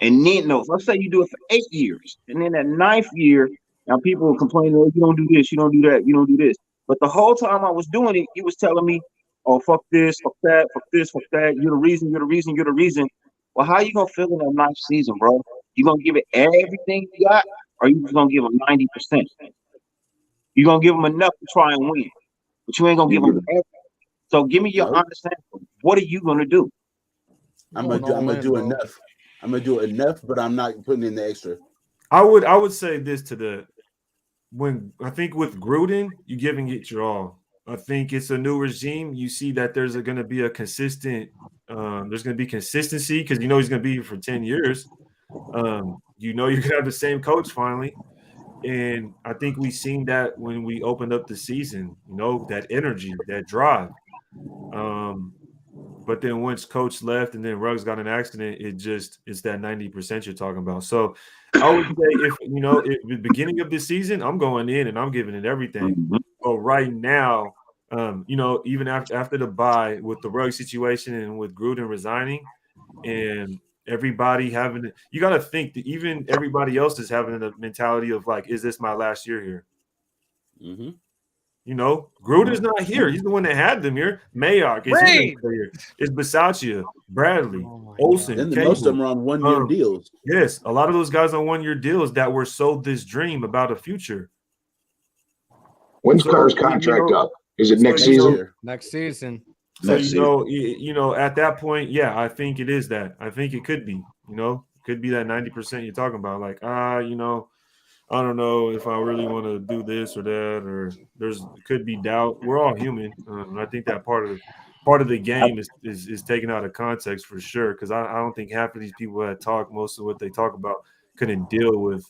And then, no, let's say you do it for 8 years. And then that ninth year, now people will complain, oh, you don't do this, you don't do that, you don't do this. But the whole time I was doing it, you was telling me, oh, fuck this, fuck that, fuck this, fuck that. You're the reason, you're the reason, you're the reason. Well, how you going to feel in that ninth season, bro? You going to give it everything you got, or you just going to give them 90%? You're going to give them enough to try and win, but you ain't going to give them everything. So give me your honest answer. What are you going to do? I'm gonna do enough. I'm gonna do enough, but I'm not putting in the extra. I would say this to I think with Gruden, you're giving it your all. I think it's a new regime. You see that there's going to be a consistent, there's going to be consistency because you know he's going to be here for 10 years. You know you're going to have the same coach finally. And I think we've seen that when we opened up the season, you know, that energy, that drive. But then once coach left and then Ruggs got an accident, it's that 90% you're talking about. So I would say if the beginning of the season, I'm going in and I'm giving it everything. Mm-hmm. But right now, even after the bye with the Ruggs situation and with Gruden resigning and everybody you got to think that even everybody else is having a mentality of like, is this my last year here? Mm-hmm. You know, Gruden's not here. He's the one that had them here. Mayock is here. It's Bisaccia, Bradley, Olsen. And most of them are on one-year deals. Yes, a lot of those guys on one-year deals that were sold this dream about a future. When's Carr's contract up? Is it next season? Next season. So at that point, yeah, I think it is that. I think it could be. Could be that 90% you're talking about. Like, I don't know if I really want to do this or that, or could be doubt. We're all human. I think that part of the game is taken out of context for sure. Because I don't think half of these people that talk, most of what they talk about, couldn't deal with,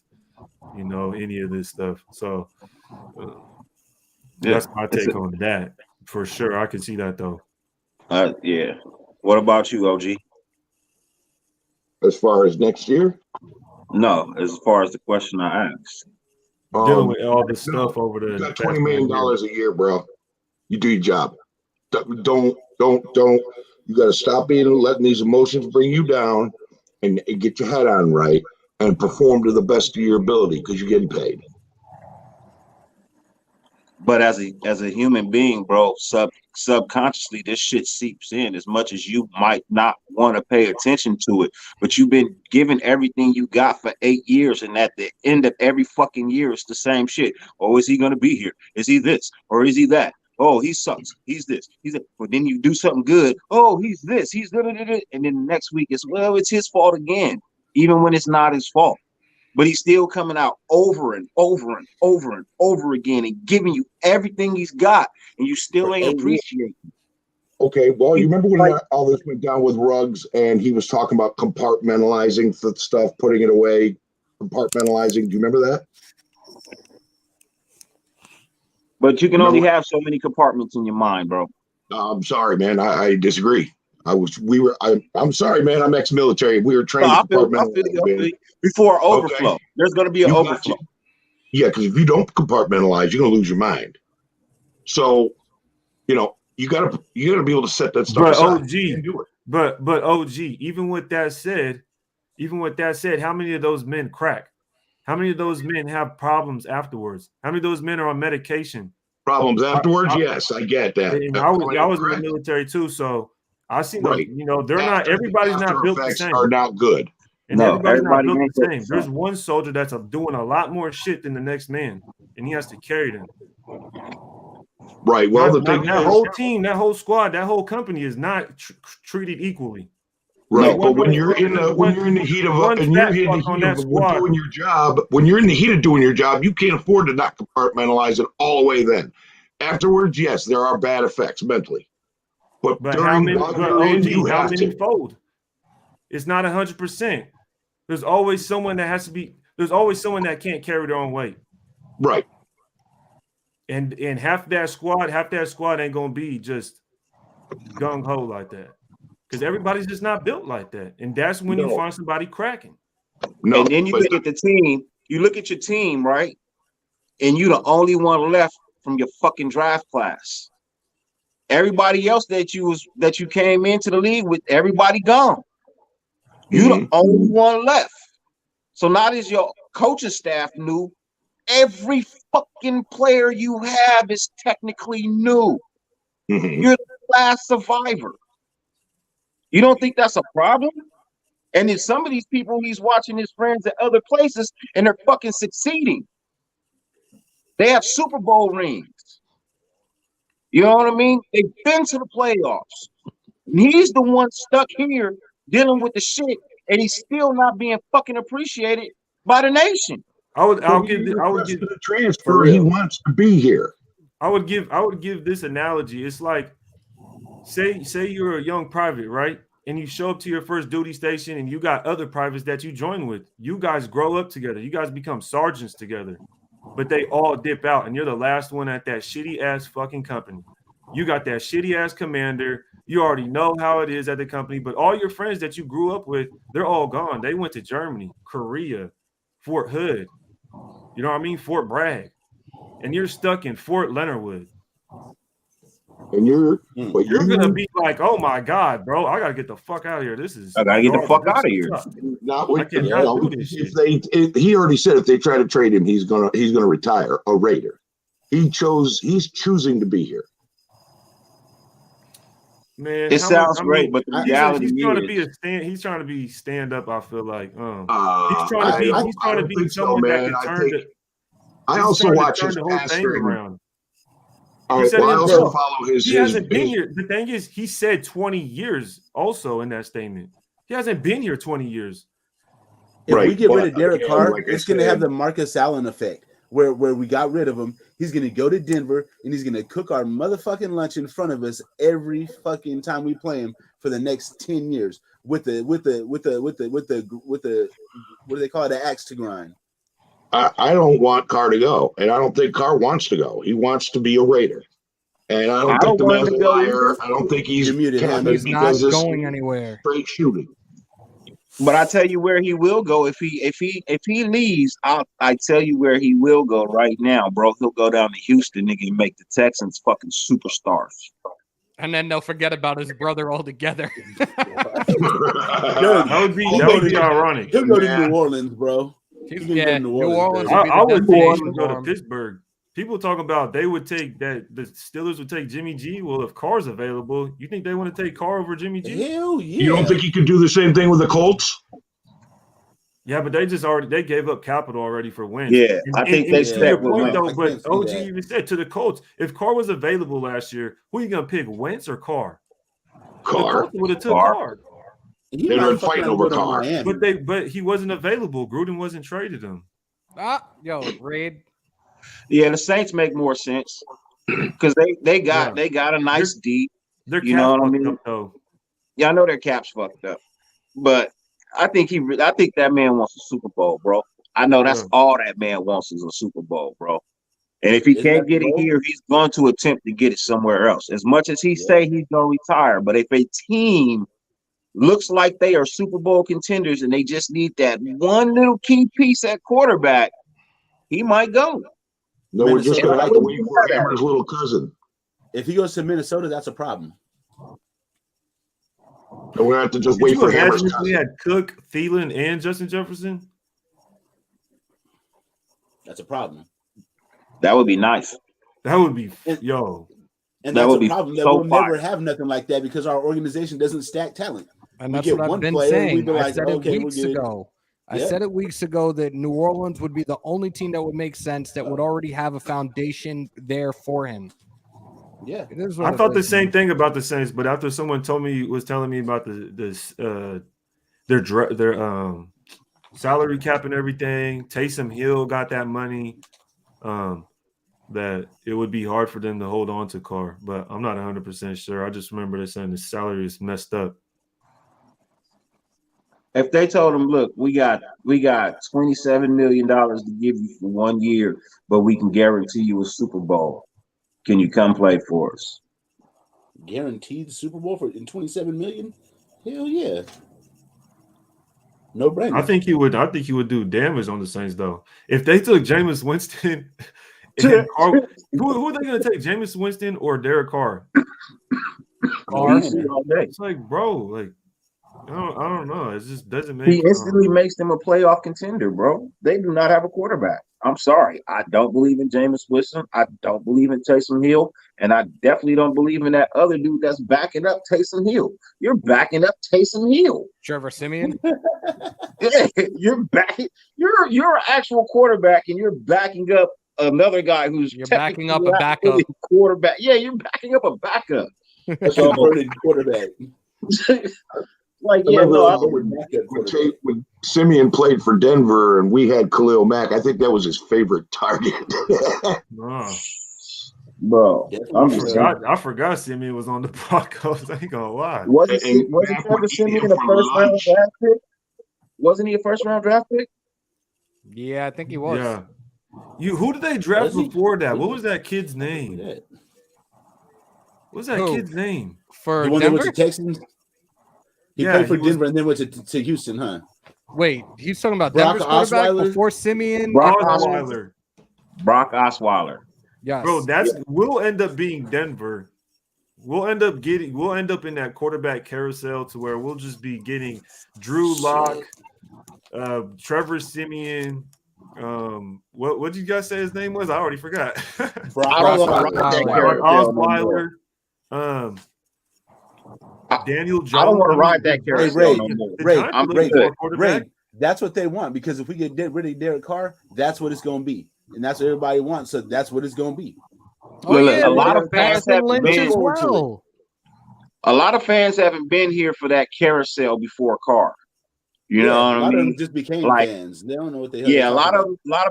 any of this stuff. So that's my take on that for sure. I can see that though. Yeah. What about you, OG? As far as next year? No, as far as the question I asked. Dealing with all this stuff over the. You got $20 million a year, bro. You do your job. Don't. You got to stop letting these emotions bring you down and get your head on right and perform to the best of your ability because you're getting paid. But as a human being, bro, subconsciously, this shit seeps in as much as you might not want to pay attention to it. But you've been given everything you got for 8 years, and at the end of every fucking year, it's the same shit. Oh, is he going to be here? Is he this? Or is he that? Oh, he sucks. He's this. He's that. But then you do something good. Oh, he's this. He's that. And then the next week, it's his fault again, even when it's not his fault. But he's still coming out over and over and over and over again and giving you everything he's got, and you still ain't appreciating it. Okay, well, you remember when all this went down with Ruggs and he was talking about compartmentalizing the stuff, putting it away, compartmentalizing. Do you remember that? But you can only have so many compartments in your mind, bro. I'm sorry, man. I disagree. I'm sorry, man. I'm ex-military. We were trained to compartmentalize. Before overflow. Okay. There's going to be an overflow. Yeah, because if you don't compartmentalize, you're going to lose your mind. So, you gotta be able to set that stuff aside. But OG, even with that said, how many of those men crack? How many of those men have problems afterwards? How many of those men are on medication? Problems afterwards? Yes, I get that. I was in the military too, so I seen them. They're not. Everybody's not built the same. Are not good. And everybody's not built the same. There's one soldier that's doing a lot more shit than the next man, and he has to carry them. Right. Well, that whole team, that whole squad, that whole company is not treated equally. Right, but when you're in the heat of doing your job, when you're in the heat of doing your job, you can't afford to not compartmentalize it all the way. Then, afterwards, yes, there are bad effects mentally. But how many you have to fold? It's not 100%. There's always someone that has to be. There's always someone that can't carry their own weight. Right. And half that squad ain't gonna be just gung ho like that. Because everybody's just not built like that. And that's when you find somebody cracking. No, and then you look at the team, you look at your team, right? And you the only one left from your fucking draft class. Everybody else that you came into the league with, everybody gone. You the only one left. So now that your coaching staff new, every fucking player you have is technically new. You're the last survivor. You don't think that's a problem? And then some of these people, he's watching his friends at other places and they're fucking succeeding. They have Super Bowl rings. You know what I mean? They've been to the playoffs. And he's the one stuck here dealing with the shit, and he's still not being fucking appreciated by the nation. I would give the transfer. He wants to be here. I would give this analogy. It's like, say you're a young private, right? And you show up to your first duty station and you got other privates that you join with. You guys grow up together. You guys become sergeants together. But they all dip out and you're the last one at that shitty ass fucking company. You got that shitty ass commander. You already know how it is at the company, but all your friends that you grew up with, they're all gone. They went to Germany, Korea, Fort Hood. You know what I mean? Fort Bragg. And you're stuck in Fort Leonard Wood. And you're gonna be like, oh my God, bro, I gotta get the fuck out of here. I gotta get the fuck out of here. He already said if they try to trade him, he's gonna retire a Raider. He's choosing to be here. Man, it sounds great, but the reality he's trying to be stand up. I feel like he's trying to be someone that can turn it. I also watch his pastor around. All right, well, I also follow his. He hasn't been here. The thing is, he said 20 years also in that statement. He hasn't been here 20 years. If we get rid of Derek Carr, it's going to have the Marcus Allen effect, where we got rid of him. He's going to go to Denver and he's going to cook our motherfucking lunch in front of us every fucking time we play him for the next 10 years with the what do they call it, the axe to grind. I don't want Carr to go, and I don't think Carr wants to go. He wants to be a Raider, and I don't think the man's a liar. I don't think he's not going anywhere. Straight shooting. But I tell you where he will go if he leaves. I tell you where he will go right now, bro. He'll go down to Houston, nigga, and make the Texans fucking superstars. And then they'll forget about his brother altogether. That would be ironic. He'll go to New Orleans, bro. New Orleans. I would go to Pittsburgh. People talk about they would take that the Steelers would take Jimmy G. Well, if Carr's available, you think they want to take Carr over Jimmy G? Hell yeah. You don't think he could do the same thing with the Colts? Yeah, but they gave up capital already for Wentz. Yeah, I think they to your point though. But OG even said to the Colts, if Carr was available last year, who are you gonna pick, Wentz or Carr? Carr would have took Carr. They were fighting over Carr, but he wasn't available. Gruden wasn't traded him. Raid. Yeah, the Saints make more sense because they got a nice deep. You know what I mean? Yeah, I know their cap's fucked up, but I think that man wants a Super Bowl, bro. I know that's all that man wants is a Super Bowl, bro. And if he can't get it here, he's going to attempt to get it somewhere else. As much as he say he's going to retire, but if a team looks like they are Super Bowl contenders and they just need that one little key piece at quarterback, he might go. No, we're just going to have to wait for Hammers' little cousin. If he goes to Minnesota, that's a problem. And we're going to have to just wait for Hammers' cousin. We had Cook, Thielen, and Justin Jefferson. That's a problem. That would be nice. That would be, And that's a problem that we'll never have nothing like that because our organization doesn't stack talent. And that's what I've been saying. I said it weeks ago. I said it weeks ago that New Orleans would be the only team that would make sense that would already have a foundation there for him. Yeah, I thought the same thing about the Saints, but after someone was telling me about their salary cap and everything, Taysom Hill got that money. That it would be hard for them to hold on to Carr, but I'm not 100% sure. I just remember they saying the salary is messed up. If they told him, look, we got $27 million to give you for 1 year, but we can guarantee you a Super Bowl. Can you come play for us? Guaranteed the Super Bowl in $27 million? Hell yeah. No brainer. I think he would do damage on the Saints though. If they took Jameis Winston, who are they going to take? Jameis Winston or Derek Carr? Carr. It's like, bro, like I don't know. It just doesn't make. He instantly makes them a playoff contender, bro. They do not have a quarterback. I'm sorry. I don't believe in Jameis Winston. I don't believe in Taysom Hill. And I definitely don't believe in that other dude that's backing up Taysom Hill. You're backing up Taysom Hill. Trevor Siemian? Yeah, you're an actual quarterback, and you're backing up another guy who's backing up a backup quarterback. Yeah, you're backing up a backup. So, quarterback. Like, yeah, when Simeon played for Denver and we had Khalil Mack, I think that was his favorite target. Bro, I forgot Simeon was on the Broncos. I ain't gonna lie. Wasn't Trevor Siemian a first-round draft pick? Wasn't he a first-round draft pick? Yeah, I think he was. Yeah. Who did they draft before that? What was that kid's name? What was that kid's name? For the one Denver? That went to Texans? He played for Denver and then went to Houston, huh? Wait, he's talking about Brock Denver's quarterback Osweiler? before Simeon? Brock Osweiler. Yes. Bro, we'll end up being Denver. We'll end up in that quarterback carousel to where we'll just be getting Drew Lock, Trevor Siemian. What did you guys say his name was? I already forgot. Brock Osweiler. Daniel Jones. I don't want to ride that carousel. Ray, that's what they want, because if we get rid of Derek Carr, that's what it's going to be, and that's what everybody wants. So that's what it's going to be. A lot of fans haven't been as well. A lot of fans haven't been here for that carousel before Carr. You know what I mean? A lot of them just became fans. They don't know what they. Yeah, a lot of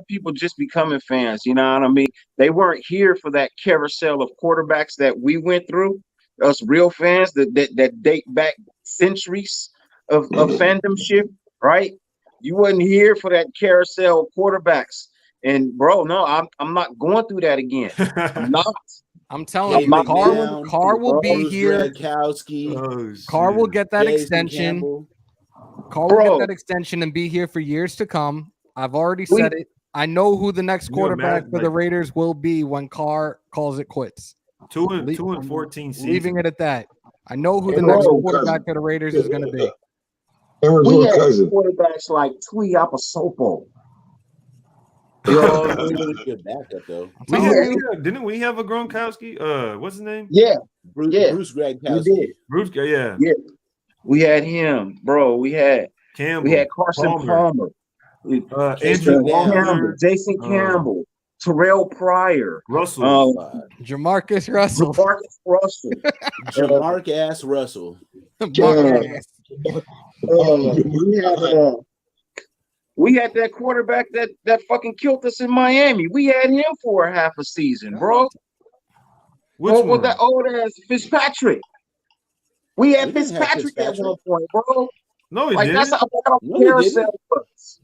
people just becoming fans. You know what I mean? They weren't here for that carousel of quarterbacks that we went through. Us real fans that date back centuries of fandomship, right? You wasn't here for that carousel of quarterbacks. And bro, no, I'm not going through that again. I'm not. I'm telling you, Carr will be here. Carr will get that extension. Carr will get that extension and be here for years to come. I've already said it. I know who the next quarterback for the Raiders will be when Carr calls it quits. 2-14 season. Leaving it at that. I know who the next quarterback for the Raiders is going to be. We had quarterbacks like Tui Apasopo. Good backup though. Didn't we have a Gronkowski? What's his name? Yeah, Bruce Gronkowski. Bruce, yeah. We had him, bro. We had Campbell. We had Carson Palmer. Andrew Campbell, Jason Campbell. Terrell Pryor, Russell, Jamarcus Russell, Jamarcus Russell. We had that quarterback that fucking killed us in Miami. We had him for half a season, bro. What was that old ass Fitzpatrick? We had Fitzpatrick at one point, bro. No, he didn't. That's how carousel was.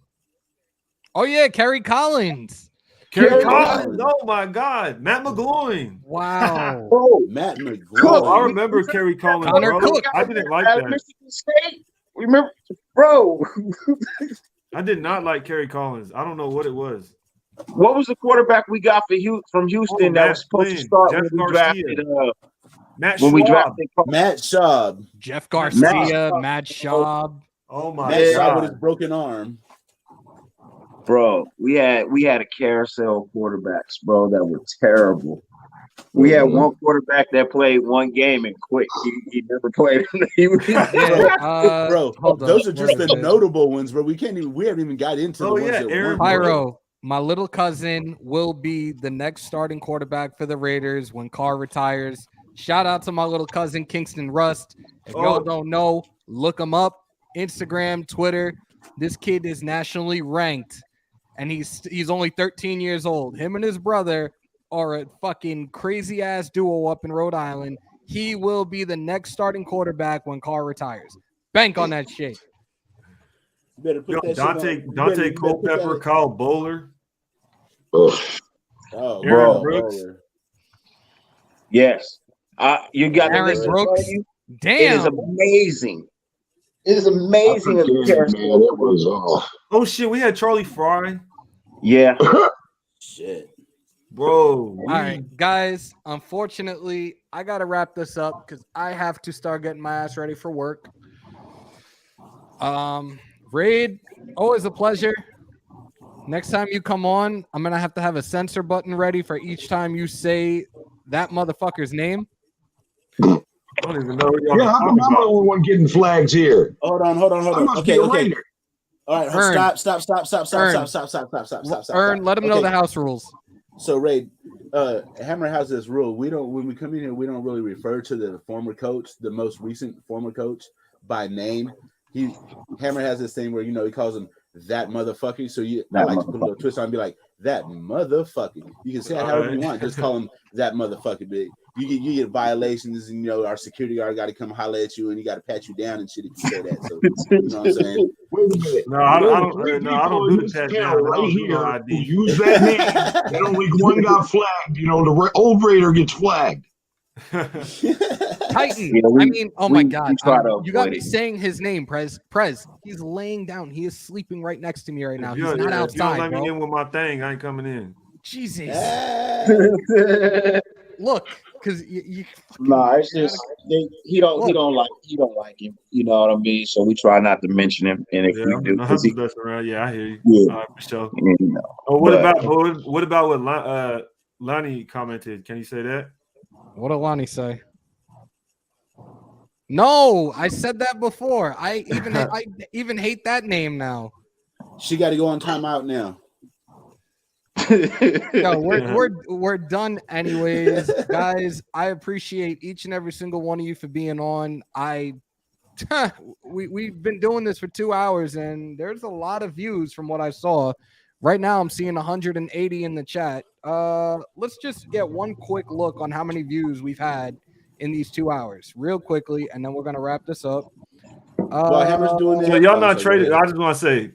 Oh yeah, Kerry Collins. Kerry Collins. Oh my God, Matt McGloin. Wow. Matt McGloin. I remember Kerry Collins. I didn't like that. Michigan State. Remember, bro. I did not like Kerry Collins. I don't know what it was. What was the quarterback we got from Houston that was supposed to start when we drafted? Matt Schaub. Jeff Garcia. Matt Schaub. Oh my Matt God. Schaub with his broken arm. Bro, we had a carousel of quarterbacks, bro, that were terrible. We had one quarterback that played one game and quit. He never played. Bro, those are just the notable ones, bro. We haven't even got into the ones that Aaron Pyro, my little cousin will be the next starting quarterback for the Raiders when Carr retires. Shout out to my little cousin Kingston Rust. If y'all don't know, look him up. Instagram, Twitter. This kid is nationally ranked. And he's only 13 years old. Him and his brother are a fucking crazy ass duo up in Rhode Island. He will be the next starting quarterback when Carr retires. Bank on that shit. You better put that Dante shit on. Culpepper, Kyle Bowler. Ugh. Oh, Bro. Brooks. Yes. You got the Aaron list in front Brooks. of you? Damn. It is amazing. It is amazing. I forget, man. It was Oh shit, we had Charlie Fry. Yeah. shit. Bro. All right, guys. Unfortunately, I gotta wrap this up because I have to start getting my ass ready for work. Raid, always a pleasure. Next time you come on, I'm gonna have to have a censor button ready for each time you say that motherfucker's name. I don't even know. yeah, I'm the only one getting flags here. Hold on. I must be a writer. All right, Ern. stop. Ern, let him know the house rules. So, Ray, Hammer has this rule. When we come in here, we don't really refer to the former coach, the most recent former coach, by name. Hammer has this thing where he calls him that motherfucker. So I like to put a little twist on and be like, that motherfucker. You can say it however you want. Just call him that motherfucker. But you get violations, and our security guard got to come holler at you, and he got to pat you down and shit if you say that. So you know what I'm saying? Wait a minute. No, I don't do the pat down. Right here, who use that name, and only one got flagged. The old Raider gets flagged. Titan. Oh my God. You got me saying his name, Prez. He's laying down. He is sleeping right next to me right now. He's not outside. If you don't let me in with my thing, I ain't coming in. Jesus. Look, because you it's just he don't like him. You know what I mean? So we try not to mention him. And if we do, I hear you. Yeah, for sure. What about what Lonnie commented? Can you say that? What did Lonnie say? No, I said that before. I even hate that name now. She got to go on timeout now. No, we're done anyways, guys. I appreciate each and every single one of you for being on. We've been doing this for 2 hours, and there's a lot of views from what I saw. Right now, I'm seeing 180 in the chat. Let's just get one quick look on how many views we've had in these 2 hours, real quickly, and then we're gonna wrap this up. While Hammer's doing that, so y'all not trading. I just want to say,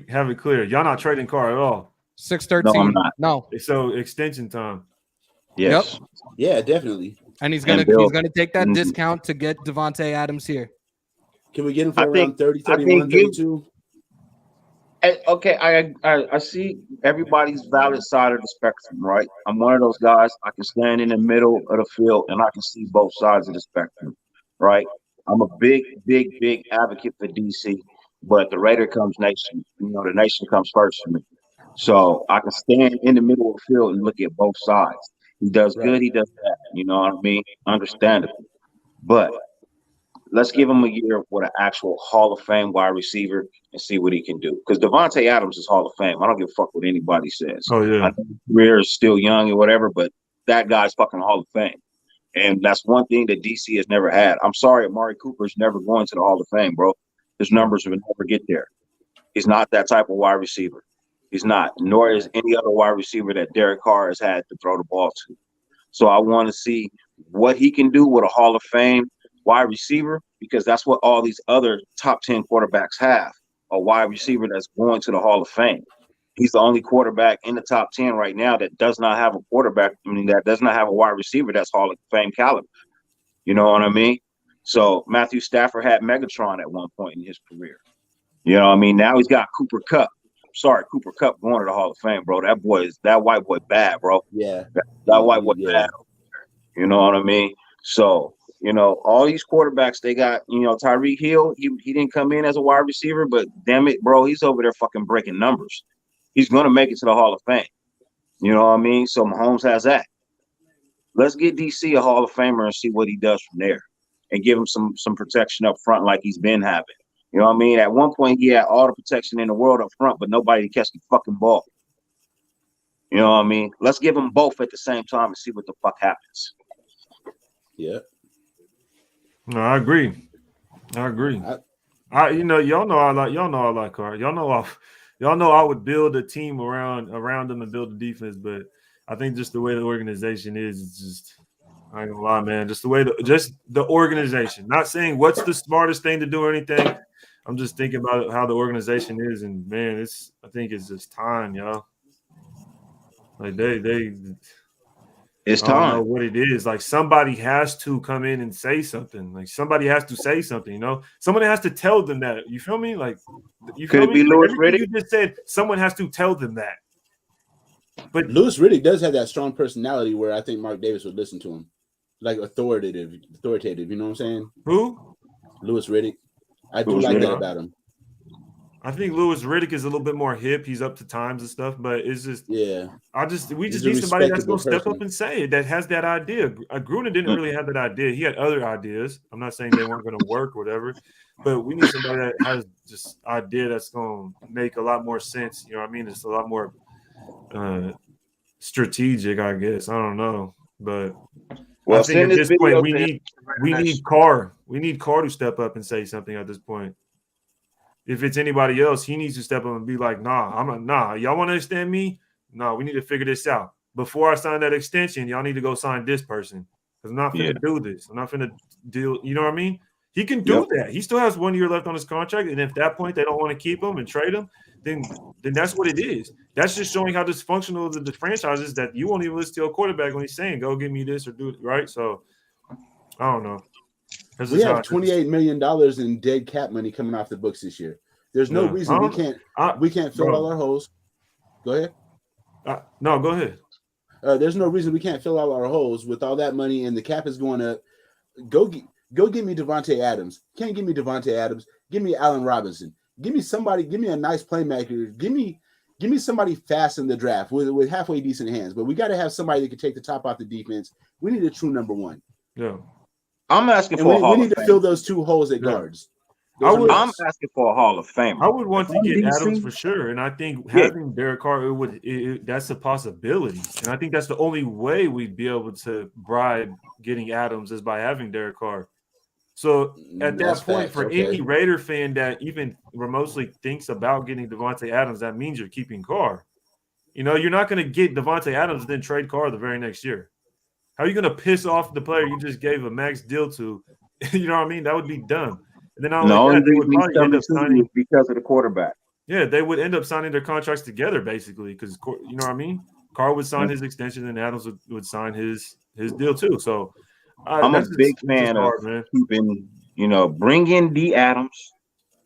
have it clear. Y'all not trading Carr at all. 613. No, I'm not. No. So extension time. Yes. Yep. Yeah, definitely. And he's gonna take that discount to get Devontae Adams here. Can we get him for around 30, 31, 32? Okay, I see everybody's valid side of the spectrum, right? I'm one of those guys. I can stand in the middle of the field and I can see both sides of the spectrum, right? I'm a big advocate for DC, but the Raider comes nation. The nation comes first for me. So I can stand in the middle of the field and look at both sides. He does good, he does bad. You know what I mean? Understandable. But let's give him a year with an actual Hall of Fame wide receiver and see what he can do. Because Devontae Adams is Hall of Fame. I don't give a fuck what anybody says. Oh, yeah. I know his career is still young or whatever, but that guy's fucking Hall of Fame. And that's one thing that DC has never had. I'm sorry, Amari Cooper's never going to the Hall of Fame, bro. His numbers will never get there. He's not that type of wide receiver. He's not, nor is any other wide receiver that Derek Carr has had to throw the ball to. So I want to see what he can do with a Hall of Fame wide receiver, because that's what all these other top 10 quarterbacks have, a wide receiver that's going to the Hall of Fame. He's the only quarterback in the top 10 right now that does not have a quarterback, that does not have a wide receiver that's Hall of Fame caliber. You know what I mean? So Matthew Stafford had Megatron at one point in his career. You know what I mean? Now he's got Cooper Kupp. Sorry, Cooper Kupp going to the Hall of Fame, bro. That white boy bad, bro. Yeah. That white boy bad. You know what I mean? So, all these quarterbacks, they got, Tyreek Hill, he didn't come in as a wide receiver, but damn it, bro, he's over there fucking breaking numbers. He's going to make it to the Hall of Fame. You know what I mean? So Mahomes has that. Let's get DC a Hall of Famer and see what he does from there and give him some protection up front like he's been having. You know what I mean? At one point, he had all the protection in the world up front, but nobody to catch the fucking ball. You know what I mean? Let's give them both at the same time and see what the fuck happens. Yeah. No, I agree. Y'all know I like Carr. Y'all know I would build a team around them and build a defense, but I think just the way the organization is, it's just, I ain't gonna lie, man. Just the way the organization. Not saying what's the smartest thing to do or anything, I'm just thinking about how the organization is, and man, I think it's just time, y'all. Like It's I don't know time. what it is. Like somebody has to come in and say something. Like somebody has to say something, you know? Somebody has to tell them that. You feel me? Like you Could feel it me? be Like, Louis everything Riddick? you just said, someone has to tell them that. But Louis Riddick does have that strong personality where I think Mark Davis would listen to him. Like authoritative, you know what I'm saying? who? Louis Riddick. I do Louis like that Riddick. about him. I think Louis Riddick is a little bit more hip. He's up to times and stuff, but it's just Yeah. we He's just a need somebody that's respectable gonna step person. up and say it, that has that idea. Gruden didn't really have that idea. He had other ideas. I'm not saying they weren't going to work or whatever, but we need somebody that has just idea that's going to make a lot more sense. You know what I mean? It's a lot more strategic, I guess. I don't know, but Well, I think send at this this point video we to need Carr. We need Carr to step up and say something at this point. If it's anybody else, he needs to step up and be like, nah, y'all want to extend me? No, we need to figure this out. Before I sign that extension, y'all need to go sign this person. Because I'm not finna do this. I'm not finna deal, you know what I mean? He can do that. He still has 1 year left on his contract. And if at that point they don't want to keep him and trade him, then that's what it is. That's just showing how dysfunctional the franchise is, that you won't even listen to a quarterback when he's saying, go give me this or do it, right? So, I don't know. We have $28 million in dead cap money coming off the books this year. There's no reason we can't fill all our holes. Go ahead. No, go ahead. There's no reason we can't fill all our holes with all that money, and the cap is going up. Go give me Devontae Adams. Can't give me Devontae Adams. Give me Allen Robinson. Give me somebody. Give me a nice playmaker. Give me somebody fast in the draft with halfway decent hands. But we got to have somebody that can take the top off the defense. We need a true number one. Yeah. I'm asking for a Hall of Fame. We need to fill those two holes at guards. I'm asking for a Hall of Fame. I would want to get Adams for sure, and I think having Derek Carr that's a possibility, and I think that's the only way we'd be able to bribe getting Adams is by having Derek Carr. So at that point, for any Raider fan that even remotely thinks about getting Devontae Adams, that means you're keeping Carr. You know, you're not going to get Devontae Adams and then trade Carr the very next year. How are you going to piss off the player you just gave a max deal to? You know what I mean? That would be dumb. And then not only that, they would probably end up signing because of the quarterback. Yeah, they would end up signing their contracts together, basically, because you know what I mean. Carr would sign his extension, and Adams would sign his deal too. So I'm a big fan of keeping, bring in D Adams,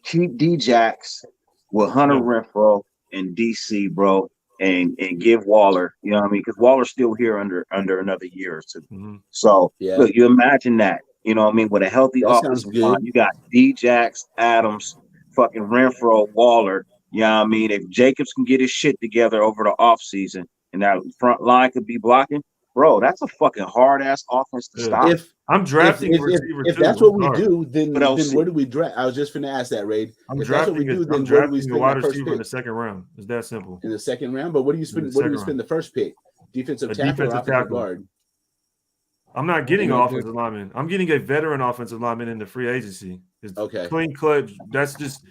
keep D Jax with Hunter Renfrow and DC, bro, and give Waller, you know what I mean? Because Waller's still here under another year or two. Mm-hmm. So look, you imagine that. You know what I mean? With a healthy offensive line, you got D-Jax, Adams, fucking Renfrow, Waller. You know what I mean? If Jacobs can get his shit together over the offseason and that front line could be blocking, bro, that's a fucking hard-ass offense to stop. If I'm drafting if that's what we do, then where do we draft? I was just going to ask that, Raid. I'm drafting a wide receiver in the second round. It's that simple. In the second round? But what do you spend? What do you spend the first pick? Defensive tackle or offensive guard? I'm not getting an offensive lineman. I'm getting a veteran offensive lineman in the free agency. It's clean cut. That's just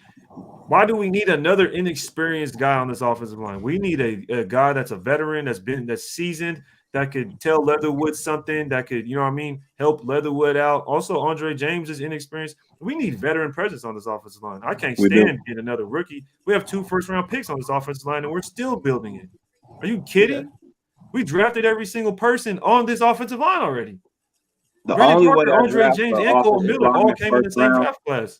why do we need another inexperienced guy on this offensive line? We need a guy that's a veteran, that's seasoned, that could tell Leatherwood something, that could, you know what I mean, help Leatherwood out. Also, Andre James is inexperienced. We need veteran presence on this offensive line. I can't stand getting another rookie. We have 2 first-round picks on this offensive line, and we're still building it. Are you kidding? Okay. We drafted every single person on this offensive line already. The only way Andre James and Cole Miller all came in the same draft class.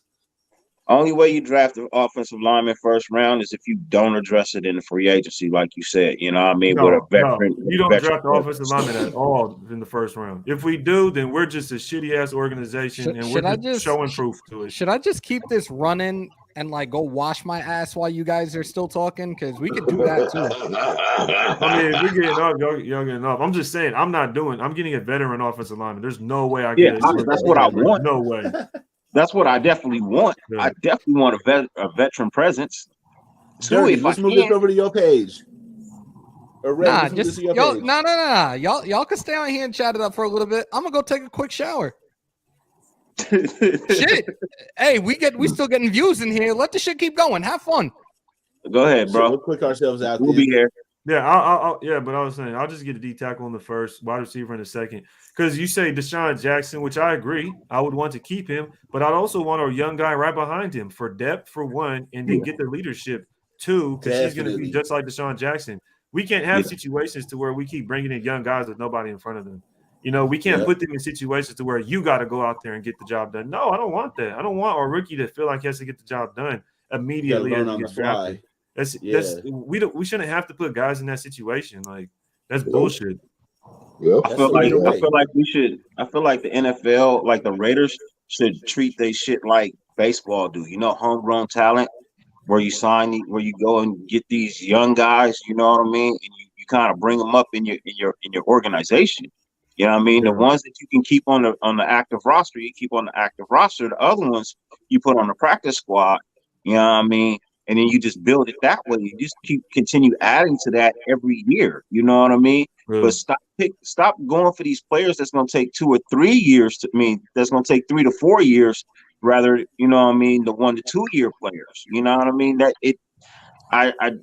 Only way you draft the offensive lineman first round is if you don't address it in the free agency, like you said. You know what I mean? With a veteran. You don't draft the offensive lineman at all in the first round. If we do, then we're just a shitty-ass organization, and we're just showing proof to it. Should I just keep this running and go wash my ass while you guys are still talking? Because we could do that too. I mean, if we're getting off, y'all getting off. I'm just saying, I'm getting a veteran offensive lineman. There's no way I get it. That's what I want. No way. That's what I definitely want. Yeah. I definitely want a veteran presence. Dirty, let's move this over to your page. Nah, just y'all. No. Y'all can stay on here and chat it up for a little bit. I'm gonna go take a quick shower. Shit. Hey, we still getting views in here. Let the shit keep going. Have fun. Go ahead, bro. We'll click ourselves out. We'll be here. Yeah, but I was saying I'll just get a D tackle in the first, wide receiver in the second. Because you say Deshaun Jackson, which I agree, I would want to keep him, but I'd also want a young guy right behind him for depth, for one, and then get the leadership too, because he's going to be just like Deshaun Jackson. We can't have situations to where we keep bringing in young guys with nobody in front of them. You know, we can't put them in situations to where you got to go out there and get the job done. No, I don't want that. I don't want our rookie to feel like he has to get the job done immediately as he gets drafted. We shouldn't have to put guys in that situation. Like, that's bullshit. Yeah. I feel like the NFL, like the Raiders, should treat they shit like baseball do. You know, homegrown talent, where you go and get these young guys. You know what I mean, and you kind of bring them up in your organization. You know what I mean? Yeah. The ones that you can keep on the active roster, you keep on the active roster. The other ones you put on the practice squad. You know what I mean? And then you just build it that way. You just continue adding to that every year. You know what I mean? Really? But stop going for these players that's going to take 2 or 3 years. That's going to take 3 to 4 years. Rather, you know what I mean, the 1 to 2 year players. You know what I mean?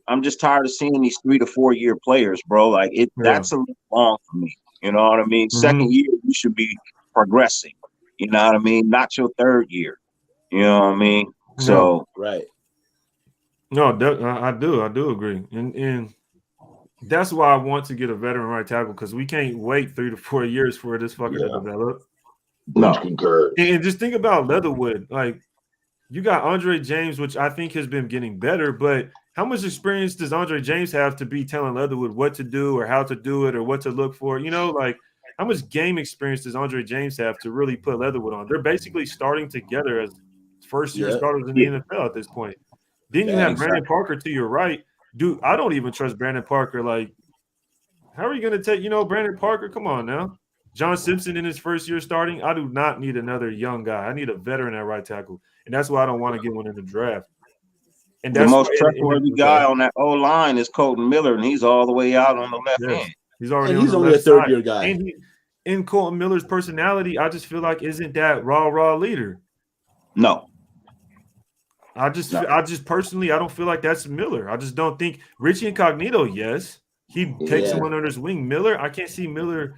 I'm just tired of seeing these 3 to 4 year players, bro. Like that's a little long for me. You know what I mean? Mm-hmm. Second year, you should be progressing. You know what I mean? Not your third year. You know what I mean? So right. No, I do agree, and that's why I want to get a veteran right tackle, because we can't wait 3 to 4 years for this fucker to develop. No, concur. And just think about Leatherwood. Like, you got Andre James, which I think has been getting better, but how much experience does Andre James have to be telling Leatherwood what to do or how to do it or what to look for? You know, like, how much game experience does Andre James have to really put Leatherwood on? They're basically starting together as first-year starters in the NFL at this point. Then you have Brandon Parker to your right. Dude, I don't even trust Brandon Parker. Like, how are you going to take, Brandon Parker? Come on now. John Simpson in his first year starting. I do not need another young guy. I need a veteran at right tackle. And that's why I don't want to get one in the draft. And the most trustworthy guy on that O-line is Colton Miller, and he's all the way out on the left end. He's already he's only a third-year guy. And in Colton Miller's personality, I just feel like isn't that raw leader. No. I just personally, I don't feel like that's Miller. I just don't think Richie Incognito, yes, he takes someone under his wing. Miller, I can't see Miller.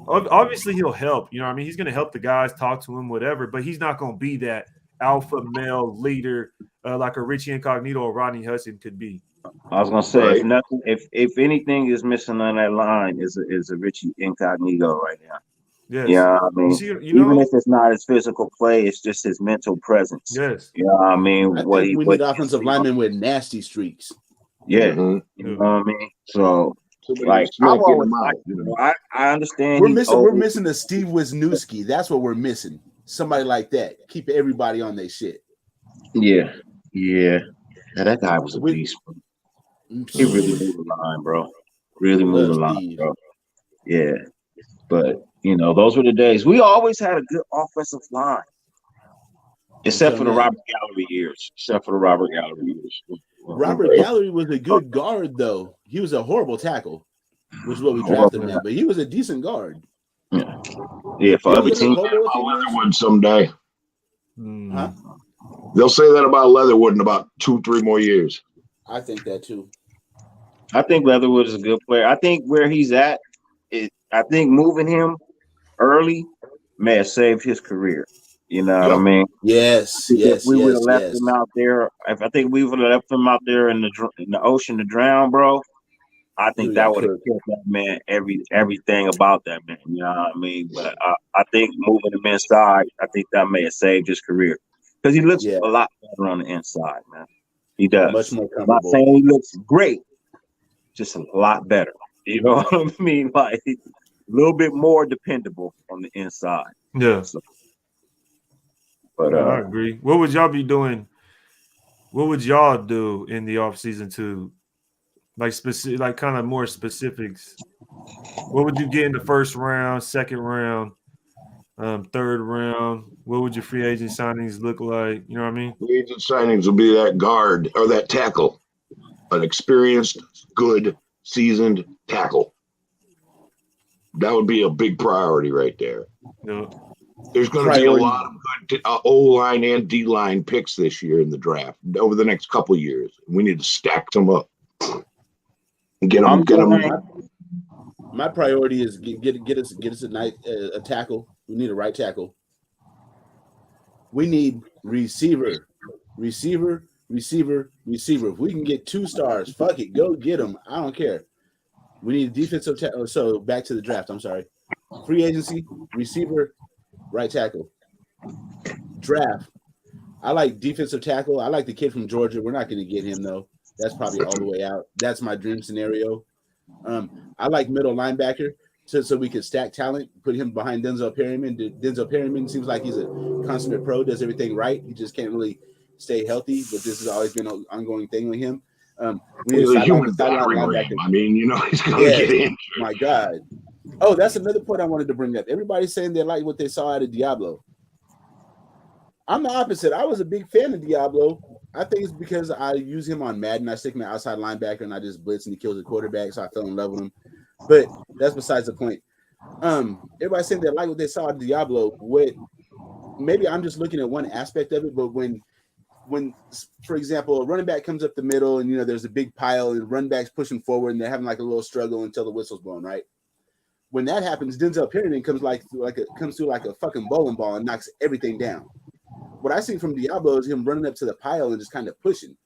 Obviously, he'll help. You know what I mean? He's going to help the guys, talk to him, whatever, but he's not going to be that alpha male leader like a Richie Incognito or Rodney Hudson could be. I was going to say, if anything is missing on that line is a Richie Incognito right now. Yes. Yeah, I mean, even if it's not his physical play, it's just his mental presence. Yes. Yeah, I mean, we need offensive linemen with nasty streaks. Yeah, you know what I mean. So, like, I understand. We're missing a Steve Wisniewski. That's what we're missing. Somebody like that. Keep everybody on their shit. Yeah. That guy was a beast. He really moved the line, bro. Really moved the line, bro. Yeah, but. Those were the days. We always had a good offensive line, except for the Robert Gallery years. Robert Gallery was a good guard, though. He was a horrible tackle, which is what we drafted him. But he was a decent guard. Yeah, for other teams. Leatherwood someday. Huh? They'll say that about Leatherwood in about 2-3 more years. I think that too. I think Leatherwood is a good player. I think where he's at, I think moving him early may have saved his career. You know what I mean? Yes. If we would have left him out there, if I think we would have left him out there in the ocean to drown, bro, I think that would have killed that man. Everything about that man. You know what I mean? But I think moving him inside, I think that may have saved his career because he looks a lot better on the inside, man. He does. Much more comfortable. I'm not saying he looks great, just a lot better. You know what I mean? Like. A little bit more dependable on the inside. Yeah. So, but I agree. What would y'all be doing? What would y'all do in the offseason to like kind of more specifics? What would you get in the first round, second round, third round? What would your free agent signings look like? You know what I mean? Free agent signings will be that guard or that tackle, an experienced, good, seasoned tackle. That would be a big priority right there. Yeah. There's going to be a lot of good O-line and D-line picks this year in the draft over the next couple of years. We need to stack them up. Get them. My priority is get us a tackle. We need a right tackle. We need receiver. If we can get 2 stars, fuck it, go get them. I don't care. We need a defensive tackle. So back to the draft. I'm sorry. Free agency, receiver, right tackle. Draft. I like defensive tackle. I like the kid from Georgia. We're not going to get him though. That's probably all the way out. That's my dream scenario. I like middle linebacker so we could stack talent, put him behind Denzel Perryman. Denzel Perryman seems like he's a consummate pro, does everything right. He just can't really stay healthy, but this has always been an ongoing thing with him. He's a human battering ram. I mean, he's going to get in. My God. Oh, that's another point I wanted to bring up. Everybody's saying they like what they saw out of Diablo. I'm the opposite. I was a big fan of Diablo. I think it's because I use him on Madden. I stick him at outside linebacker and I just blitz and he kills the quarterback, so I fell in love with him. But that's besides the point. Everybody's saying they like what they saw at Diablo. Maybe I'm just looking at one aspect of it, but when for example, a running back comes up the middle and there's a big pile and run backs pushing forward and they're having like a little struggle until the whistle's blown, right? When that happens, Denzel Perryman comes through like a fucking bowling ball and knocks everything down. What I see from Diablo is him running up to the pile and just kind of pushing.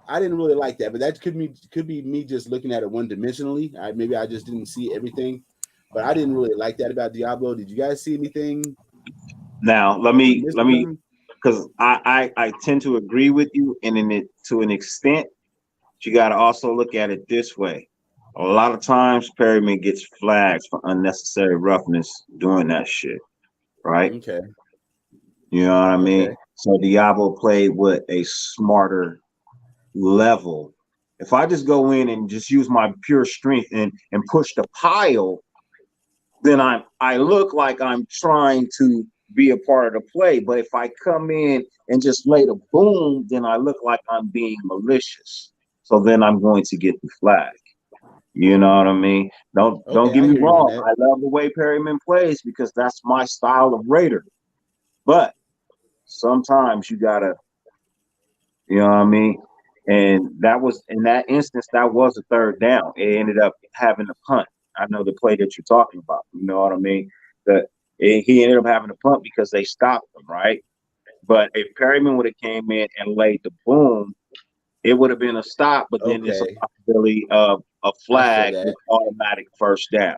I didn't really like that, but that could be me just looking at it one-dimensionally. Maybe I just didn't see everything, but I didn't really like that about Diablo. Did you guys see anything? Now let me because I tend to agree with you, and to an extent, but you got to also look at it this way. A lot of times, Perryman gets flags for unnecessary roughness doing that shit, right? Okay. You know what I mean? Okay. So Diablo played with a smarter level. If I just go in and just use my pure strength and push the pile, then I look like I'm trying to be a part of the play. But if I come in and just lay the boom, then I look like I'm being malicious. So then I'm going to get the flag. You know what I mean? Don't get me wrong. I love the way Perryman plays because that's my style of Raider. But sometimes you gotta, you know what I mean? And that was in that instance, that was a third down. It ended up having a punt. I know the play that you're talking about. You know what I mean? He ended up having a punt because they stopped him, right? But if Perryman would have came in and laid the boom, it would have been a stop. But then there's a possibility of a flag with automatic first down.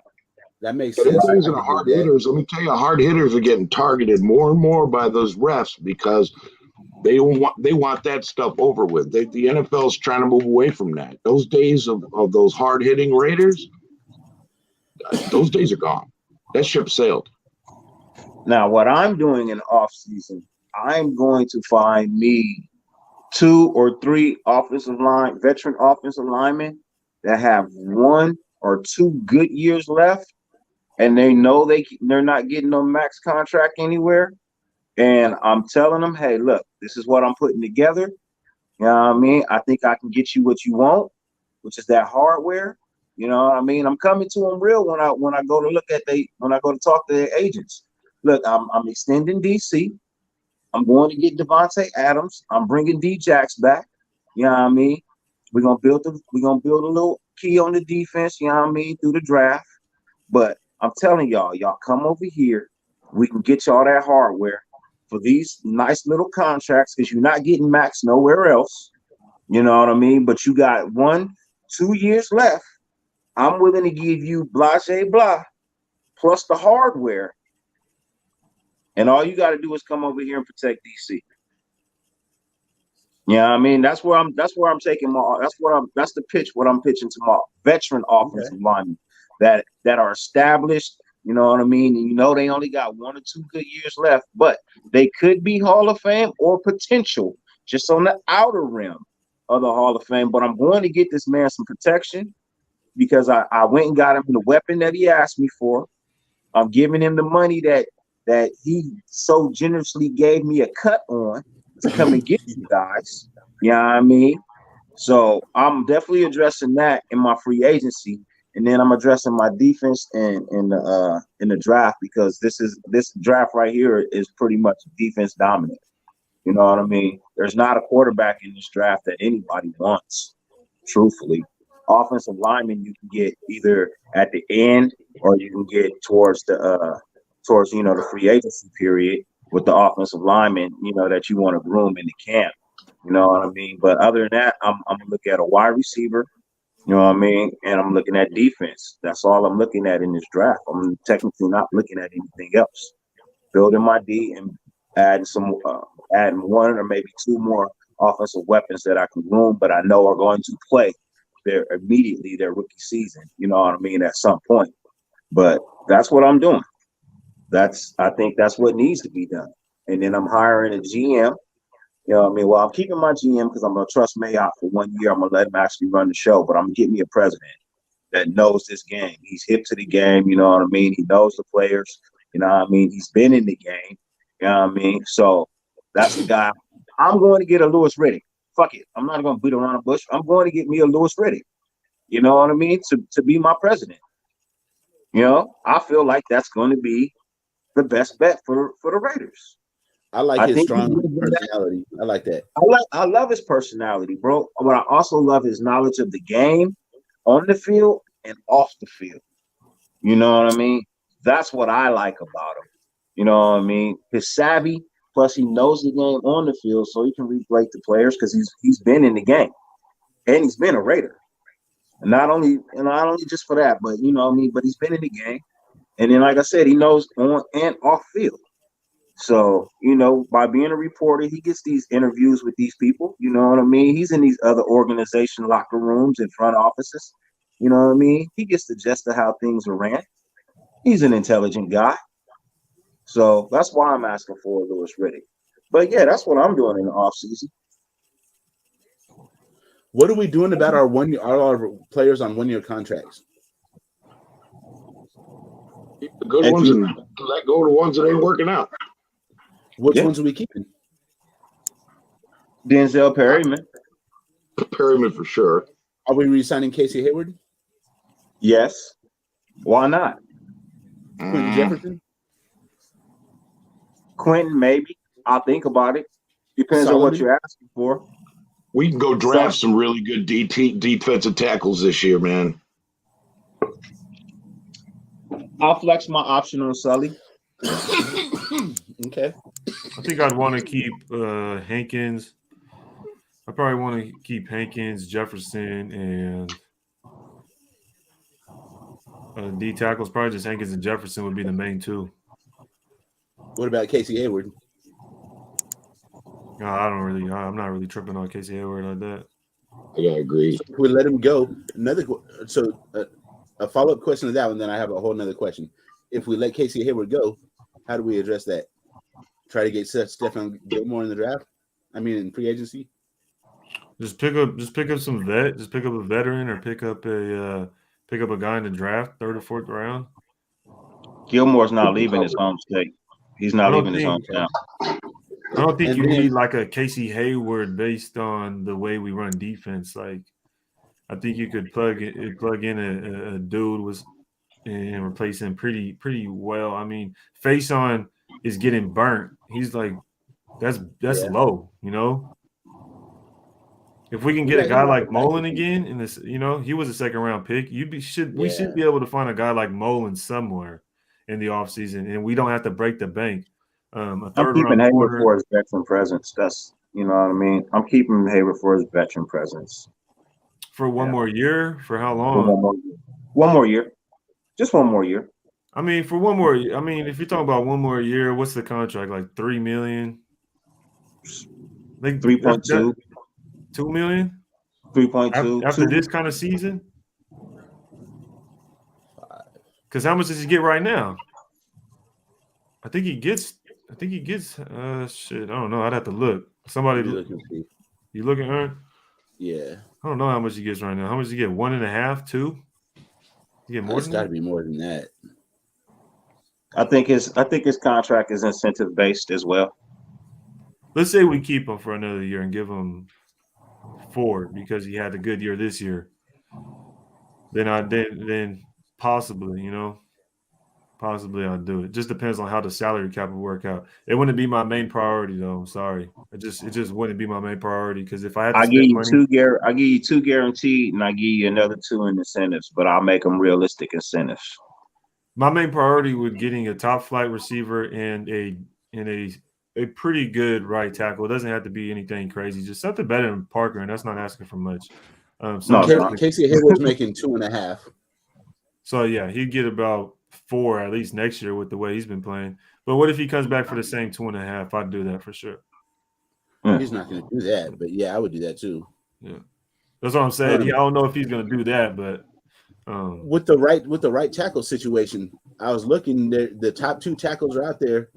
That makes sense. These are hard hitters. Let me tell you, hard hitters are getting targeted more and more by those refs because they want that stuff over with. The NFL is trying to move away from that. Those days of those hard hitting Raiders, those days are gone. That ship sailed. Now, what I'm doing in off season, I'm going to find me 2 or 3 veteran offensive linemen that have 1 or 2 good years left. And they know they're not getting no max contract anywhere. And I'm telling them, hey, look, this is what I'm putting together. You know what I mean? I think I can get you what you want, which is that hardware. You know what I mean? I'm coming to them real when I go to talk to their agents. Look, I'm extending DC. I'm going to get Devontae Adams. I'm bringing D-Jax back. You know what I mean? We're gonna build a little key on the defense. You know what I mean? Through the draft, but I'm telling y'all come over here. We can get y'all that hardware for these nice little contracts because you're not getting max nowhere else. You know what I mean? But you got 1-2 years left. I'm willing to give you blah, blah, plus the hardware. And all you got to do is come over here and protect DC. Yeah, you know I mean, that's where I'm taking that's the pitch, what I'm pitching to my veteran offensive linemen that are established, you know what I mean? And they only got 1 or 2 good years left, but they could be Hall of Fame or potential just on the outer rim of the Hall of Fame. But I'm going to get this man some protection because I went and got him the weapon that he asked me for. I'm giving him the money that he so generously gave me a cut on to come and get you guys. You know what I mean? So I'm definitely addressing that in my free agency. And then I'm addressing my defense in the draft because this draft right here is pretty much defense dominant. You know what I mean? There's not a quarterback in this draft that anybody wants, truthfully. offensive lineman you can get either at the end or you can get towards the free agency period with the offensive lineman, that you want to groom in the camp. You know what I mean? But other than that, I'm gonna look at a wide receiver, you know what I mean? And I'm looking at defense. That's all I'm looking at in this draft. I'm technically not looking at anything else. Building my D and adding one or maybe two more offensive weapons that I can groom, but I know are going to play their rookie season. You know what I mean? At some point. But that's what I'm doing. I think that's what needs to be done. And then I'm hiring a GM. You know what I mean? Well, I'm keeping my GM because I'm going to trust Mayock for 1 year. I'm going to let him actually run the show, but I'm going to get me a president that knows this game. He's hip to the game. You know what I mean? He knows the players. You know what I mean? He's been in the game. You know what I mean? So that's the guy. I'm going to get a Lewis Riddick. Fuck it. I'm not going to beat around the bush. I'm going to get me a Lewis Riddick. You know what I mean? To be my president. I feel like that's going to be the best bet for the Raiders. I like his strong personality. I like that. I love his personality, bro. But I also love his knowledge of the game on the field and off the field. You know what I mean? That's what I like about him. You know what I mean? His savvy, plus he knows the game on the field, so he can replay the players because he's been in the game and he's been a Raider. And not only just for that, but you know what I mean. But he's been in the game, and then like I said, he knows on and off field. So, by being a reporter, he gets these interviews with these people. You know what I mean? He's in these other organization locker rooms and front offices. You know what I mean? He gets the gist of how things are ran. He's an intelligent guy. So that's why I'm asking for Lewis Riddick. But yeah, that's what I'm doing in the offseason. What are we doing about our players on 1 year contracts? Keep the good ones and let go of the ones that ain't working out. Which ones are we keeping? Denzel Perryman. Perryman for sure. Are we re-signing Casey Hayward? Yes. Why not? Quentin Jefferson? Quentin, maybe. I'll think about it. Depends on what you're asking for. We can go draft some really good defensive tackles this year, man. I'll flex my option on Sully. Okay. I think I'd want to keep Hankins. I probably want to keep Hankins, Jefferson, and D tackles. Probably just Hankins and Jefferson would be the main two. What about Casey Hayward? No, I'm not really tripping on Casey Hayward like that. I gotta agree. So we let him go. A follow-up question to that one, then I have a whole nother question. If we let Casey Hayward go, how do we address that? Try to get Stephon Gilmore in the draft? I mean, in free agency? Just pick up some vet. Just pick up a veteran or pick up a guy in the draft, third or fourth round. Gilmore's not leaving his home state. He's not leaving his hometown. I don't think you need like a Casey Hayward based on the way we run defense. Like, I think you could plug in a dude and replace him pretty well. I mean, Faison is getting burnt. He's like, that's low, If we can get a guy like Mullen again in this, he was a second round pick. We should be able to find a guy like Mullen somewhere in the offseason, and we don't have to break the bank. I'm keeping Hayward for his veteran presence. That's, you know what I mean? I'm keeping Hayward for his veteran presence. For one more year? For how long? One more year. Just 1 more year. I mean, for 1 more year. I mean, if you're talking about 1 more year, what's the contract? Like $3 million? Like 3.2. $2 million? 3.2. After this kind of season? Because how much does he get right now? I think he gets shit. I don't know. I'd have to look. Somebody you looking, Ern? Yeah. I don't know how much he gets right now. How much does he get? 1.5, 2? You get more? It's got to be more than that. I think his contract is incentive based as well. Let's say we keep him for another year and give him 4 because he had a good year this year. Then possibly, possibly I'll do it. Just depends on how the salary cap will work out. It wouldn't be my main priority though. I'm sorry. It just wouldn't be my main priority because if I had to I give spend you money, I give you 2 guaranteed, and I give you another 2 in incentives, but I'll make them realistic incentives. my main priority would getting a top flight receiver and a pretty good right tackle. It doesn't have to be anything crazy. Just something better than Parker, and that's not asking for much. No, it's not. Casey Hayward's making 2.5. So yeah, he'd get about 4 at least next year with the way he's been playing. But what if he comes back for the same 2.5? I'd do that for sure. He's not going to do that, but yeah, I would do that too. Yeah, that's what I'm saying. I don't know if he's going to do that, but with the right tackle situation, I was looking. The top 2 tackles are out there.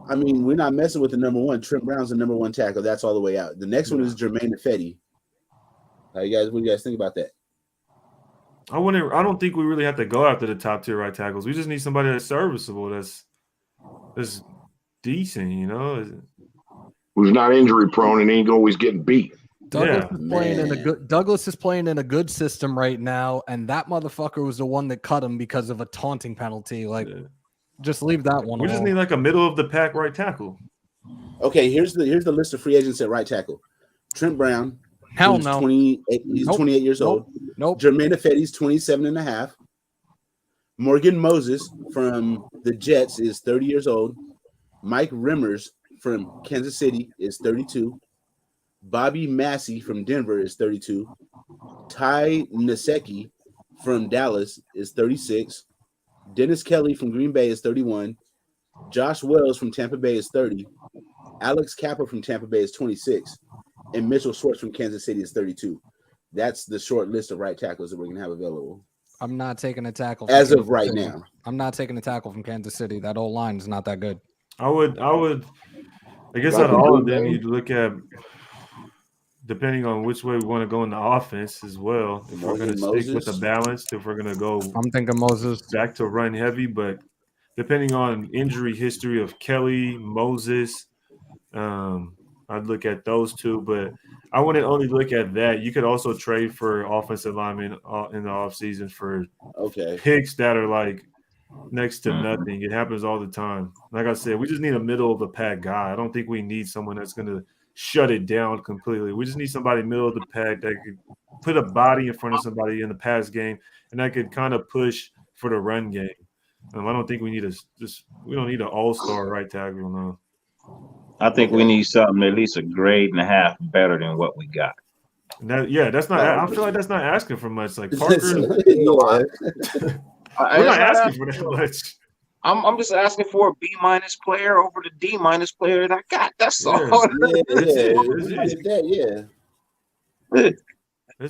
I mean, we're not messing with the number 1. Trent Brown's the number 1 tackle. That's all the way out. The next one is Jermaine Ifedi. What do you guys think about that? I don't think we really have to go after the top tier right tackles. We just need somebody that's serviceable, that's decent, you know. Who's not injury prone and ain't always getting beat. Douglas is playing in a good system right now, and that motherfucker was the one that cut him because of a taunting penalty. Just leave that one. We just need like a middle of the pack right tackle. Okay, here's the list of free agents at right tackle. Trent Brown. Hell no. 28. He's 28 years old. Nope. Jermaine Ifedi's 27.5. Morgan Moses from the Jets is 30 years old. Mike Rimmers from Kansas City is 32. Bobby Massey from Denver is 32. Ty Nsekhe from Dallas is 36. Dennis Kelly from Green Bay is 31. Josh Wells from Tampa Bay is 30. Alex Cappa from Tampa Bay is 26. And Mitchell Schwartz from Kansas City is 32. That's the short list of right tackles that we're going to have available. I'm not taking a tackle as of right now. I'm not taking a tackle from Kansas City. That old line is not that good. I guess out of all of them, you'd look at, depending on which way we want to go in the offense as well. If we're going to stick with the balance, if we're going to go, I'm thinking Moses back to run heavy, but depending on injury history of Kelly, Moses, I'd look at those 2, but I wouldn't only look at that. You could also trade for offensive linemen in the offseason for picks that are like next to nothing. It happens all the time. Like I said, we just need a middle of the pack guy. I don't think we need someone that's going to shut it down completely. We just need somebody middle of the pack that could put a body in front of somebody in the pass game and that could kind of push for the run game. I don't think we need we don't need an all-star right tackle now. I think we need something at least a grade and a half better than what we got. That's not. I feel like that's not asking for much. Like Parker, we're not asking for that much. I'm just asking for a B- player over the D- player that I got. That's all. That's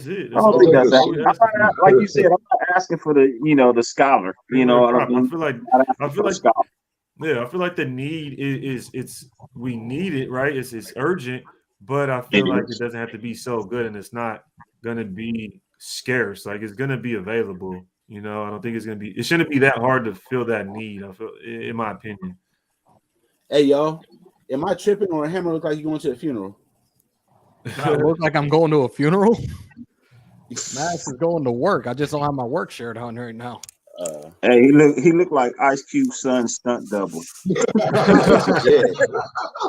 it. I don't think that's that. Like you said, I'm not asking for the scholar. I feel like I feel like the need is we need it, right? It's urgent, but I feel like it doesn't have to be so good, and it's not gonna be scarce. Like it's gonna be available. I don't think it's gonna be. It shouldn't be that hard to fill that need. I feel, in my opinion. Hey y'all, am I tripping or Hammer look like you going to a funeral? I look like I'm going to a funeral. Max is going to work. I just don't have my work shirt on right now. Hey, he looked like Ice Cube's son stunt double.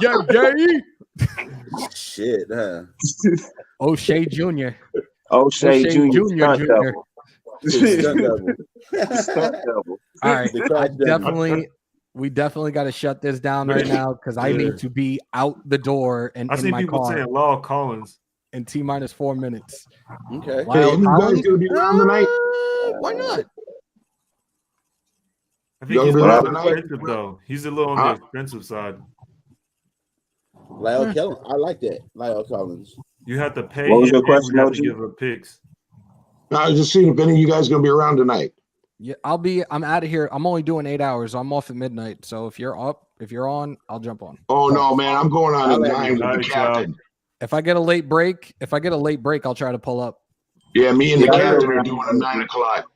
Yeah, gay. Shit, huh? O'Shea Jr. O'Shea Jr. Stunt double. Stunt double. Stunt double. All right, we definitely got to shut this down right now because I need to be out the door and I see people saying Lyle Collins in T-minus 4 minutes. Okay. Hey, you guys gonna be around tonight? Why not? I think he's a little expensive though. He's a little on the expensive side. Lyle Collins, I like that. Lyle Collins. You have to pay. What was your question, to give her picks. I was just seeing if any of you guys gonna be around tonight. Yeah, I'm out of here. I'm only doing 8 hours. So I'm off at midnight. So if you're on, I'll jump on. Oh no, man, I'm going on at 9 with the captain. If I get a late break, I'll try to pull up. Yeah, me and the captain are doing a 9 o'clock.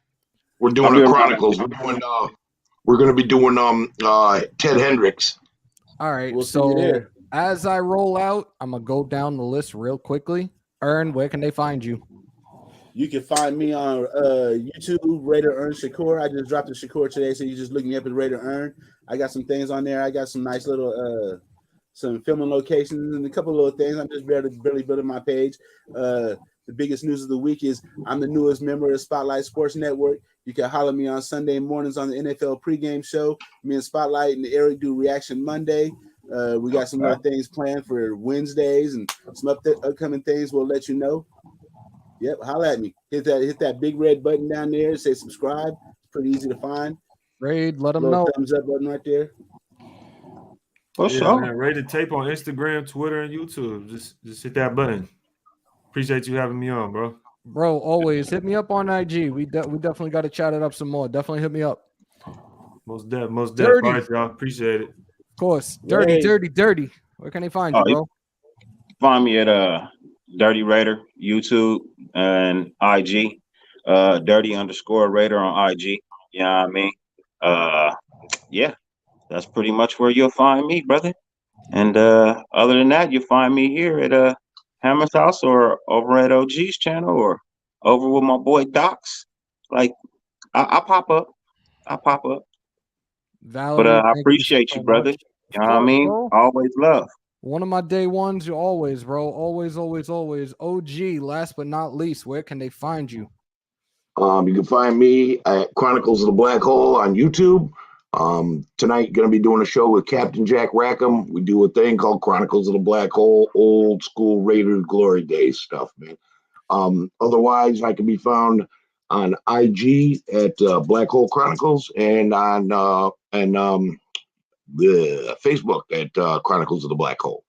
We're doing a Chronicles. We're going to be doing Ted Hendricks. All right. So as I roll out, I'm gonna go down the list real quickly. Ern, where can they find you? You can find me on YouTube, Raider Earn Shakur. I just dropped a Shakur today, so you just look me up at Raider Earn. I got some things on there. I got some nice little some filming locations and a couple of little things. I'm just barely building my page. The biggest news of the week is I'm the newest member of Spotlight Sports Network. You can holler me on Sunday mornings on the NFL pregame show. Me and Spotlight and Eric do Reaction Monday. We got some other things planned for Wednesdays and some upcoming things we'll let you know. Yep, holler at me. Hit that big red button down there. Say subscribe. It's pretty easy to find. Raid, let them know. Thumbs up button right there. For sure. Man, Rated Tape on Instagram, Twitter, and YouTube. Just hit that button. Appreciate you having me on, bro. Bro, always hit me up on IG. We definitely got to chat it up some more. Definitely hit me up. Most definitely. All right, y'all. Appreciate it. Of course. Dirty. Where can they find you, bro? Find me at Dirty Raider, YouTube and IG. Dirty_Raider on IG. You know what I mean? Yeah, that's pretty much where you'll find me, brother. And other than that, you'll find me here at Hammers.House or over at OG's channel or over with my boy Docs. Like, I pop up. Valerie, but I appreciate you, brother. You know what I mean? Bro. Always love. One of my day ones, you always, bro. Always. OG, last but not least, where can they find you? You can find me at Chronicles of the Black Hole on YouTube. Tonight, going to be doing a show with Captain Jack Rackham. We do a thing called Chronicles of the Black Hole, old school Raiders glory days stuff, man. Otherwise, I can be found on IG at Black Hole Chronicles and on the Facebook at Chronicles of the Black Hole.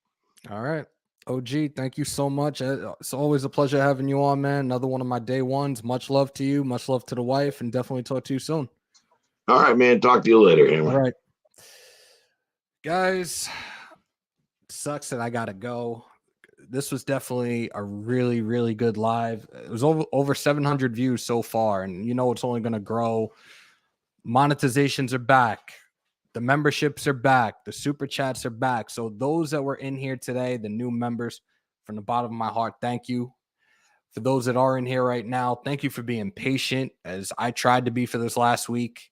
All right. OG, thank you so much. It's always a pleasure having you on, man. Another one of my day ones. Much love to you. Much love to the wife, and definitely talk to you soon. All right, man. Talk to you later, Hammer. All right. Guys, sucks that I got to go. This was definitely a really, really good live. It was over 700 views so far, and you know it's only going to grow. Monetizations are back. The memberships are back. The super chats are back. So those that were in here today, the new members, from the bottom of my heart, thank you. For those that are in here right now, thank you for being patient as I tried to be for this last week.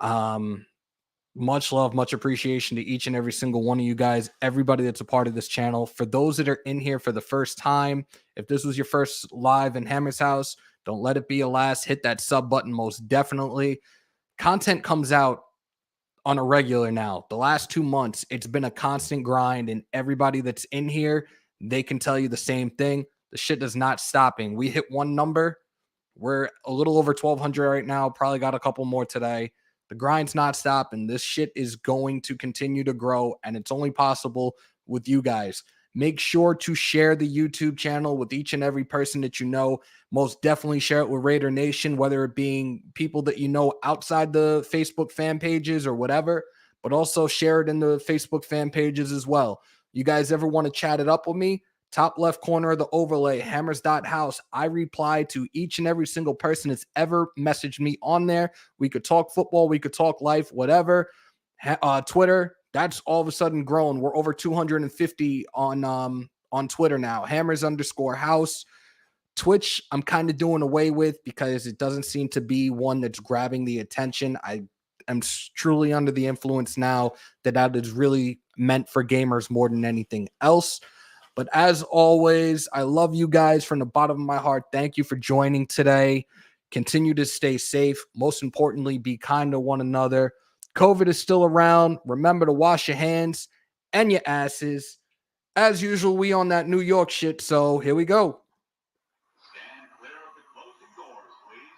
Much love, much appreciation to each and every single one of you guys, everybody that's a part of this channel. For those that are in here for the first time, if this was your first live in Hammers House, don't let it be a last. Hit that sub button most definitely. Content comes out on a regular now. The last 2 months, it's been a constant grind, and everybody that's in here, they can tell you the same thing. The shit is not stopping. We hit one number. We're a little over 1,200 right now. Probably got a couple more today. The grind's not stopping. This shit is going to continue to grow, and it's only possible with you guys. Make sure to share the YouTube channel with each and every person that you know. Most definitely share it with Raider Nation, whether it being people that you know outside the Facebook fan pages or whatever, but also share it in the Facebook fan pages as well. You guys ever want to chat it up with me? Top left corner of the overlay, Hammers.House. I reply to each and every single person that's ever messaged me on there. We could talk football. We could talk life, whatever. Twitter, that's all of a sudden grown. We're over 250 on Twitter now. Hammers_House. Twitch, I'm kind of doing away with because it doesn't seem to be one that's grabbing the attention. I am truly under the influence now that is really meant for gamers more than anything else. But as always, I love you guys from the bottom of my heart. Thank you for joining today. Continue to stay safe. Most importantly, be kind to one another. COVID is still around. Remember to wash your hands and your asses. As usual, we on that New York shit, so here we go. Stand clear of the closing doors, please.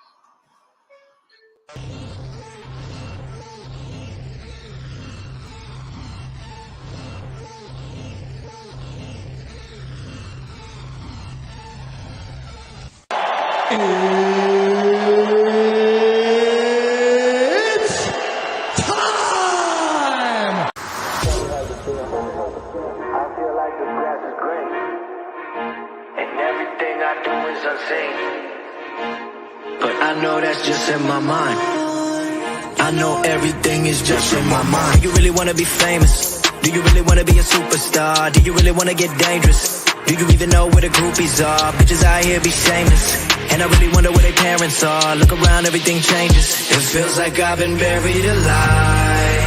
It's time! I feel like the grass is green, and everything I do is unseen. But I know that's just in my mind. I know everything is just in my mind. Do you really want to be famous? Do you really want to be a superstar? Do you really want to get dangerous? Do you even know where the groupies are? Bitches out here be shameless. And I really wonder where their parents are. Look around, everything changes. It feels like I've been buried alive.